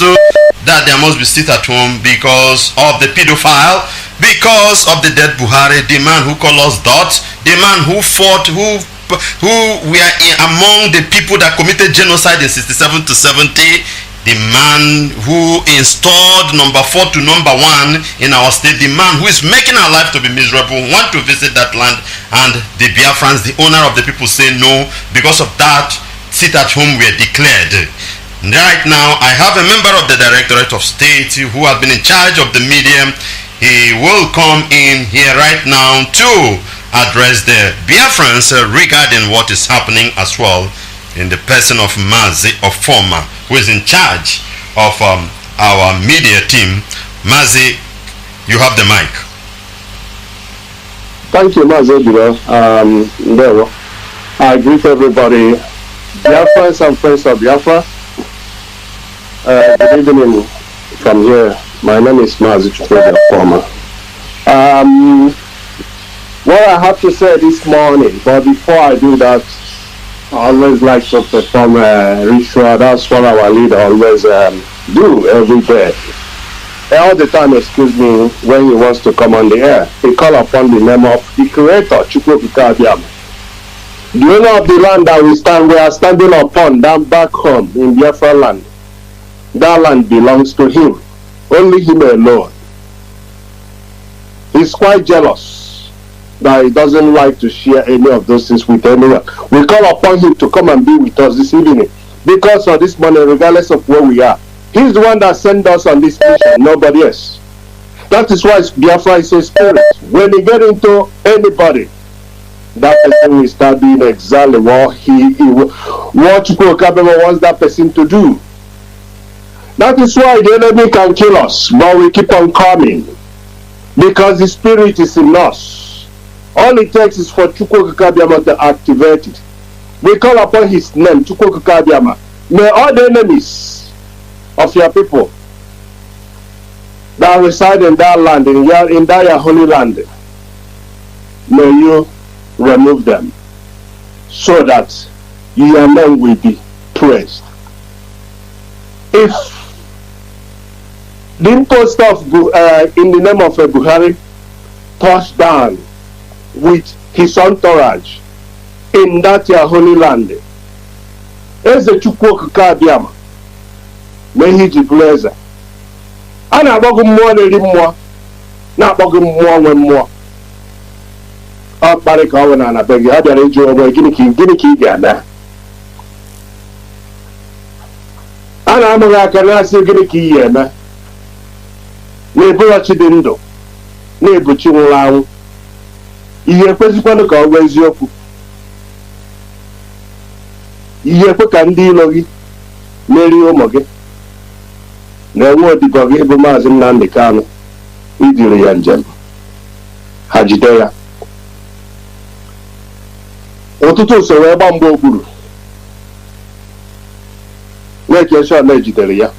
that there must be sit at home because of the pedophile, because of the dead Buhari, the man who called us dots, the man who fought, who were among the people that committed genocide in 67 to 70, the man who installed number 4 to number 1 in our state, the man who is making our life to be miserable, want to visit that land, and the Biafrans, the owner of the people, say no. Because of that, sit at home were declared. Right now, I have a member of the Directorate of State who has been in charge of the media. He will come in here right now to address the Biafrans regarding what is happening as well, in the person of Mazi of Former, who is in charge of our media team. Mazi, you have the mic. Thank you, Mazi. I greet everybody, Biafrans and friends of Biafra. Good evening from here. My name is Mazi Jubril, Former. What I have to say this morning, but before I do that, I always like to perform a ritual. That's what our leader always do every day. All the time, excuse me, when he wants to come on the air, he call upon the name of the Creator, Chukwuka. The owner of the land that we are standing upon, down back home in Biafra land. That land belongs to him, only him alone. He's quite jealous that he doesn't like to share any of those things with anyone. We call upon him to come and be with us this evening because of this money, regardless of where we are. He's the one that sent us on this mission, nobody else. That is why Biafra is a spirit. When you get into anybody, that person will start doing exactly what what Chukwuka wants that person to do. That is why the enemy can kill us, but we keep on coming because the spirit is in us. All it takes is for Chukwuka to activate it. We call upon his name, Chukwuka. May all the enemies of your people that reside in that land, in that holy land, may you remove them so that your name will be praised. If the imposter of in the name of Buhari touched down with his entourage in that your holy land, Eze Chukwuka Abiyama, may he be blessed. And I beg more than more, not beg more when more. Oh, Barika, and I beg you, I don't enjoy Guinea Ghana. And I'm a Canasi Guinea Ghana. Neighbor Chidindo, neighbor Chimulau. Ihe kwesịkwanụ ka ọ bụ eziokwu. Ihe kwe ka ndị ilo gị merie ụmụ gị na-enwe odibo gị bụ Maazị Nnamdi Kanu idiri ya njem ha jide ya. Ụtụtụ so wee gba mgbe okpuru na-ekesha na ejidere ya.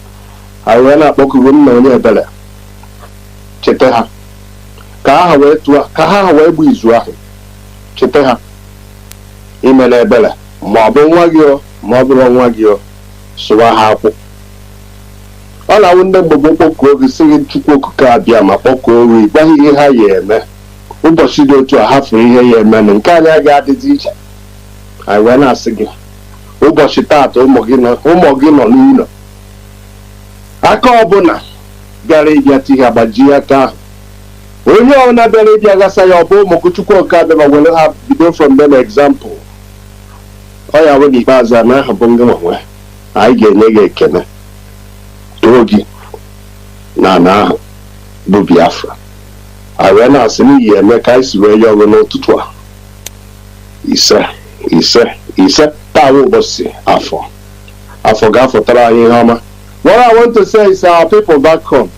Ha wee na-akpọkuru nna onye ebele cheta ha ka ha wee tụọ ka ha wee gbu izu ahụ cheta ha ime na ebele ma ọ bụ nwa gị o ma ọ bụrụ nwa gị o sụwa ha akwụ. Ọ na-awụ ndị mgbogbo kpọkuo oge si gị Chukwuka abịa ma kpọkuo oge ịgbaghị ihe ha ya eme ụbọchị dị otu a hafụrụ ihe ya eme na nke anyị agaghị adịzi iche. Anyị wee na-asị gị ụbọchị taata ụmụ gị nọ n'ụlọ aka ọbụla bịara ịbịa tihe agbajie aka ahụ. Onye ọbụla bịara ịbịa gasa ya ọ bụ ụmụ Chukwuka abịa ma were ha bido from them example. Ọ ya bụ n'ikpeazụ a na-ahụ bụ ngị nwe anyị ga-enye gị ekene too gị na ahụ bụ Biafra. Anyị wee na-asị n'ihi eme ka anyị si wee ya ọgụ n'ụtụtụ a ise taa ụbọchị afọ ga-afọtara anyị ihe ọma. What I want to say is our people back home,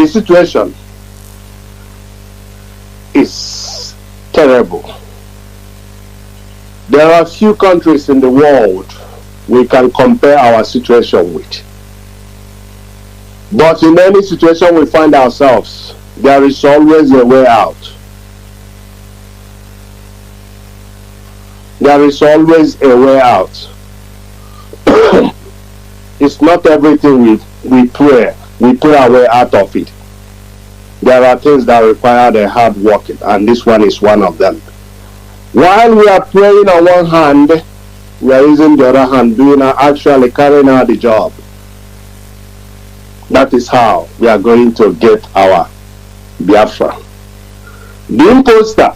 the situation is terrible. There are few countries in the world we can compare our situation with. But in any situation we find ourselves, there is always a way out. There is always a way out. It's not everything we pray our way out of it. There are things that require the hard working, and this one is one of them. While we are praying on one hand, we are using the other hand, actually carrying out the job. That is how we are going to get our Biafra. The imposter,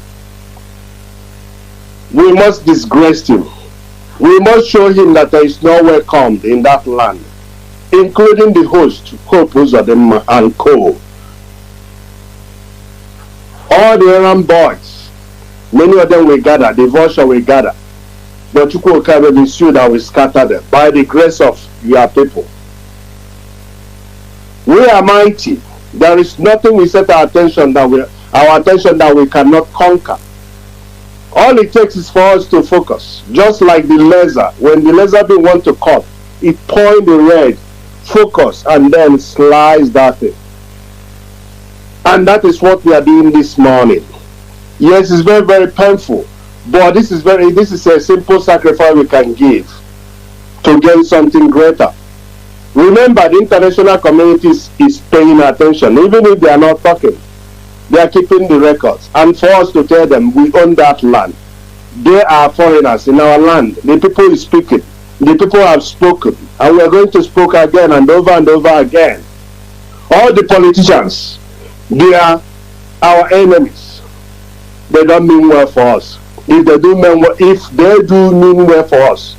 we must disgrace him. We must show him that there is no welcome in that land, including the host, Hope Uzodinma and co. All the errand boys, many of them will gather, the vulture will gather. But you could carry the issue that will scatter them by the grace of your people. We are mighty. There is nothing we set our attention that we cannot conquer. All it takes is for us to focus. Just like the laser. When the laser beam wants to cut, it point the red, focus, and then slice that thing. And that is what we are doing this morning. Yes, it's very, very painful. But this is a simple sacrifice we can give to gain something greater. Remember, the international community is paying attention, even if they are not talking. They are keeping the records. And for us to tell them, we own that land. They are foreigners in our land. The people is speaking. The people have spoken. And we are going to speak again and over again. All the politicians, they are our enemies. They don't mean well for us. If they do mean well for us,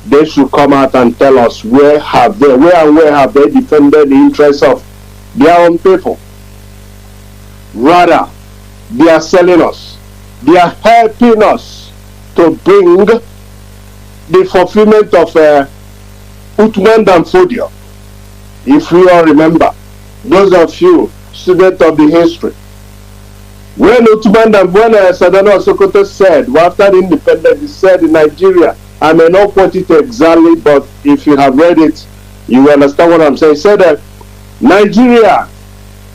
they should come out and tell us where have they defended the interests of their own people. Rather, they are selling us. They are helping us to bring the fulfillment of Nnamdi. If you all remember, those of you students of the history, when Sadana Sokoto said, well, after the independence, he said in Nigeria, I may not quote it exactly, but if you have read it, you will understand what I'm saying. He said that Nigeria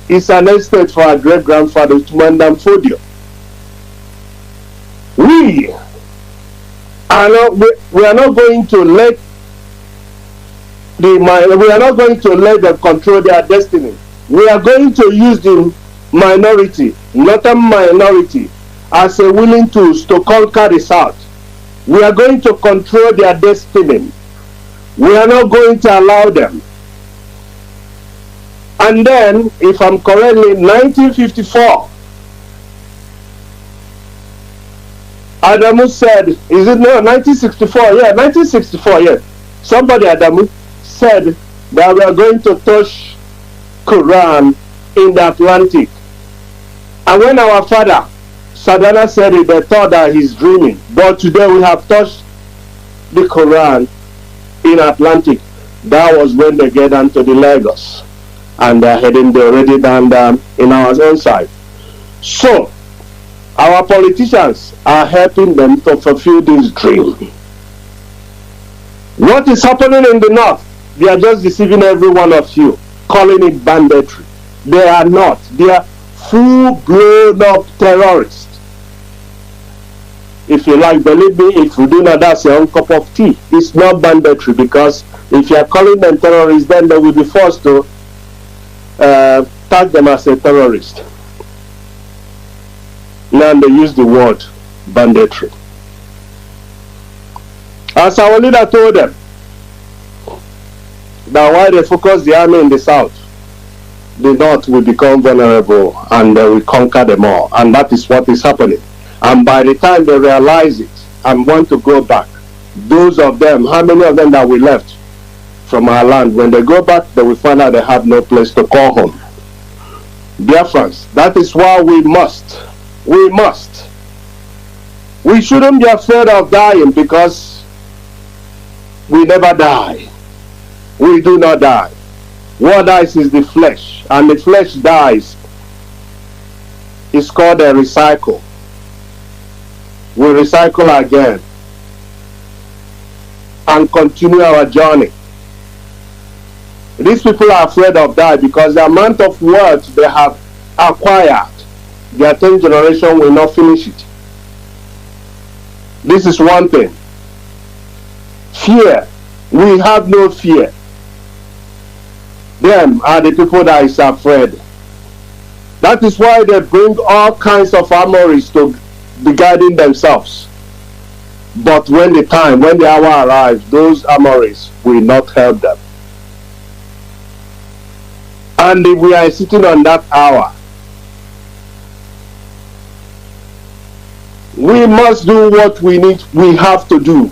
is an estate for our great-grandfather, Nnamdi. We are not going to let them control their destiny. We are going to use the minority, northern minority, as a willing tools to conquer the south. We are going to control their destiny. We are not going to allow them. And then, if I'm correctly, 1954, Adamu said, 1964? Yeah, 1964, yeah. Somebody, Adamu, said that we are going to touch Quran in the Atlantic. And when our father, Sadana, said it, they thought that he's dreaming. But today we have touched the Quran in Atlantic. That was when they get down to the Lagos. And they're already down in our own side. So, our politicians are helping them to fulfill this dream. What is happening in the north? They are just deceiving every one of you, calling it banditry. They are not. They are full-blown up terrorists. If you like, believe me, if you do not, that's your own cup of tea. It's not banditry, because if you are calling them terrorists, then they will be forced to tag them as a terrorist. Now they use the word banditry. As our leader told them, that while they focus the army in the south, the north will become vulnerable and they will conquer them all. And that is what is happening. And by the time they realize it and want to go back, those of them, how many of them that we left from our land, when they go back, they will find out they have no place to call home. Biafrans, that is why we must. We shouldn't be afraid of dying, because we never die. We do not die. What dies is the flesh, and the flesh dies. It's called a recycle. We recycle again and continue our journey. These people are afraid of that because the amount of wealth they have acquired, their 10th generation will not finish it. This is one thing. Fear. We have no fear. Them are the people that is afraid. That is why they bring all kinds of armories to be guiding themselves. But when the hour arrives, those armories will not help them. And if we are sitting on that hour, we must do what we have to do.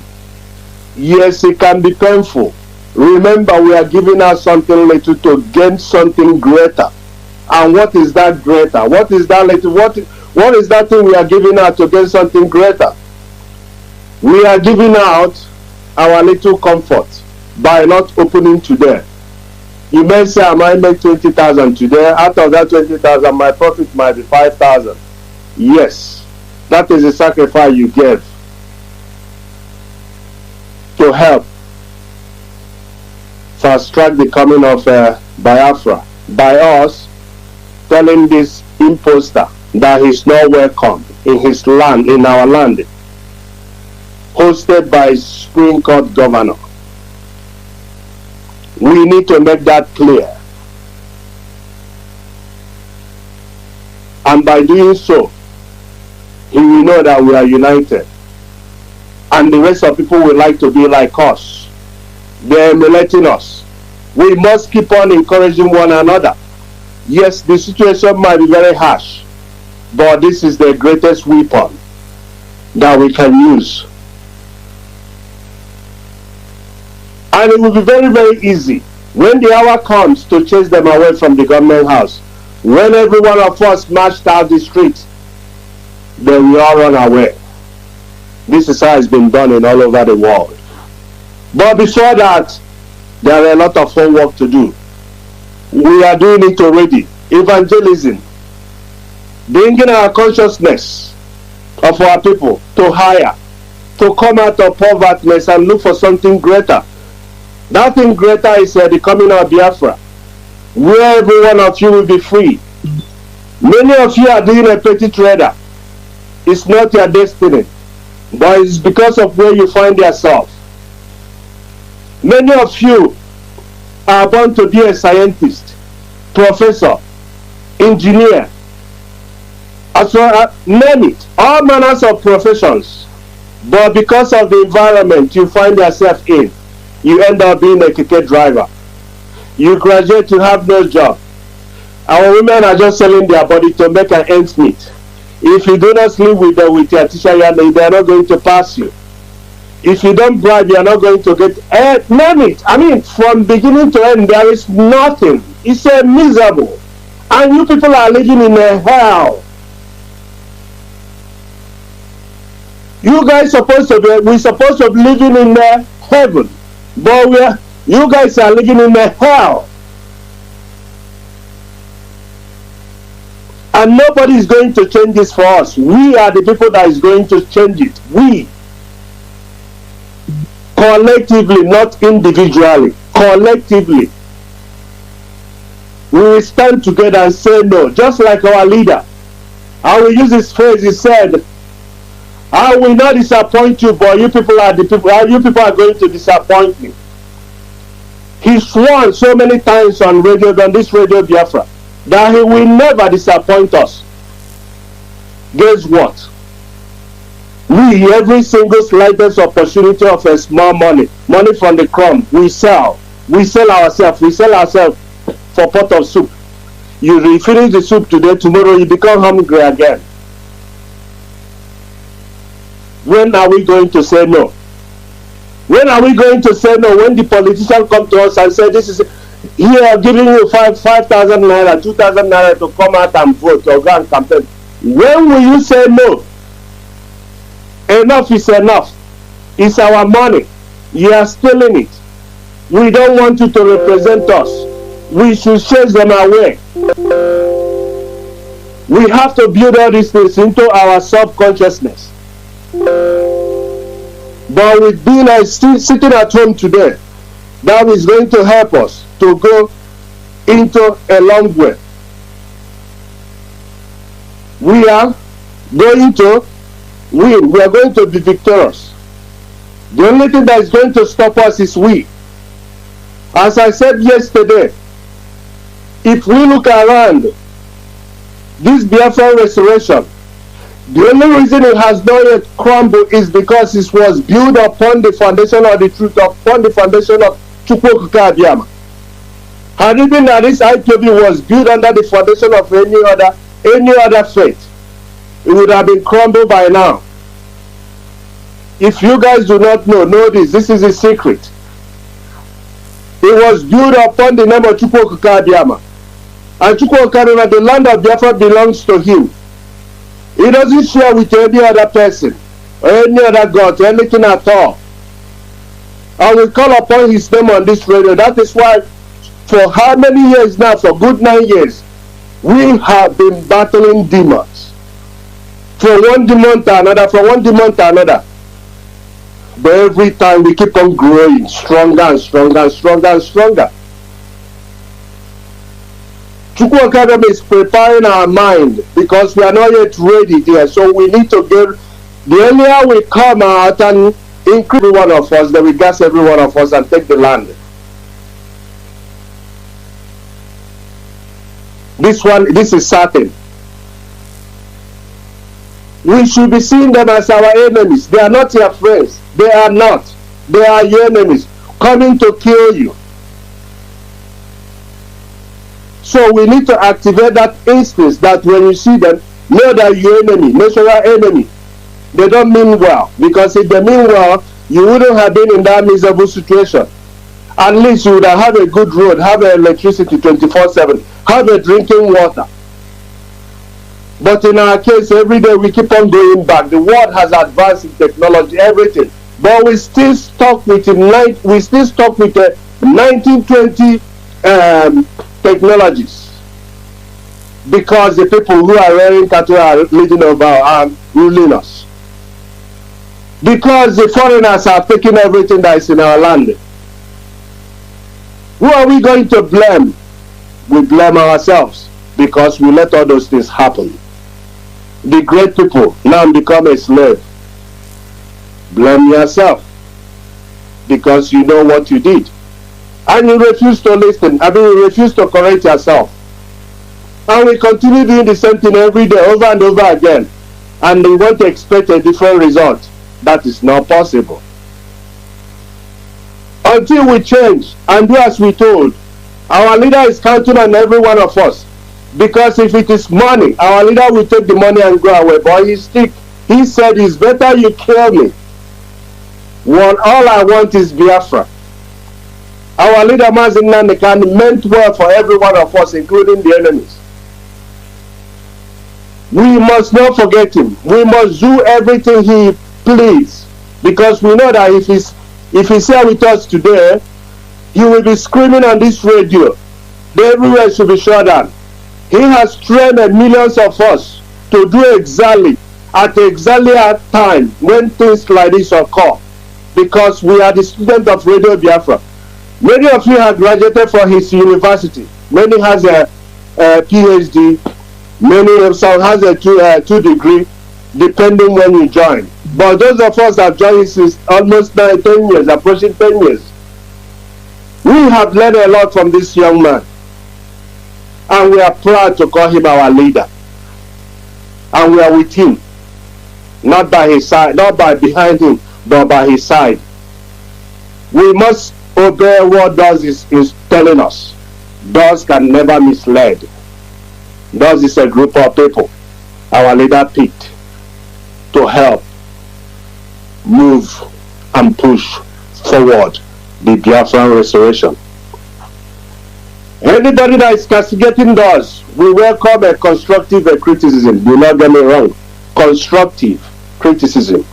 Yes, it can be painful. Remember, we are giving out something little to gain something greater. And what is that greater? What is that little? What is that thing we are giving out to gain something greater? We are giving out our little comfort by not opening today. You may say, I might make 20,000 today. Out of that 20,000, my profit might be 5,000. Yes, that is the sacrifice you gave to help fast track the coming of Biafra by us telling this imposter that he's not welcome in his land, in our land, hosted by Supreme Court governor. We need to make that clear. And by doing so, he will know that we are united. And the rest of people would like to be like us. They're emulating us. We must keep on encouraging one another. Yes, the situation might be very harsh, but this is the greatest weapon that we can use. And it will be very, very easy when the hour comes to chase them away from the government house. When every one of us marched out the streets, they will all run away. This is how it's been done in all over the world. But before that, there are a lot of homework to do. We are doing it already. Evangelism. Bringing our consciousness of our people to higher, to come out of poverty and look for something greater. That thing greater is the coming of Biafra, where every one of you will be free. Many of you are doing a petty trader. It's not your destiny, but it's because of where you find yourself. Many of you are born to be a scientist, professor, engineer, as well as name it, all manners of professions. But because of the environment you find yourself in, you end up being a ticket driver. You graduate, you have no job. Our women are just selling their body to make an ends meet. If you do not sleep with your teacher, they are not going to pass you. If you don't bribe, you are not going to get name it. I mean, from beginning to end, there is nothing. It's a miserable. And you people are living in a hell. You guys we're supposed to be living in a heaven. But you guys are living in a hell. And nobody is going to change this for us. We are the people that is going to change it. We. Collectively, not individually. Collectively. We will stand together and say no. Just like our leader. I will use this phrase. He said, I will not disappoint you, but you people are the people. You people are going to disappoint me. He sworn so many times on this radio Biafra, that he will never disappoint us. Guess what? We, every single slightest opportunity of a small money from the crumb, we sell. We sell ourselves. We sell ourselves for pot of soup. You finish the soup today, tomorrow you become hungry again. When are we going to say no? When are we going to say no? When the politicians come to us and say, this is here, giving you 5,000 naira, 2,000 naira to come out and vote or go and campaign. When will you say no? Enough is enough. It's our money. You are stealing it. We don't want you to represent us. we should chase them away. We have to build all these things into our subconsciousness. But with being sitting at home today, that is going to help us to go into a long way. We are going to win. We are going to be victorious. The only thing that is going to stop us is we. As I said yesterday, if we look around this Biafra restoration, the only reason it has not yet crumbled is because it was built upon the foundation of the truth, upon the foundation of Chukwuka Abiyama. And even that this Ipob was built under the foundation of any other faith, it would have been crumbled by now. If you guys do not know this. This is a secret. It was built upon the name of Chukwuka Abiyama. And Chukwuka Abiyama, the land of Biafra belongs to him. He doesn't share with any other person or any other god or anything at all. I will call upon his name on this radio. That is why for how many years now, for good 9 years, we have been battling demons. From one demon to another, from one demon to another. But every time we keep on growing stronger and stronger and stronger and stronger. Chukwuka Abiyama is preparing our mind because we are not yet ready there. So we need to get, the earlier we come out and increase every one of us, then we gas every one of us and take the land. This is certain. We should be seeing them as our enemies. They are not your friends. They are not. They are your enemies coming to kill you. So we need to activate that instinct that when you see them, know that your enemy, natural enemy. They don't mean well. Because if they mean well, you wouldn't have been in that miserable situation. At least you would have a good road, have electricity 24/7, have a drinking water. But in our case, every day we keep on going back. The world has advanced in technology, everything. But we still stuck with the 1920 technologies. Because the people who are rearing cattle are leading over and ruling us. Because the foreigners are taking everything that is in our land. Who are we going to blame? We blame ourselves because we let all those things happen. The great people now become a slave. Blame yourself because you know what you did. And you refuse to listen. You refuse to correct yourself. And we continue doing the same thing every day, over and over again. And we want to expect a different result. That is not possible. Until we change and do as we told, our leader is counting on every one of us. Because if it is money, our leader will take the money and go away. But he said it's better you kill me. All I want is Biafra. Our leader Mazi meant well for every one of us, including the enemies. We must not forget him. We must do everything he please. Because we know that if he's here with us today, he will be screaming on this radio. Everywhere should be shut down. He has trained millions of us to do exactly at time when things like this occur. Because we are the students of Radio Biafra. Many of you have graduated from his university. Many has a PhD. Many of some has a two degree, depending when you join. But those of us that have joined since almost 10 years, approaching 10 years, we have learned a lot from this young man. And we are proud to call him our leader. And we are with him. Not by his side, not by behind him, but by his side. We must obey what DOS is telling us. DOS can never mislead. DOS is a group of people our leader picked to help move and push forward the Biafran restoration. Anybody that is castigating DOS, we welcome a constructive criticism. Do not get me wrong. Constructive criticism.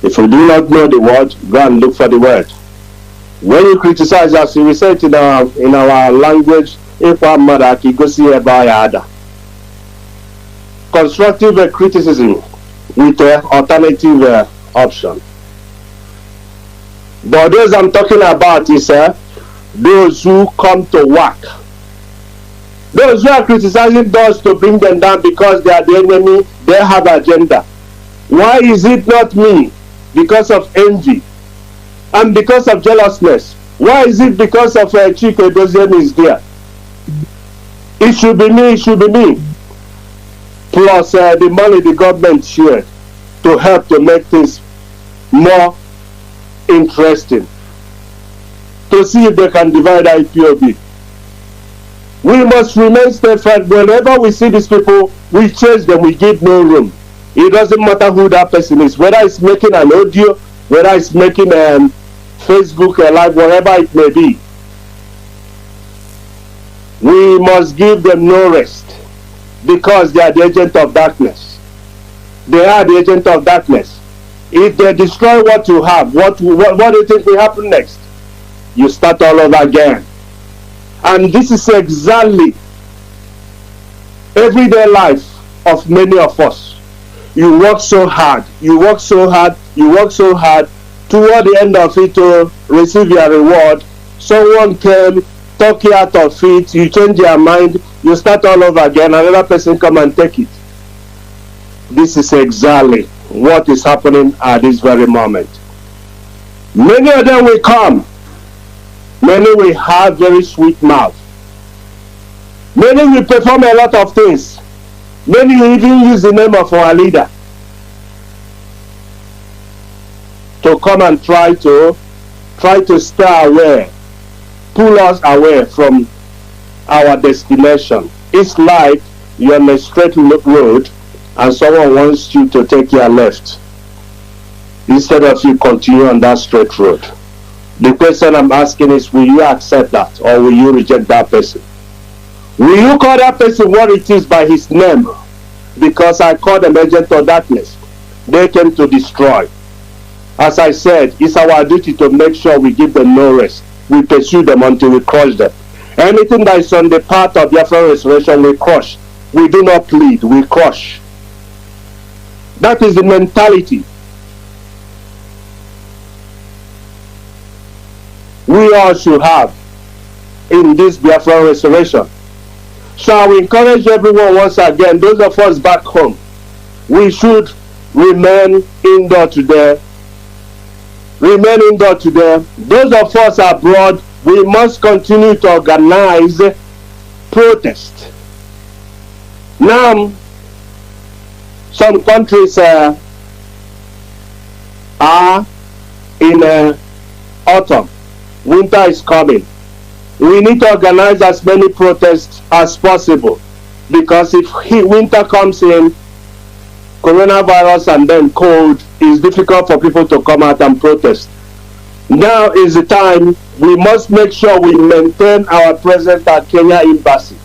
If you do not know the word, go and look for the word. When you criticize us, we say it in our language, constructive criticism with an alternative option. But those I'm talking about is those who come to work. Those who are criticizing those to bring them down because they are the enemy, they have agenda. Why is it not me? Because of envy and because of jealousness. Why is it because of Chike Dozien is there? It should be me, it should be me. Plus the money the government shared to help to make things more interesting. To see if they can divide Ipob. We must remain steadfast. Whenever we see these people, we chase them, we give no room. It doesn't matter who that person is, whether it's making an audio, whether it's making Facebook live, whatever it may be. We must give them no rest because they are the agent of darkness. They are the agent of darkness. If they destroy what you have, what do you think will happen next? You start all over again. And this is exactly everyday life of many of us. You work so hard, you work so hard, you work so hard. Toward the end of it to receive your reward, someone came, talk you out of it, you change your mind, you start all over again, another person come and take it. This is exactly what is happening at this very moment. Many of them will come. Many will have very sweet mouth. Many will perform a lot of things. Many will even use the name of our leader to come and try to stay away, pull us away from our destination. It's like you're on a straight road and someone wants you to take your left instead of you continue on that straight road. The question I'm asking is, will you accept that or will you reject that person? Will you call that person what it is by his name? Because I call them agent of darkness. They came to destroy. As I said, it's our duty to make sure we give them no rest. We pursue them until we crush them. Anything that is on the path of Biafra restoration, we crush. We do not plead, we crush. That is the mentality we all should have in this Biafra restoration. So I will encourage everyone once again, those of us back home, we should remain indoor today. Remain indoor today. Those of us abroad, we must continue to organize protest. Now, some countries are in autumn. Winter is coming. We need to organize as many protests as possible, because if winter comes in, coronavirus and then cold, it's difficult for people to come out and protest. Now is the time we must make sure we maintain our presence at Kenya Embassy.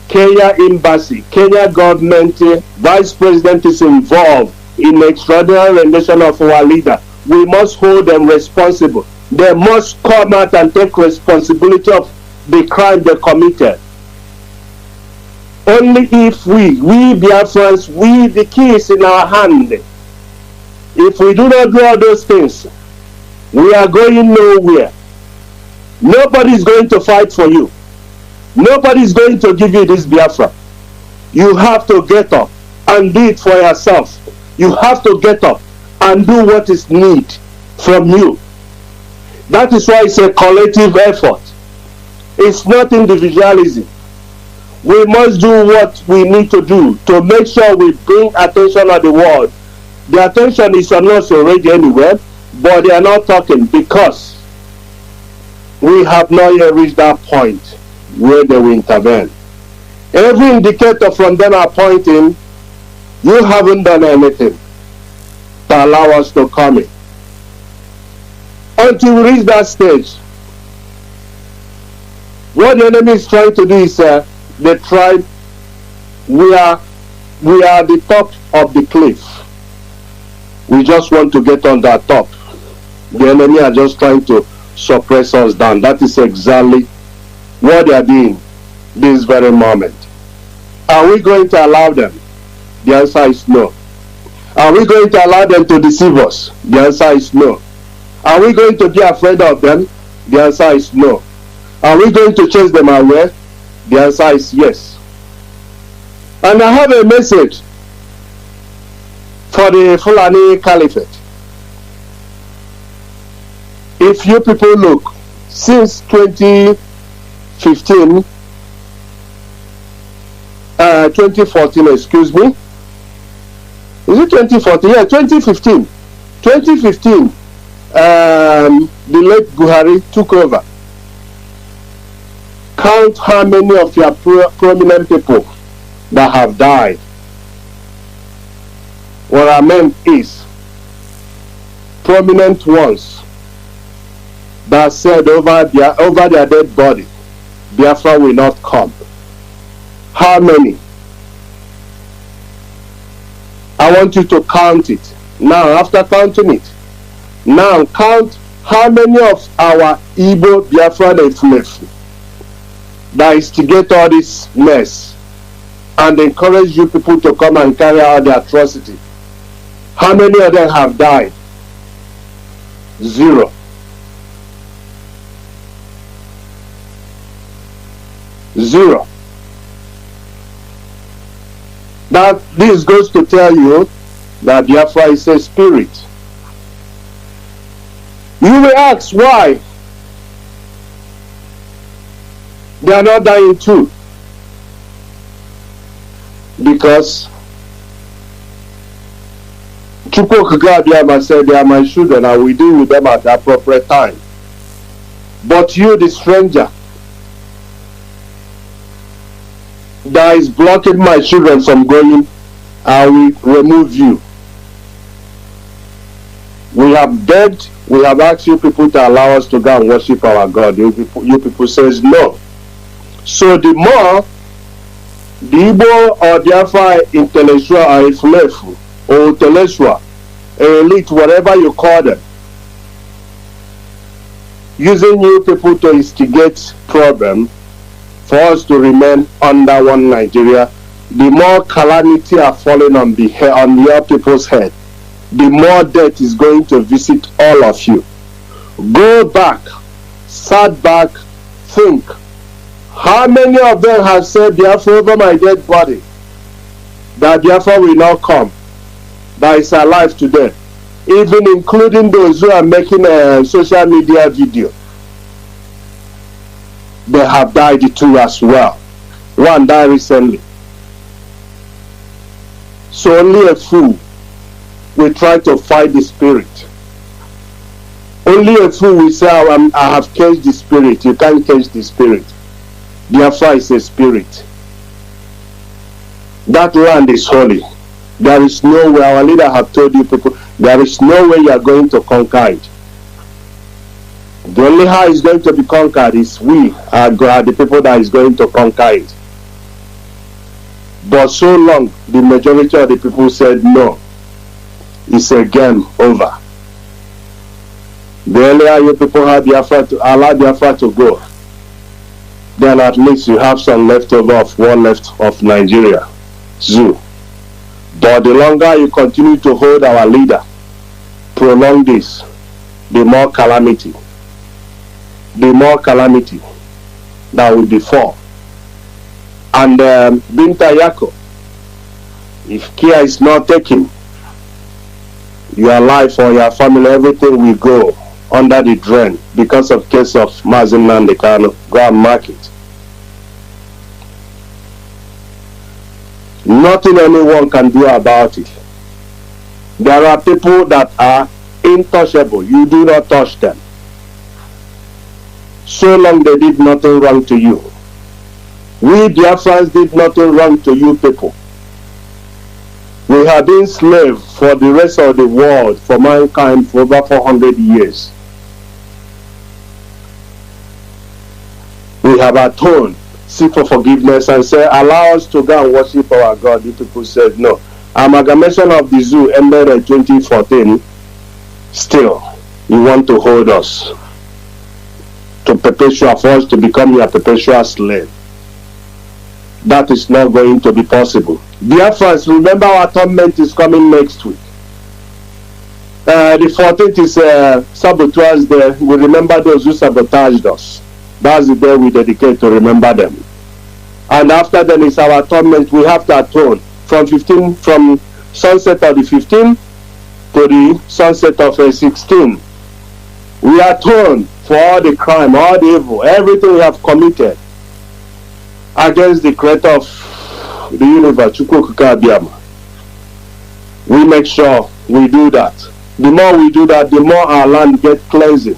Kenya Embassy, Kenya government, Vice President is involved in the extraordinary rendition of our leader. We must hold them responsible. They must come out and take responsibility of the crime they committed. Only if we Biafrans, the key is in our hand. If we do not do all those things, we are going nowhere. Nobody is going to fight for you. Nobody is going to give you this Biafra. You have to get up and do it for yourself. You have to get up and do what is needed from you. That is why it's a collective effort. It's not individualism. We must do what we need to do to make sure we bring attention of the world. The attention is on us already anywhere, but they are not talking because we have not yet reached that point where they will intervene. Every indicator from them are pointing, you haven't done anything to allow us to come in. Until we reach that stage, what the enemy is trying to do is they try, we are the top of the cliff. We just want to get on that top. The enemy are just trying to suppress us down. That is exactly what they are doing this very moment. Are we going to allow them? The answer is no. Are we going to allow them to deceive us? The answer is no. Are we going to be afraid of them? The answer is no. Are we going to chase them away? The answer is yes. And I have a message for the Fulani Caliphate. If you people look, since 2014, excuse me. Is it 2014? Yeah, 2015. 2015, the late Buhari took over. Count how many of your prominent people that have died. What I meant is prominent ones that said over their dead body, Biafra will not come. How many? I want you to count it. Now, after counting it, now count how many of our Igbo Biafran Efulefu that instigate all this mess and encourage you people to come and carry out the atrocity. How many of them have died? 0. 0. Now, this goes to tell you that Biafra is a spirit. You will ask why they are not dying too. Because Chukwu Kagabiyama said they are my children, I will deal with them at the appropriate time. But you, the stranger, that is blocking my children from going, I will remove you. We have begged, we have asked you people to allow us to go and worship our God. You people says no. So the more the Igbo or Biafra intellectual or Ifulefu or intellectual, elite, whatever you call them, using you people to instigate problem for us to remain under one Nigeria, the more calamity are falling on your people's head, the more death is going to visit all of you. Go back, sat back, think. How many of them have said, Biafra over my dead body, that Biafra will not come, that is alive today, even including those who are making a social media video? They have died too as well. One died recently. So only a fool will try to fight the spirit. Only a fool will say, I have caged the spirit. You can't cage the spirit. Biafra is a spirit. That land is holy. There is no way, our leader have told you people, there is no way you are going to conquer it. The only how it's going to be conquered is we are the people that is going to conquer it. But so long, the majority of the people said no. It's a game over. The earlier you people have allow Biafra to go, then at least you have some leftover of one left of Nigeria, zoo. But the longer you continue to hold our leader, prolong this, the more calamity that will befall. And Binta Yako, if care is not taken, your life or your family, everything will go under the drain because of case of Mazi Nnamdi Kanu. Go and mark it. Nothing anyone can do about it. There are people that are intouchable. You do not touch them. So long they did nothing wrong to you. We Biafrans did nothing wrong to you people. We have been slaves for the rest of the world, for mankind, for over 400 years. We have atoned, seek for forgiveness, and say, allow us to go and worship our God. The people said no. Amalgamation of the zoo ended in 2014. Still, you want to hold us. to perpetual, for us to become your perpetual slave. That is not going to be possible. Biafrans, remember our tournament is coming next week. The 14th is Saboteurs Day. We remember those who sabotaged us. That's the day we dedicate to remember them. And after then is our tournament. We have to atone from sunset of the 15th to the sunset of 16. We atone for all the crime, all the evil, everything we have committed against the creator of the universe, Chukwuka Abiyama. We make sure we do that. The more we do that, the more our land gets cleansing.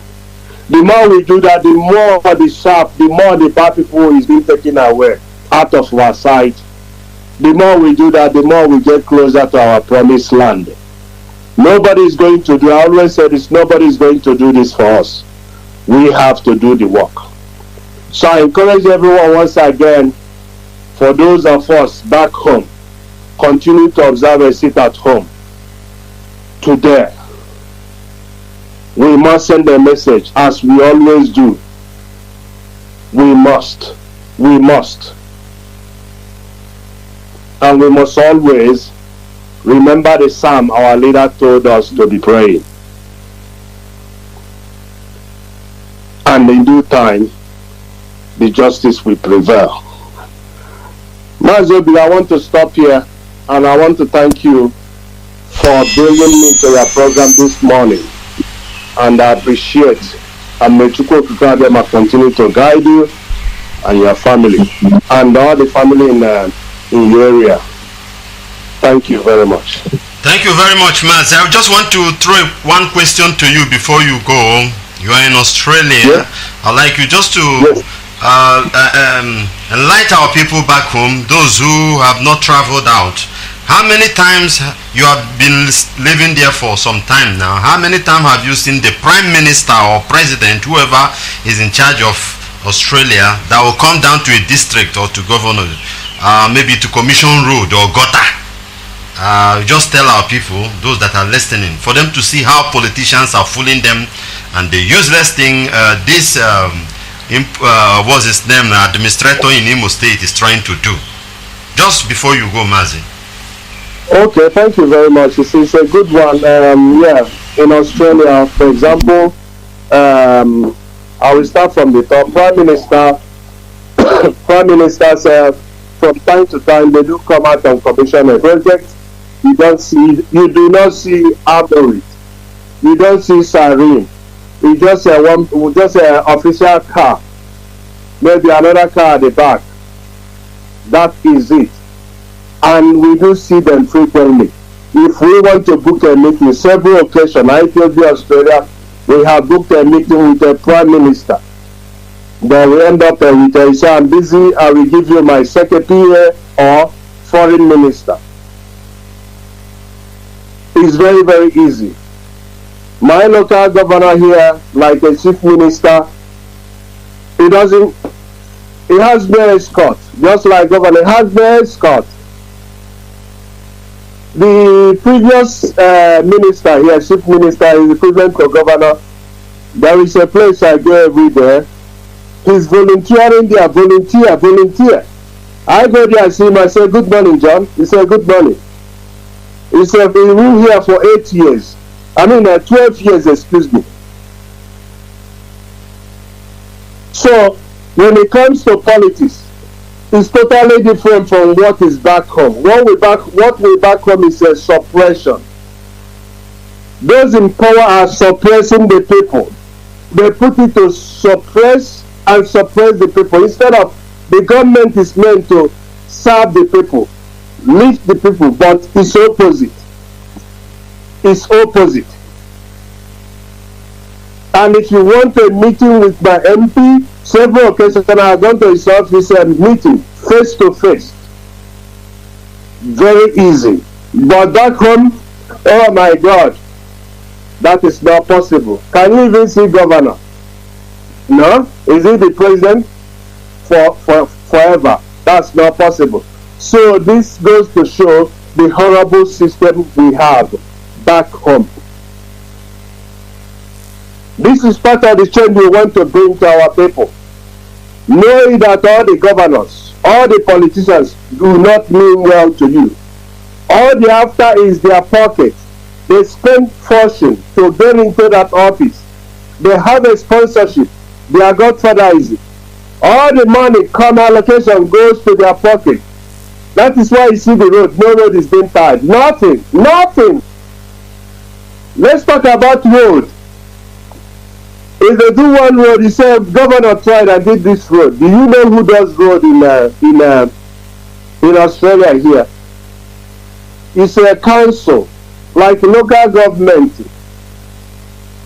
The more we do that, the more the sharp, the more the bad people is being taken away out of our sight. The more we do that, the more we get closer to our promised land. Nobody is going to do, I always say this, nobody is going to do this for us. We have to do the work. So I encourage everyone once again, for those of us back home, continue to observe and sit at home. Today, we must send a message as we always do. We must. And we must always remember the psalm our leader told us to be praying. And in due time, the justice will prevail. Mazi, I want to stop here, and I want to thank you for bringing me to your program this morning. And I appreciate, and may Chukwuka Abiyama continue to guide you and your family, and all the family in your area. Thank you very much. Thank you very much, Mazi. I just want to throw one question to you before you go. You are in Australia. Yes. I'd like you just to enlighten our people back home, those who have not traveled out. How many times you have been living there for some time now? How many times have you seen the Prime Minister or President, whoever is in charge of Australia, that will come down to a district or to governor, maybe to commission road or gutter? Just tell our people, those that are listening, for them to see how politicians are fooling them, and the useless thing what's his name, administrator in Imo State is trying to do. Just before you go, Mazi. Okay, thank you very much. It's a good one. Yeah, in Australia, for example, I will start from the top. Prime Minister, Prime Ministers, from time to time, they do come out and commission a project. You do not see armory. You don't see siren. It's just an official car, maybe another car at the back. That is it. And we do see them frequently. If we want to book a meeting, several occasions, Ipob, Australia, we have booked a meeting with the Prime Minister. Then we end up with a say, I'm busy, I will give you my secretary or foreign minister. It's very, very easy. My local governor here, like a chief minister, he has no escort, just like governor, he has no escort. The previous minister here, chief minister, is equivalent to governor. There is a place I go every day. He's volunteering there, volunteer. I go there and see him, I say, good morning, John. He said, good morning. He said, we've been here for 8 years. 12 years, excuse me. So, when it comes to politics, it's totally different from what is back home. What we back home is a suppression. Those in power are suppressing the people. They put it to suppress and suppress the people. Instead of the government is meant to serve the people, lift the people, but it's opposite. It's opposite. And if you want a meeting with my MP, several occasions I have gone to his office and meeting face to face. Very easy. But back home, oh my God, that is not possible. Can you even see governor? No? Is he the president forever? That's not possible. So this goes to show the horrible system we have back home. This is part of the change we want to bring to our people. Knowing that all the governors, all the politicians do not mean well to you. All they after is their pocket. They spend fortune to get into that office. They have a sponsorship. Their godfather is it. All the money, come allocation goes to their pocket. That is why you see the road. No road is being tied. Nothing. Nothing. Let's talk about road. If they do one road, you say governor tried and did this road. Do you know who does road in Australia here? It's a council, like local government.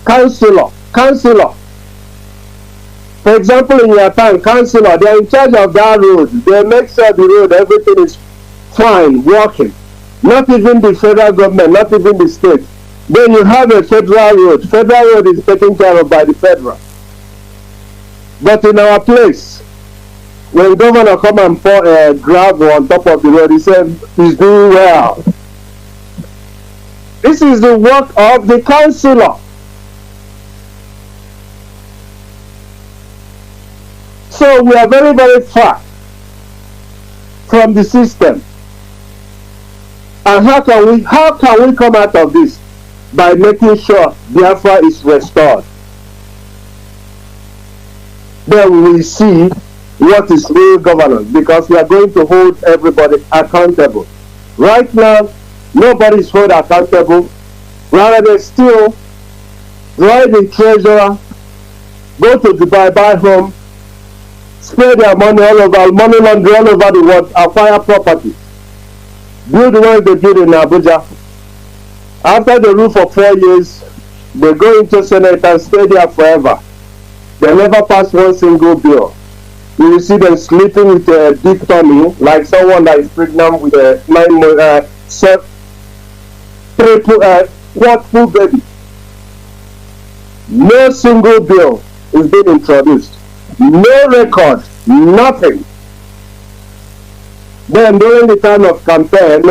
Councillor. For example, in your town, councillor, they are in charge of that road. They make sure the road, everything is fine, working. Not even the federal government, not even the state. Then you have a federal road. Federal road is taken care of by the federal. But in our place, when governor come and pour gravel on top of the road, he said he's doing well. This is the work of the councillor. So we are very, very far from the system. And how can we come out of this? By making sure Biafra is restored. Then we see what is real governance, because we are going to hold everybody accountable. Right now, nobody is held accountable. Rather than still drive the treasurer, go to Dubai, buy home, spend their money all over, money laundry all over the world, acquire property. Build the ones they build in Abuja. After the rule for 4 years, they go into Senate and stay there forever. They never pass one single bill. You will see them sleeping with a big tummy, like someone that is pregnant with a 9 month, full baby. No single bill is being introduced. No record, nothing. Then during the time of campaign,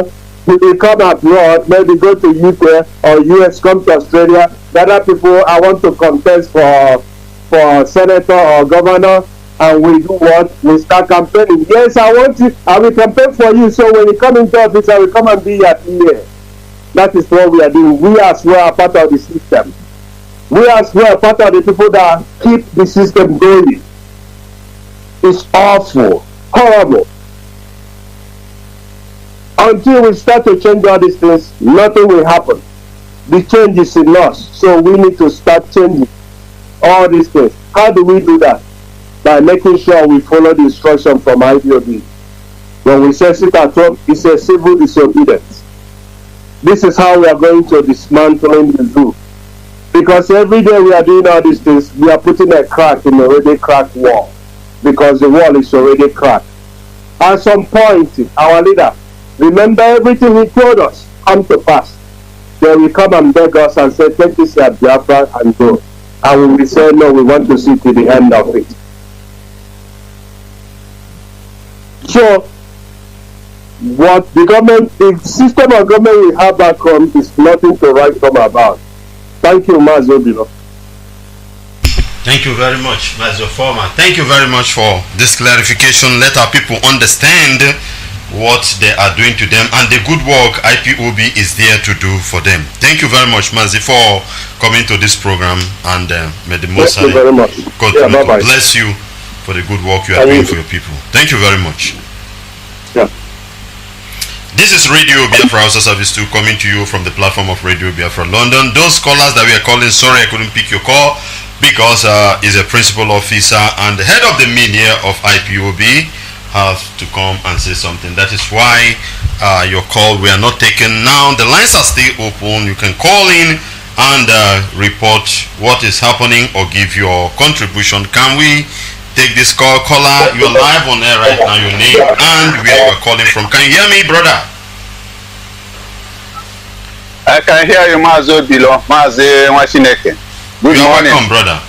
we will come abroad, maybe go to UK or US, come to Australia, gather people, I want to contest for senator or governor, and we do what? We start campaigning. Yes, I will campaign for you, so when you come into office, I will come and be your PA. That is what we are doing. We as well are part of the system. We as well are part of the people that keep the system going. It's awful, horrible. Until we start to change all these things, nothing will happen. The change is in us, so we need to start changing all these things. How do we do that? By making sure we follow the instruction from IPOB. When we say sit at home, it's a civil disobedience. This is how we are going to dismantling the zoo. Because every day we are doing all these things, we are putting a crack in the already cracked wall. Because the wall is already cracked. At some point, our leader, remember everything he told us, come to pass. They will come and beg us and say, take this at Biafra and go. And we will say, no, we want to see to the end of it. So, what the system of government we have back home is nothing to write home about. Thank you, Mazi. Thank you very much, Mazi Former. Thank you very much for this clarification. Let our people understand what they are doing to them and the good work IPOB is there to do for them. Thank you very much, Mazi, for coming to this program, and may the Most High continue to bless you for the good work you are doing for your people. Thank you very much. Yeah. This is Radio Biafra HAUSA-SERVICE 2 coming to you from the platform of Radio Biafra London. Those callers that we are calling, sorry I couldn't pick your call because he's a principal officer and the head of the media of IPOB have to come and say something. That is why your call we are not taking now. The lines are still open. You can call in and report what is happening or give your contribution. Can we take this call? Caller, you're live on air right now, your name and where you are calling from. Can you hear me, brother? I can hear you, Mazi below. Mazi Nwachineke. Good morning. Welcome, brother.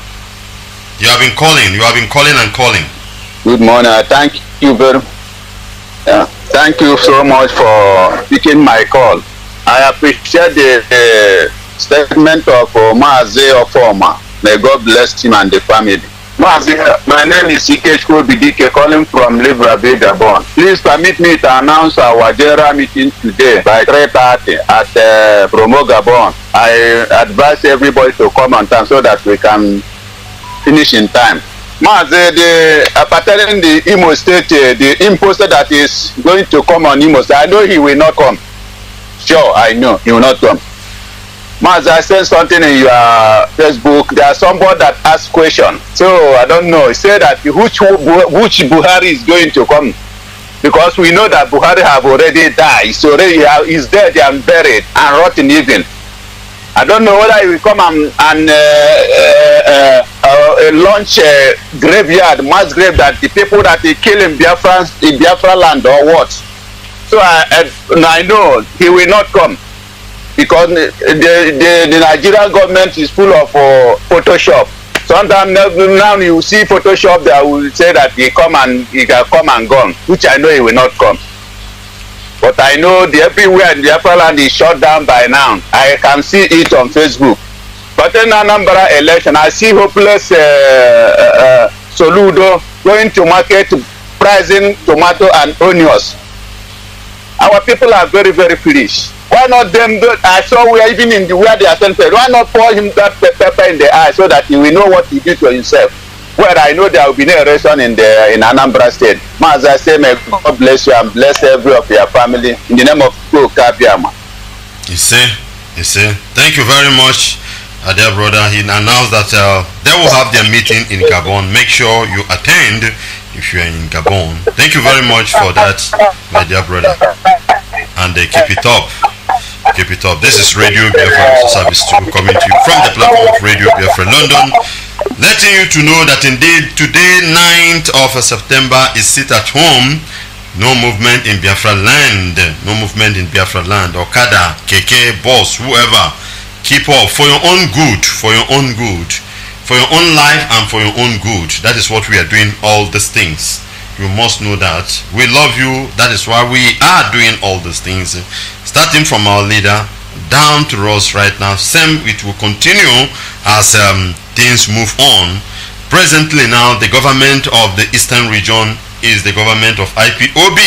You have been calling and calling. Good morning. Thank you very much. Thank you so much for picking my call. I appreciate the statement of Mazi Former May God bless him and the family. Mazi, my name is Ikechko Bidike, calling from Libreville, Gabon. Please permit me to announce our general meeting today by 3:30 at Promo Gabon. I advise everybody to come on time so that we can finish in time. Mazi, pertaining the Imo State, the imposter that is going to come on Imo State, I know he will not come. Sure, I know he will not come. Mazi, I said something in your Facebook. There's somebody that asked question. So I don't know. He said that which Buhari is going to come, because we know that Buhari have already died. So he's dead and buried and rotten even. I don't know whether he will come and launch a graveyard, mass grave, that the people that they kill in Biafra land or what. So I know he will not come, because the Nigerian government is full of Photoshop. Sometimes now you see Photoshop, they will say that he can come and gone, which I know he will not come. But I know everywhere in Biafra land is shut down by now. I can see it on Facebook. But in Anambra election, I see hopeless Soludo going to market pricing tomato and onions. Our people are very, very foolish. Why not them? I saw we are even in where they are centered. Why not pour him that pepper in the eye so that he will know what he did to himself? Where I know there will be no erosion in Anambra State. As I say, may God bless you and bless every of your family in the name of Kabiama. You see, thank you very much, dear brother. He announced that they will have their meeting in Gabon. Make sure you attend if you are in Gabon. Thank you very much for that, my dear brother. And keep it up. Keep it up. This is Radio Biafra Service 2 coming to you from the platform of Radio Biafra London, letting you to know that indeed today, 9th of September, is sit at home. No movement in Biafra land. No movement in Biafra land. Okada, Keke, boss, whoever. Keep up for your own good. For your own good. For your own life and for your own good. That is what we are doing, all these things. You must know that. We love you. That is why we are doing all these things. Starting from our leader down to us right now. Same, it will continue as things move on. Presently now, the government of the Eastern region is the government of IPOB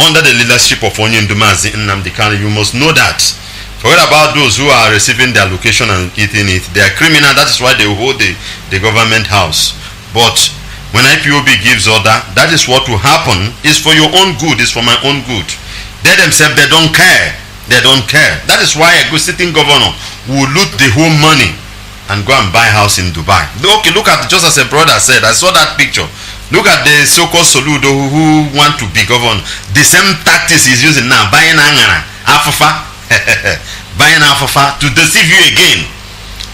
under the leadership of Mazi Nnamdi. You must know that. Forget about those who are receiving their location and eating it. They are criminal. That is why they hold the government house. But when IPOB gives order, that is what will happen. It's for your own good. It's for my own good. They themselves, they don't care. They don't care. That is why a good sitting governor will loot the whole money and go and buy a house in Dubai. Okay, look at, just as a brother said, I saw that picture. Look at the so-called Soludo who want to be governor. The same tactics he's using now, buying Angara, Afafa, buying Afafa to deceive you again.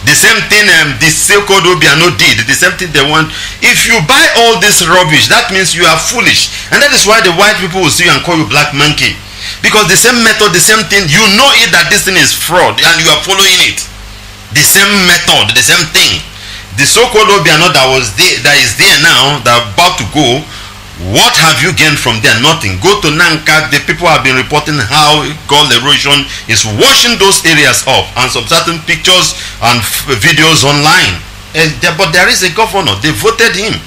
The same thing the so-called Obiano did, the same thing they want. If you buy all this rubbish, that means you are foolish. And that is why the white people will see you and call you black monkey. Because the same method, the same thing, you know it that this thing is fraud and you are following it. The same method, the same thing. The so-called Obiano that is there now, that are about to go, what have you gained from there? Nothing. Go to Nanka, the people have been reporting how gold erosion is washing those areas off, and some certain pictures and videos online. But there is a governor, they voted him.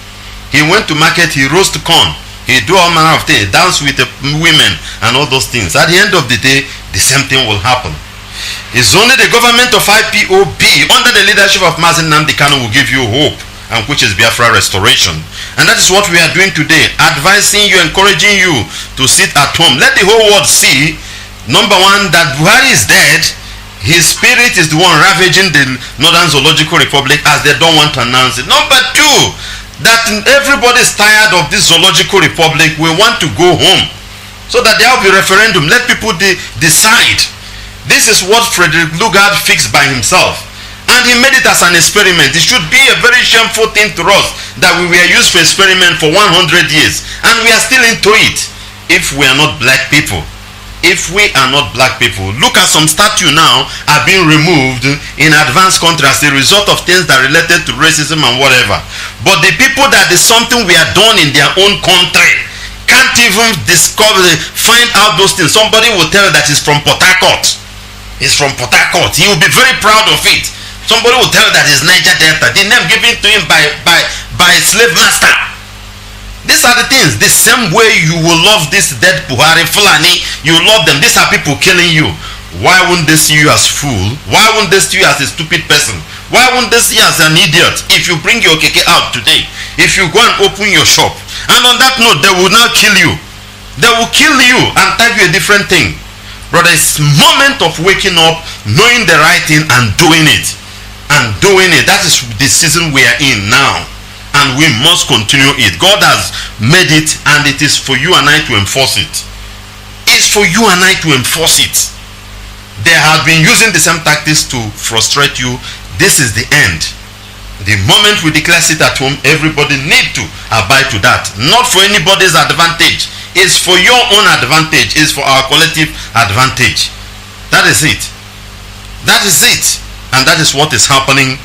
He went to market, he roast corn, he do all manner of things, dance with the women and all those things. At the end of the day, the same thing will happen. It's only the government of IPOB under the leadership of Mazi Nnamdi Kanu will give you hope, and which is Biafra restoration. And that is what we are doing today, advising you, encouraging you to sit at home. Let the whole world see, number one, that Buhari is dead. His spirit is the one ravaging the Northern Zoological Republic as they don't want to announce it. Number two, that everybody is tired of this Zoological Republic. We want to go home so that there will be referendum. Let people decide. This is what Frederick Lugard fixed by himself. And he made it as an experiment. It should be a very shameful thing to us that we were used for experiment for 100 years. And we are still into it. If we are not black people. If we are not black people. Look at some statues now are being removed in advanced countries as a result of things that are related to racism and whatever. But the people that is something we are done in their own country can't even find out those things. Somebody will tell you that he's from Port Harcourt. He's from Port Harcourt. He will be very proud of it. Somebody will tell you that it's Niger Delta, the name given to him by slave master. These are the things. The same way you will love this dead Buhari Fulani, you love them. These are people killing you. Why wouldn't they see you as fool? Why wouldn't they see you as a stupid person? Why wouldn't they see you as an idiot? If you bring your keke out today, if you go and open your shop, and on that note, they will now kill you. They will kill you and tell you a different thing. Brother, it's moment of waking up, knowing the right thing and doing it. And doing it. That is the season we are in now. And we must continue it. God has made it, and it is for you and I to enforce it. It's for you and I to enforce it. They have been using the same tactics to frustrate you. This is the end. The moment we declare sit at home, everybody need to abide to that. Not for anybody's advantage. It's for your own advantage. It's for our collective advantage. That is it. That is it. And that is what is happening.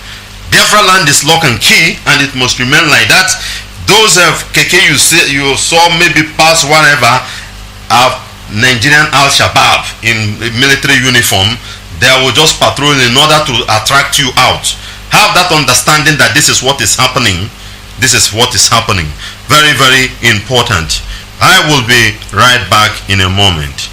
Biafra land is lock and key, and it must remain like that. Those keke you saw maybe pass whatever are Nigerian Al-Shabaab in military uniform. They will just patrol in order to attract you out. Have that understanding that this is what is happening. This is what is happening. Very, very important. I will be right back in a moment.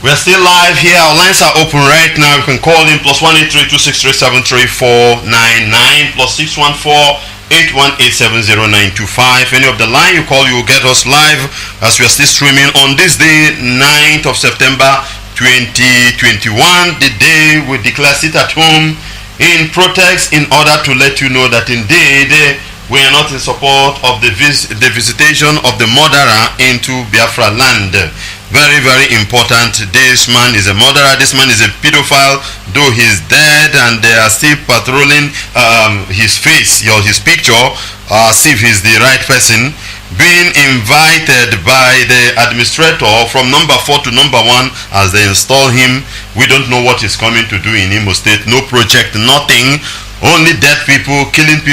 We're still live here. Our lines are open right now. You can call in +18326373499 +614-818-70925. Any of the line you call, you will get us live as we are still streaming on this day, 9th of September 2021, the day we declare sit at home in protest in order to let you know that indeed we are not in support of the visitation of the murderer into Biafra land. Very, very important. This man is a murderer. This man is a pedophile, though he's dead, and they are still patrolling his face, his picture, see if he's the right person. Being invited by the administrator from number 4 to number 1 as they install him. We don't know what he's coming to do in Imo State. No project, nothing. Only dead people, killing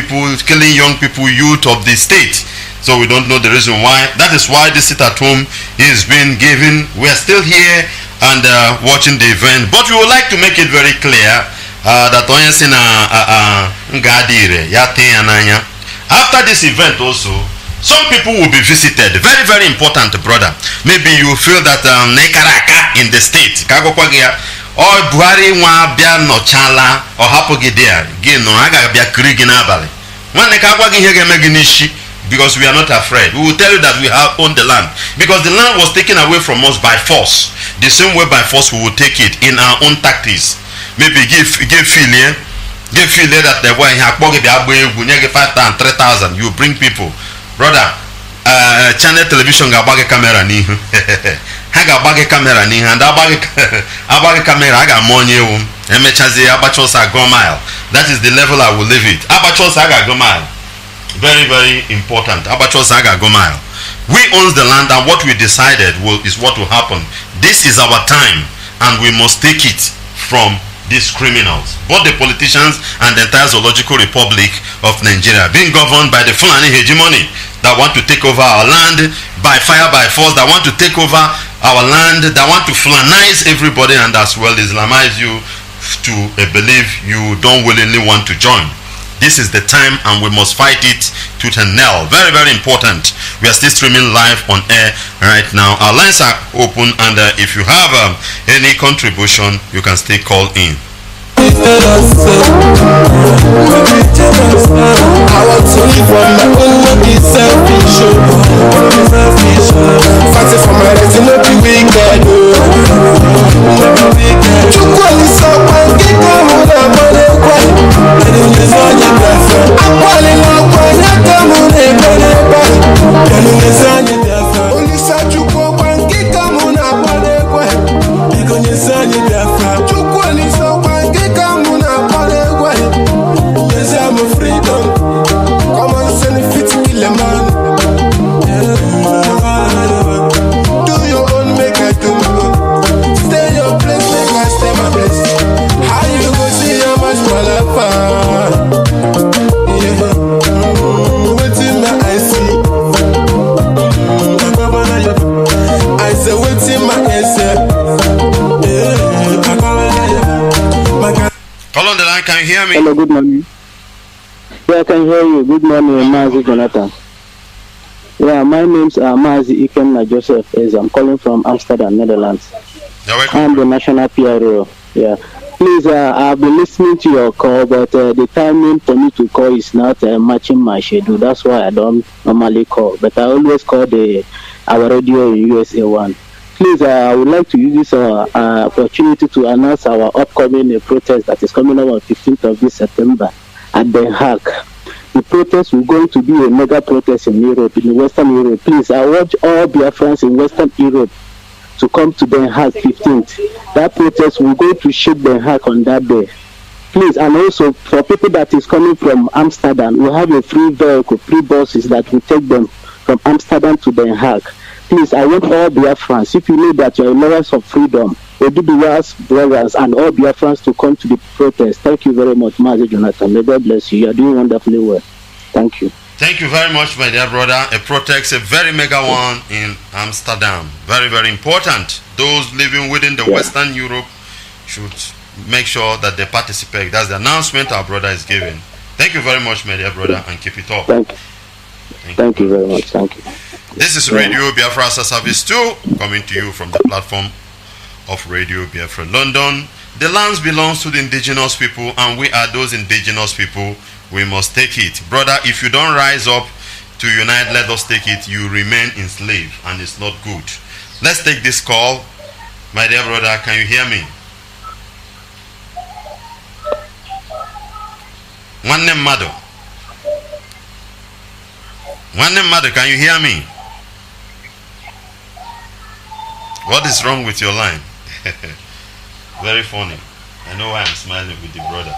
young people, youth of the state. So we don't know the reason why. That is why the sit at home is being given. We are still here and watching the event. But we would like to make it very clear that after this event also, some people will be visited. Very, very important, brother. Maybe you feel that Nekaraka in the state. Or Buhari wa bia no chala or hapo gidea. Gino aga bia krigi na abale. Wane kakwa gi hege meginishi. because we are not afraid. We will tell you that we have owned the land, because the land was taken away from us by force. The same way by force we will take it in our own tactics. Maybe give failure that the boy have 5,000, 3,000. You bring people, brother. Channel television ga bag camera ni ha ga bag camera ni and abag camera I got money emechazi abachos go mile. That is the level I will leave it. Abachos aga go mile. Very, very important. Abachos aga go mile. We own the land, and what we decided is what will happen. This is our time, and we must take it from these criminals, both the politicians and the entire zoological republic of Nigeria, being governed by the Fulani hegemony that want to take over our land by fire, by force, that want to take over our land, that want to Fulanize everybody and as well Islamize you to a belief you don't willingly want to join. This is the time, and we must fight it tooth and nail. Very, very important. We are still streaming live on air right now. Our lines are open, and if you have any contribution, you can still call in. I want to live on my own, not be selfish. Fighting for my rights, not be wicked. You call this up and get down on the money. And in this one, you got I'm calling up when you come on the money. And in this one, you got only such you go and get down on the money. Because you say you got you call this up and get down on the money. Yes, I'm a freedom. Come on, send it fit to kill a man. Do your own, make I do my own. Stay your place, make I stay my place. How you go see how much my life what's in my eyes? I say, what's in my eyes? Call on the line, can you hear me? Hello, good morning. Yeah, I can hear you. Good morning, Mazi Jonathan. Yeah, my name's Mazi Ikenna Joseph. I'm calling from Amsterdam, Netherlands. I'm the national PRO. Yeah. Please, I've been listening to your call, but the timing for me to call is not matching my schedule. That's why I don't normally call. But I always call our radio in USA 1. Please, I would like to use this opportunity to announce our upcoming protest that is coming up on 15th of this September at Den Haag. The protest will going to be a mega protest in Europe, in Western Europe. Please, I urge all Biafrans in Western Europe to come to Den Haag 15th. That protest will go to shake Den Haag on that day. Please, and also for people that is coming from Amsterdam, we have a free vehicle, free buses that will take them from Amsterdam to Den Haag. Please, I want all Biafrans, if you know that you are lawyers of freedom, Oduduwa's brothers and all Biafrans to come to the protest. Thank you very much, Mazi Jonathan. May God bless you. You are doing wonderfully well. Thank you. Thank you very much, my dear brother. A protest, a very mega one in Amsterdam. Very, very important. Those living within the Western Europe should make sure that they participate. That's the announcement our brother is giving. Thank you very much, my dear brother, and keep it up. Thank you very much. Thank you. This is Radio Biafra HAUSA-SERVICE 2, coming to you from the platform of Radio Biafra London. The lands belongs to the indigenous people, and we are those indigenous people. We must take it. Brother, if you don't rise up to unite, let us take it. You remain enslaved, and it's not good. Let's take this call. My dear brother, can you hear me? One name, mother. Can you hear me? What is wrong with your line? Very funny. I know why I'm smiling with the brother.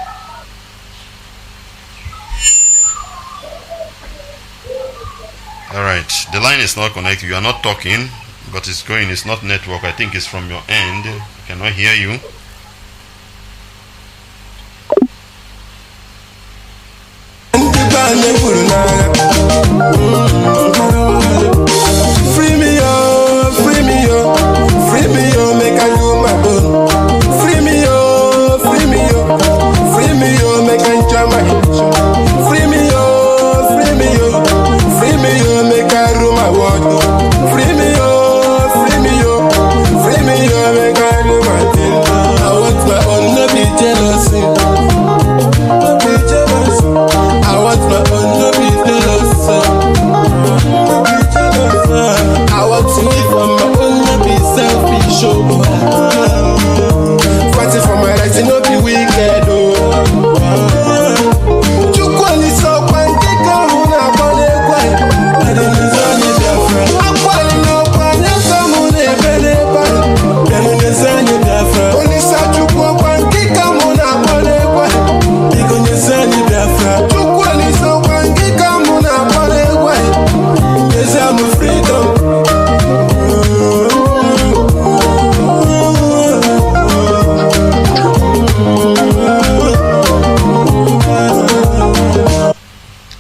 Alright, the line is not connected. You are not talking, but it's going. It's not network. I think it's from your end. I cannot hear you. Free me, oh, free me, oh, free me, oh, make I do my own. Free me, oh, free me, oh, free me, oh, make I enjoy my emotion. Free me, oh, free me, oh, free me, oh, make I do my work. Free me, oh, free me, oh, free me, oh, make I do my thing. I want my own, no be jealousy. No be jealousy. I want my own, no be jealousy. I no be wicked, oh. Chukwani so kwan kika huna kone kwai. Elunizani Biafra. Akwali no kwan yasa mune bene pa. Elunizani Biafra. Olisa chukwa kwan kika muna kone kwai. Elunizani Biafra. Chukwani so kwan kika muna kone kwai. Elunizani freedom.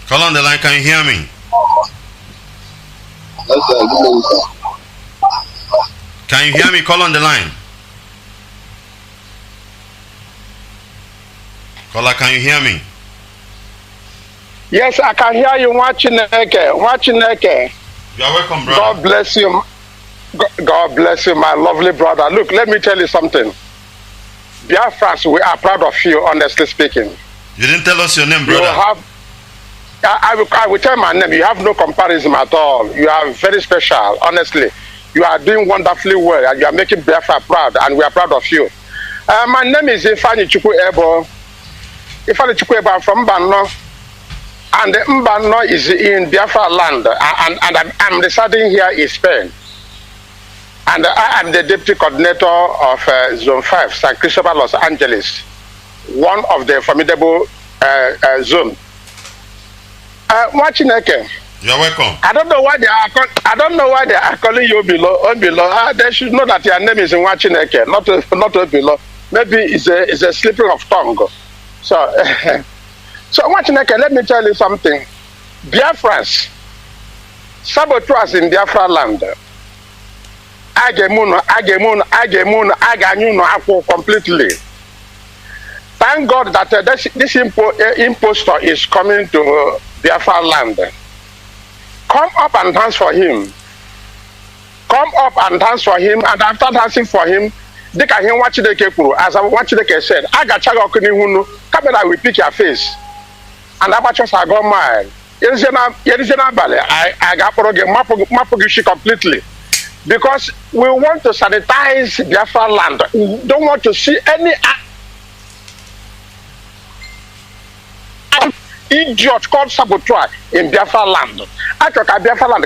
Call on the line, can you hear me? Can you hear me? Call on the line. Caller, can you hear me? Yes, I can hear you. Nwachineke. Nwachineke. You are welcome, brother. God bless you. God bless you, my lovely brother. Look, let me tell you something. Biafrans, we are proud of you, honestly speaking. You didn't tell us your name, brother. You have, I will tell my name. You have no comparison at all. You are very special, honestly. You are doing wonderfully well, and you are making Biafra proud, and we are proud of you. My name is Ifani Chukwu Ebo. Ifani Chukwu Ebo, I'm from Mbano. And Mbano is in Biafra land, and I'm residing here in Spain. And I am the deputy coordinator of Zone 5, San Cristobal, Los Angeles, one of the formidable zone. Nwachineke. You're welcome. I don't know why they are calling you below. They should know that your name is Nwachineke, not below. Maybe it's a slipping of tongue. So, so Nwachineke, let me tell you something. Biafrans, saboteurs in Biafra land. Agemuno, completely. Thank God that this impostor is coming to Biafra land. Come up and dance for him. Come up and dance for him, and after dancing for him, they can hear Nwachineke kwuru. As Nwachineke said, Agachaga Okunihunu, camera will pick your face. And Abachos are gone mile. Yerizena Bale, I got Mapogishi completely. Because we want to sanitize Biafra land. We don't want to see any idiot called saboteur in Biafra land. I talk about Biafra land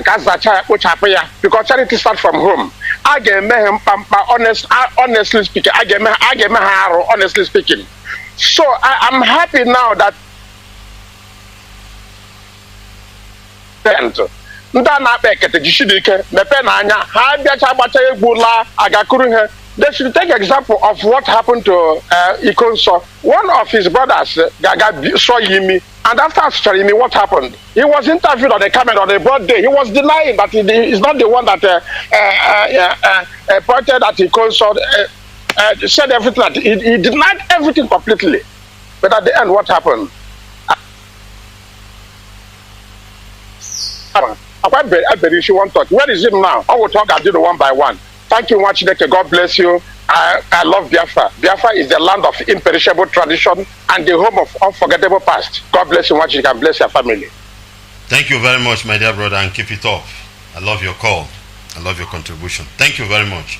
because charity starts from home. I get me honestly speaking. I get me honestly speaking. So I'm happy now that they should take example of what happened to Ikonso. One of his brothers saw Yimi, and after showing Yimi, what happened? He was interviewed on the camera on a broad day. He was denying that he is not the one that pointed at Ikonso, said everything. That he denied everything completely. But at the end, what happened? Where is him now? I will talk. I'll do the one by one. Thank you, Nwachineke. God bless you. I love Biafra. Biafra is the land of imperishable tradition and the home of unforgettable past. God bless you, Nwachineke, and bless your family. Thank you very much, my dear brother, and keep it up. I love your call. I love your contribution. Thank you very much.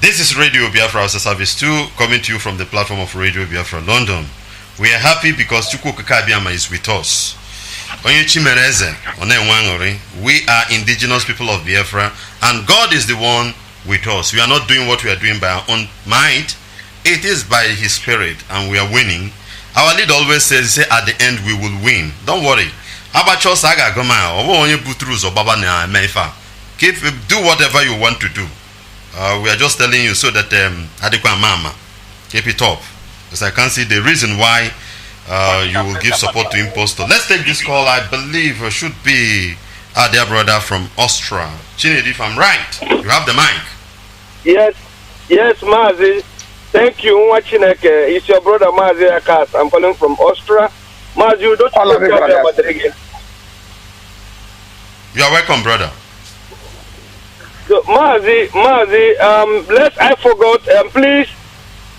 This is Radio Biafra HAUSA-SERVICE 2 coming to you from the platform of Radio Biafra London. We are happy because Chukwu Kakabiama is with us. We are indigenous people of Biafra, and God is the one with us. We are not doing what we are doing by our own might. It is by His Spirit, and we are winning. Our leader always says, at the end we will win. Don't worry. Do whatever you want to do. We are just telling you so that keep it up, because I can't see the reason why you will give support to impostor. Let's take this call. I believe should be our dear brother from Austria. Chinedu, if I'm right, you have the mic. Yes, Mazi. Thank you, Nwachineke. It's your brother Mazi Akas. I'm calling from Austria. Mazi, you don't talk about it again. You are welcome, brother. So, Mazi, lest I forgot, please,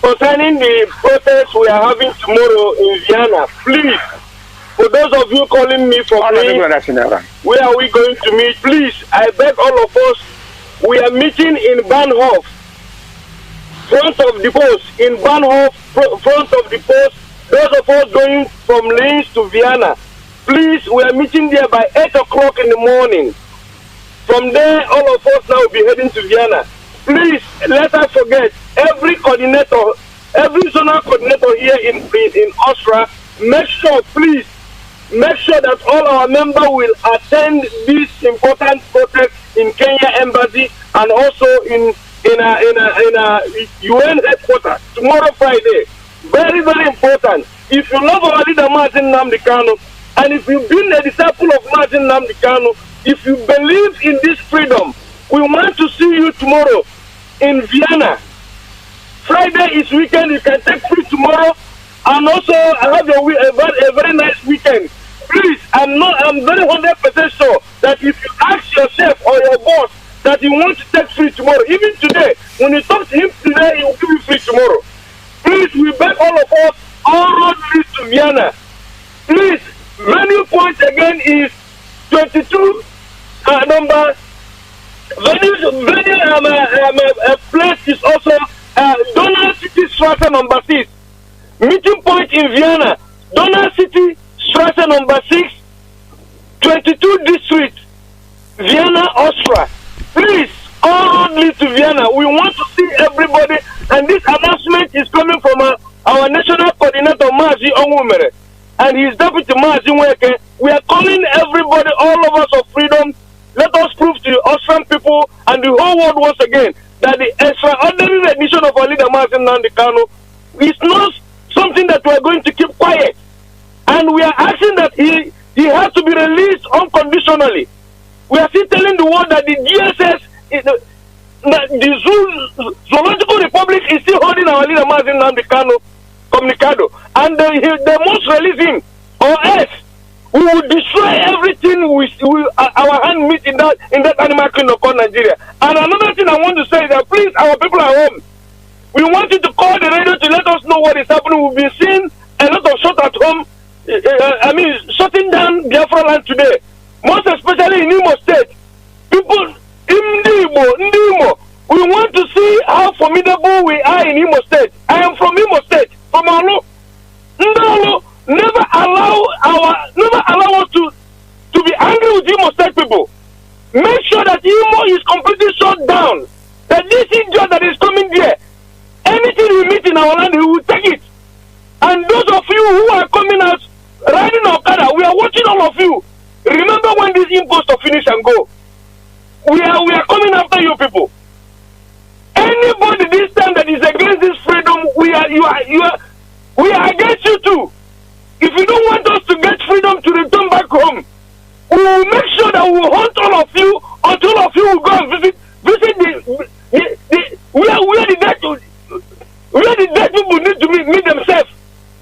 concerning the protest we are having tomorrow in Vienna, please, for those of you calling me for me, where are we going to meet? Please, I beg all of us, we are meeting in Bahnhof. front of the post, in Bahnhof, front of the post, those of us going from Linz to Vienna, please, we are meeting there by 8 o'clock in the morning. From there, all of us now will be heading to Vienna. Please, let us forget, every coordinator, every zonal coordinator here in Austria, make sure, please, make sure that all our members will attend this important protest in Kenya Embassy and also in a UN headquarters tomorrow Friday. Very, very important. If you love our leader Nnamdi Kanu, and if you've been a disciple of Nnamdi Kanu, if you believe in this freedom, we want to see you tomorrow in Vienna. Friday is weekend, you can take free tomorrow, and also have a very nice weekend. Please, I'm very 100% sure that if you ask yourself or your boss that you want to take free tomorrow, even today, when you talk to him today, he will give you free tomorrow. Please, we beg all of us, all roads lead to Vienna. Please, venue point again is 22 number. Venue place is also Donau City Straße number 6. Meeting point in Vienna, Donau City Straße number 6, 22 district, Vienna, Austria. Please, all roads lead to Vienna. We want to see everybody, and this announcement is coming from our national coordinator Mazi and his deputy Mazi. We are calling everybody, all of us of freedom. Let us prove to the Austrian people and the whole world once again that the extraordinary rendition of our leader Nnamdi Kanu is not something that we are going to keep quiet. And we are asking that he has to be released unconditionally. We are still telling the world that the GSS, the Zoological Republic is still holding our leader Nnamdi Kanu communicado. And they must release him, or else we will destroy everything our hand meet in that animal kingdom called Nigeria. And another thing I want to say is that please, our people at home, we want you to call the radio to let us know what is happening. We've been seeing a lot of shots at home. Shutting down Biafra land today, most especially in Imo State. People, Ndimo, we want to see how formidable we are in Imo State. I am from Imo State, from Olu. Ndolo, never allow us to be angry with Imo State people. Make sure that Imo is completely shut down. That this idiot that is coming there, anything we meet in our land, we will take it. And those of you who are coming out riding Okada, we are watching all of you. Remember when this imposter finish and go. We are coming after you people. Anybody this time that is against this freedom, we are against you too. If you don't want us to get freedom to return back home, we will make sure that we will hunt all of you until all of you will go and visit where the dead people need to meet themselves.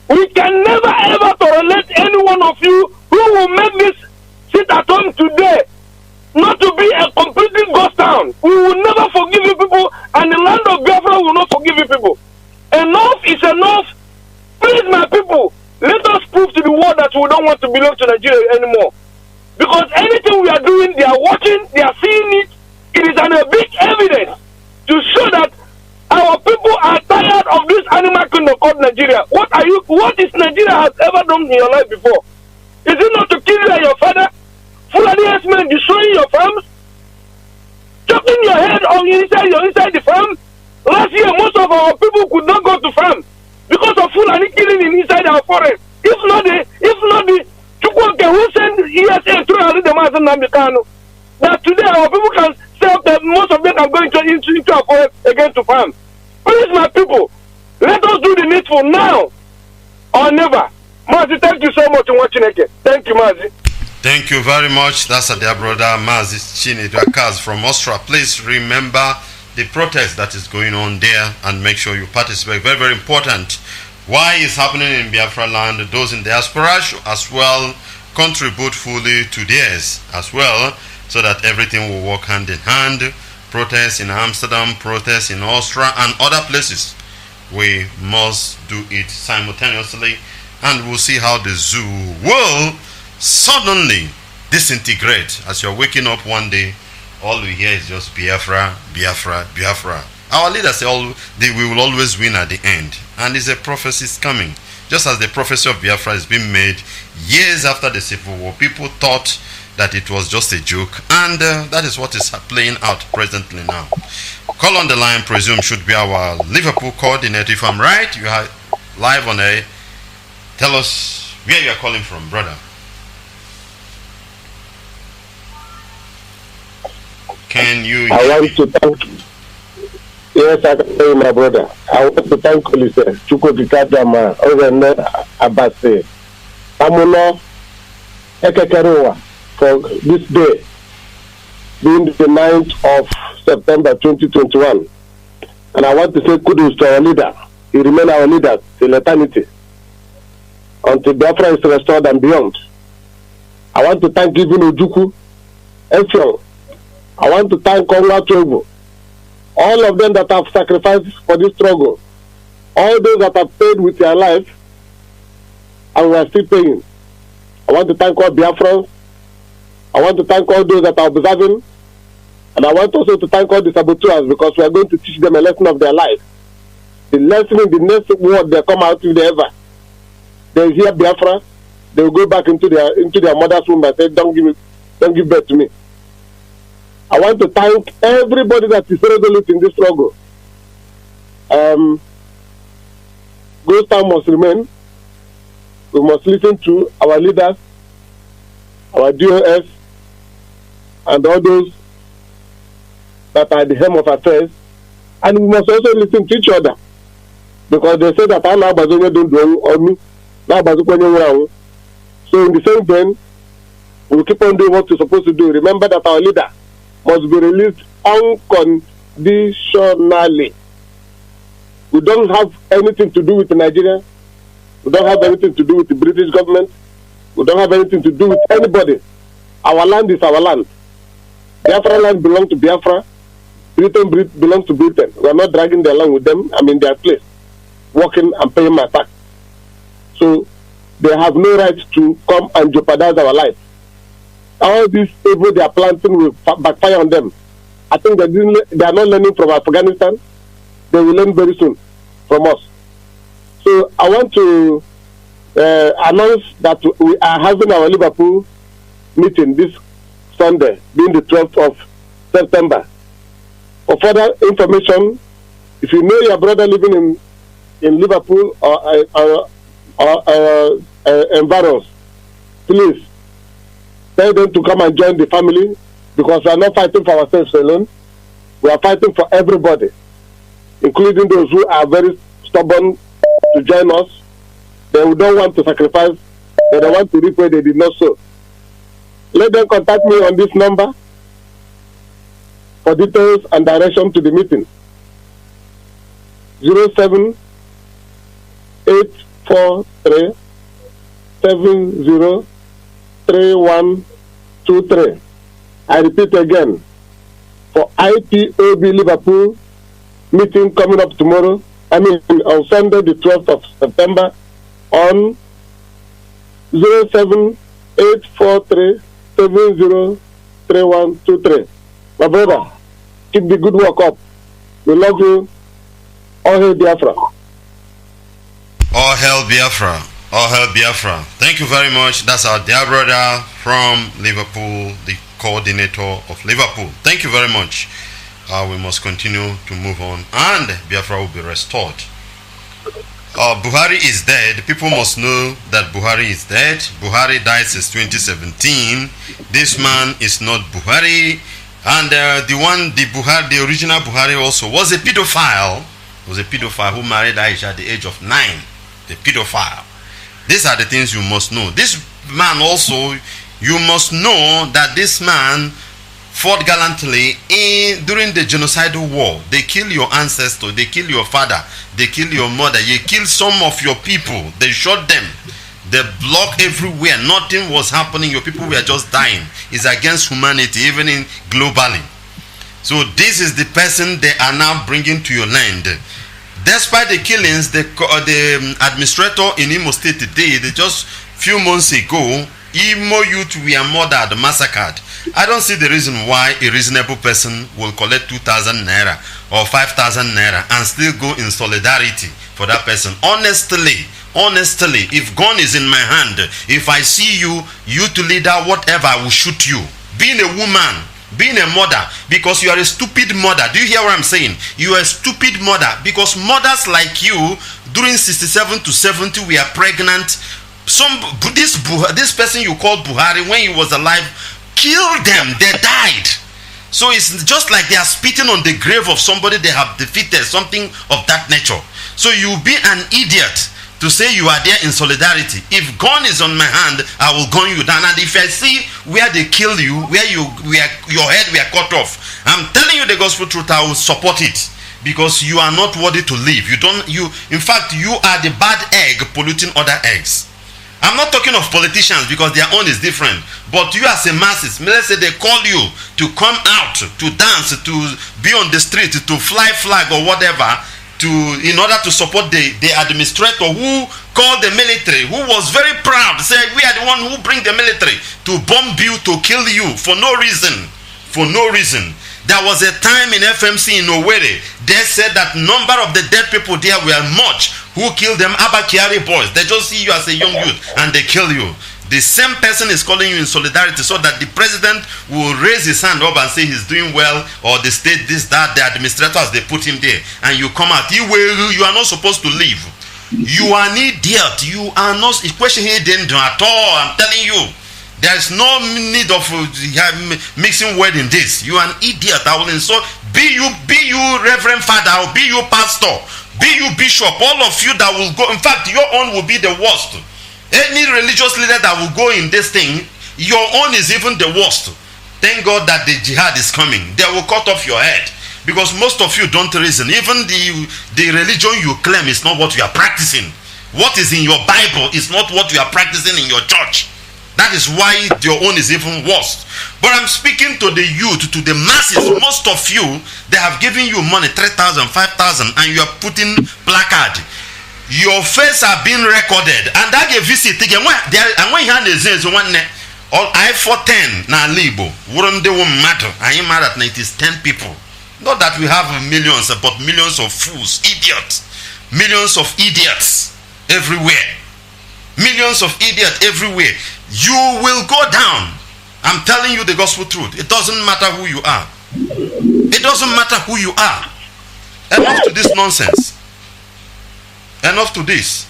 We can never ever tolerate any one of you who will make this sit at home today not to be a completely ghost town. We will never forgive you people, and the land of Biafra will not forgive you people. Enough is enough. Please, my people, let us prove to the world that we don't want to belong to Nigeria anymore. Because anything we are doing, they are watching, they are seeing it. It is a big evidence to show that our people are tired of this animal kingdom called Nigeria. What is Nigeria has ever done in your life before? Is it not to kill you and your father? Fulani herdsmen destroying your farms? Chopping your head on inside the farm? Last year, most of our people could not go to farm because of Fulani killing inside our forest. If not the Chukwanke who sent ESA through Nnamdi Kanu, that today our people can say that most of them are going into our forest again to farm. Please, my people, let us do the needful now or never. Mazi, thank you so much, Nwachineke. Thank you, Mazi. Thank you very much. That's their brother Mazi Chinedu from Austria. Please remember the protest that is going on there and make sure you participate. Very, very important. Why is happening in Biafra land? Those in diaspora should as well contribute fully to theirs as well, so that everything will work hand in hand. Protests in Amsterdam, protests in Austria and other places. We must do it simultaneously, and we'll see how the zoo will suddenly disintegrate. As you're waking up one day, all we hear is just Biafra, Biafra, Biafra. Our leaders we will always win at the end. And it's a prophecy is coming. Just as the prophecy of Biafra is being made years after the Civil War, people thought that it was just a joke, and that is what is playing out presently now. Call on the line, presume, should be our Liverpool coordinator. If I'm right, you are live on air. Tell us where you are calling from, brother. Can you? I want to thank. Yes, I can tell you, my brother. I want to thank Police Chuko Dikadama, Ozene Abase, Amuno Ekekerewa for this day, being the 9th of September 2021. And I want to say kudos to our leader. He remains our leader till eternity, until Biafra is restored and beyond. I want to thank even Ojuku, Efion. I want to thank Konga Togo, all of them that have sacrificed for this struggle, all those that have paid with their life, and we are still paying. I want to thank all Biafrans. I want to thank all those that are observing, and I want also to thank all the saboteurs, because we are going to teach them a lesson of their life. The lesson in the next word they come out if they ever. They hear Biafra, they will go back into their mother's womb and say, don't give birth to me. I want to thank everybody that is resolute in this struggle. Ghost town must remain. We must listen to our leaders, our DOS, and all those that are at the helm of affairs. And we must also listen to each other, because they say that Allah Bazonia don't do on me. So in the same vein, we'll keep on doing what we're supposed to do. Remember that our leader must be released unconditionally. We don't have anything to do with Nigeria. We don't have anything to do with the British government. We don't have anything to do with anybody. Our land is our land. Biafra land belongs to Biafra. Britain belongs to Britain. We are not dragging their land with them. I'm in their place, working and paying my tax. So they have no right to come and jeopardize our life. All this evil they are planting will backfire on them. I think they are not learning from Afghanistan. They will learn very soon from us. So I want to announce that we are having our Liverpool meeting this Sunday, being the 12th of September. For further information, if you know your brother living in Liverpool or environs, please tell them to come and join the family, because we are not fighting for ourselves alone. We are fighting for everybody, including those who are very stubborn to join us. They don't want to sacrifice. They don't want to reap where they did not sow. Let them contact me on this number for details and direction to the meeting. 07843 703123. I repeat again, for IPOB Liverpool meeting coming up tomorrow, on Sunday the 12th of September, on 07843 703123. My brother, keep the good work up. We love you. All hail Biafra. All hail Biafra. All hail Biafra. Thank you very much. That's our dear brother from Liverpool, the coordinator of Liverpool. Thank you very much. We must continue to move on, and Biafra will be restored. Buhari is dead. People must know that Buhari is dead. Buhari died since 2017. This man is not Buhari. And the original Buhari also was a pedophile. Was a pedophile who married Aisha at the age of 9. The pedophile. These are the things you must know. This man also, you must know that this man fought gallantly during the genocidal war. They kill your ancestors, they kill your father, they kill your mother, they kill some of your people, they shot them, they block everywhere, nothing was happening, your people were just dying. It's against humanity, even globally. So this is the person they are now bringing to your land. Despite the killings, the administrator in Imo State today, just few months ago, Imo youth were murdered, massacred, I don't see the reason why a reasonable person will collect 2,000 naira or 5,000 naira and still go in solidarity for that person. Honestly, if gun is in my hand, if I see you, youth leader, whatever, I will shoot you. Being a woman, being a mother, because you are a stupid mother. Do you hear what I'm saying? You are a stupid mother, because mothers like you during 67 to 70 we are pregnant. This person you called Buhari, when he was alive, killed them. They died. So it's just like they are spitting on the grave of somebody they have defeated, something of that nature. So you be an idiot to say you are there in solidarity. If gun is on my hand, I will gun you down. And if I see where they kill you, where your head were cut off, I'm telling you the gospel truth, I will support it, because you are not worthy to live. In fact, you are the bad egg polluting other eggs. I'm not talking of politicians, because their own is different. But you as a masses, let's say they call you to come out, to dance, to be on the street, to fly flag or whatever, in order to support the administrator who called the military, who was very proud, said we are the one who bring the military to bomb you, to kill you for no reason. For no reason. There was a time in FMC in Owerri, they said that number of the dead people there were much. Who killed them? Abakiari boys. They just see you as a young youth and they kill you. The same person is calling you in solidarity, so that the president will raise his hand up and say he's doing well, or the state this, that, the administrators, they put him there, and you come out. You are not supposed to leave. You are an idiot. You are not a question here at all. I'm telling you. There's no need of mixing word in this. You are an idiot. I will insult. Be you reverend father, or be you pastor, be you bishop, all of you that will go. In fact, your own will be the worst. Any religious leader that will go in this thing, your own is even the worst. Thank God that the jihad is coming. They will cut off your head, because most of you don't reason. Even the religion you claim is not what you are practicing. What is in your Bible is not what you are practicing in your church. That is why your own is even worse. But I'm speaking to the youth, to the masses. Most of you, they have given you money, 3,000, 5,000, and you are putting placard. Your face are being recorded, and that a visit again. And when you have the one, all I for 10 na libo wouldn't they won't matter. I am mad at 10 people. Not that we have millions, but millions of fools, idiots, millions of idiots everywhere. Millions of idiots everywhere. You will go down. I'm telling you the gospel truth. It doesn't matter who you are. It doesn't matter who you are. Enough to this nonsense. Enough to this.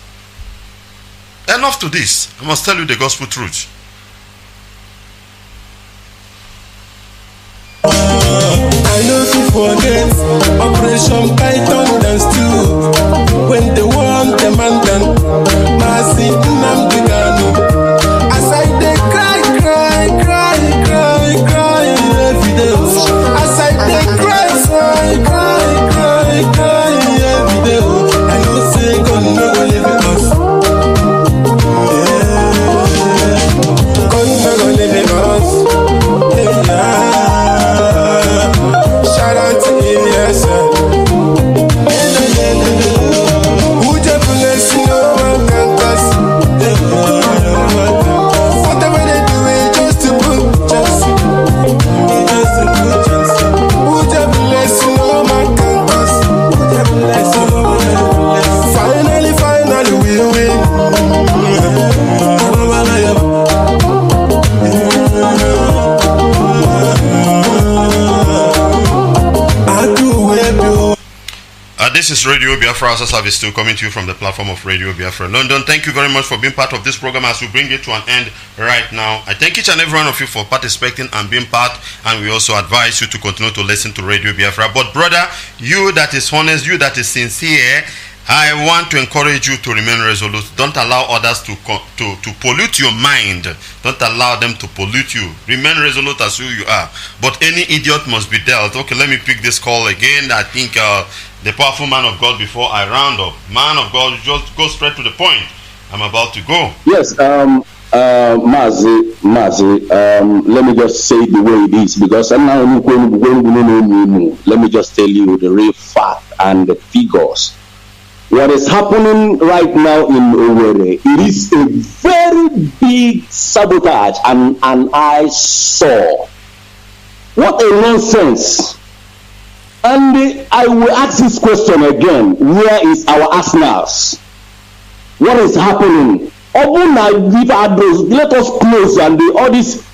Enough to this. I must tell you the gospel truth. I know to forget Operation Python dance too. When they want the man done, Mazi, Nnamdi, Kanu. As I they cry every day. As I they cry every day. I know say God no go live with us. God no go live with us. Shout out to him, yes sir. Who just bless you, no one can cause. Whatever they do it just to put who just bless you, no man can cause. Who just bless you, no man can cause. Finally we win. This is Radio Biafra HAUSA-SERVICE, still coming to you from the platform of Radio Biafra London. Thank you very much for being part of this program as we bring it to an end right now. I thank each and every one of you for participating and being part, and we also advise you to continue to listen to Radio Biafra. But brother, you that is honest, you that is sincere, I want to encourage you to remain resolute. Don't allow others to pollute your mind. Don't allow them to pollute you. Remain resolute as who you are. But any idiot must be dealt. Okay, let me pick this call again. I think the powerful man of God before I round up. Man of God, just go straight to the point. I'm about to go. Yes, Mazi, let me just say it the way it is, because let me just tell you the real fact and the figures. What is happening right now in Owerri, it is a very big sabotage and I saw What a nonsense. And I will ask this question again. Where is our arsenals? What is happening? Let us close and all this.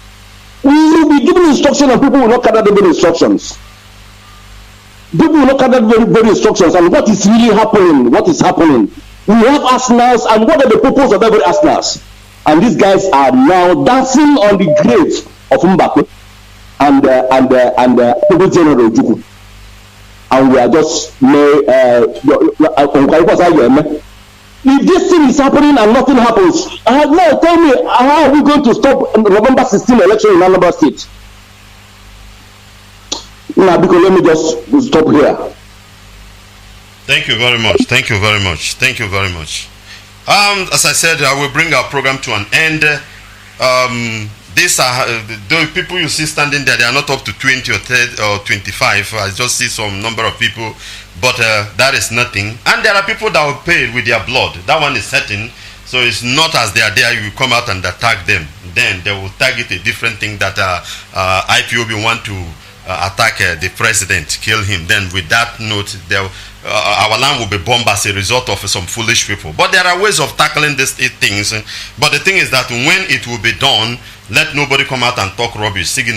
We will be given instructions and people will not carry the instructions. People will not carry the instructions and what is really happening? What is happening? We have arsenals and what are the purpose of every arsenals? And these guys are now dancing on the graves of Mbakwe and General Jubril. And we are just if this thing is happening and nothing happens, now tell me, how are we going to stop November 16 election in Anambra State? Now, because let me just stop here. Thank you very much. Thank you very much. Thank you very much. As I said, I will bring our program to an end. These are the people you see standing there. They are not up to 20 or 30 or 25. I just see some number of people, but that is nothing. And there are people that will pay with their blood. That one is certain. So it's not as they are there, you come out and attack them. Then they will target a different thing that IPOB want to attack the president, kill him. Then with that note, our land will be bombed as a result of some foolish people. But there are ways of tackling these things. But the thing is that when it will be done, let nobody come out and talk rubbish. Those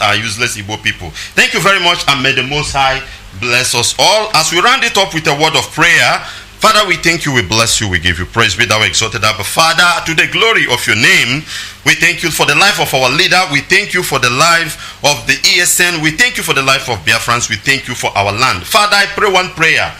are useless Igbo people. Thank you very much, and may the Most High bless us all. As we round it up with a word of prayer, Father, we thank you, we bless you, we give you praise. Be thou exalted, Abba Father, to the glory of your name. We thank you for the life of our leader. We thank you for the life of the ESN. We thank you for the life of Biafrans. We thank you for our land. Father, I pray one prayer.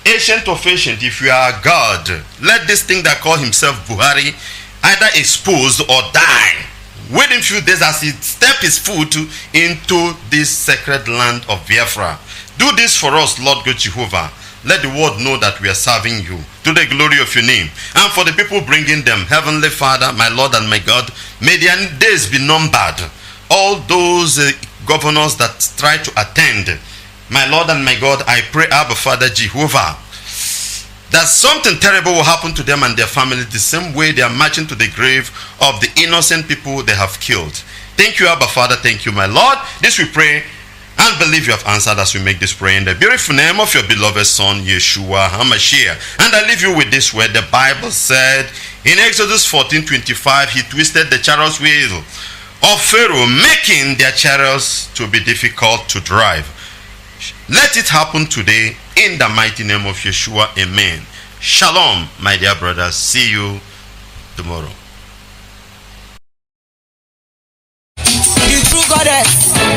Ancient of ancient, if you are God, let this thing that call himself Buhari either exposed or die within few days as he step his foot into this sacred land of Biafra. Do this for us, Lord God Jehovah. Let the world know that we are serving you to the glory of your name. And for the people bringing them, Heavenly Father, my Lord and my God, may their days be numbered. All those governors that try to attend, my Lord and my God, I pray, Abba Father Jehovah, that something terrible will happen to them and their family the same way they are marching to the grave of the innocent people they have killed. Thank you, Abba Father. Thank you, my Lord. This we pray and believe you have answered as we make this prayer in the beautiful name of your beloved Son, Yeshua HaMashiach. And I leave you with this word. The Bible said in Exodus 14:25, he twisted the chariot wheel of Pharaoh, making their chariots to be difficult to drive. Let it happen today in the mighty name of Yeshua. Amen. Shalom, my dear brothers. See you tomorrow.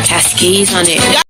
Taskies on it.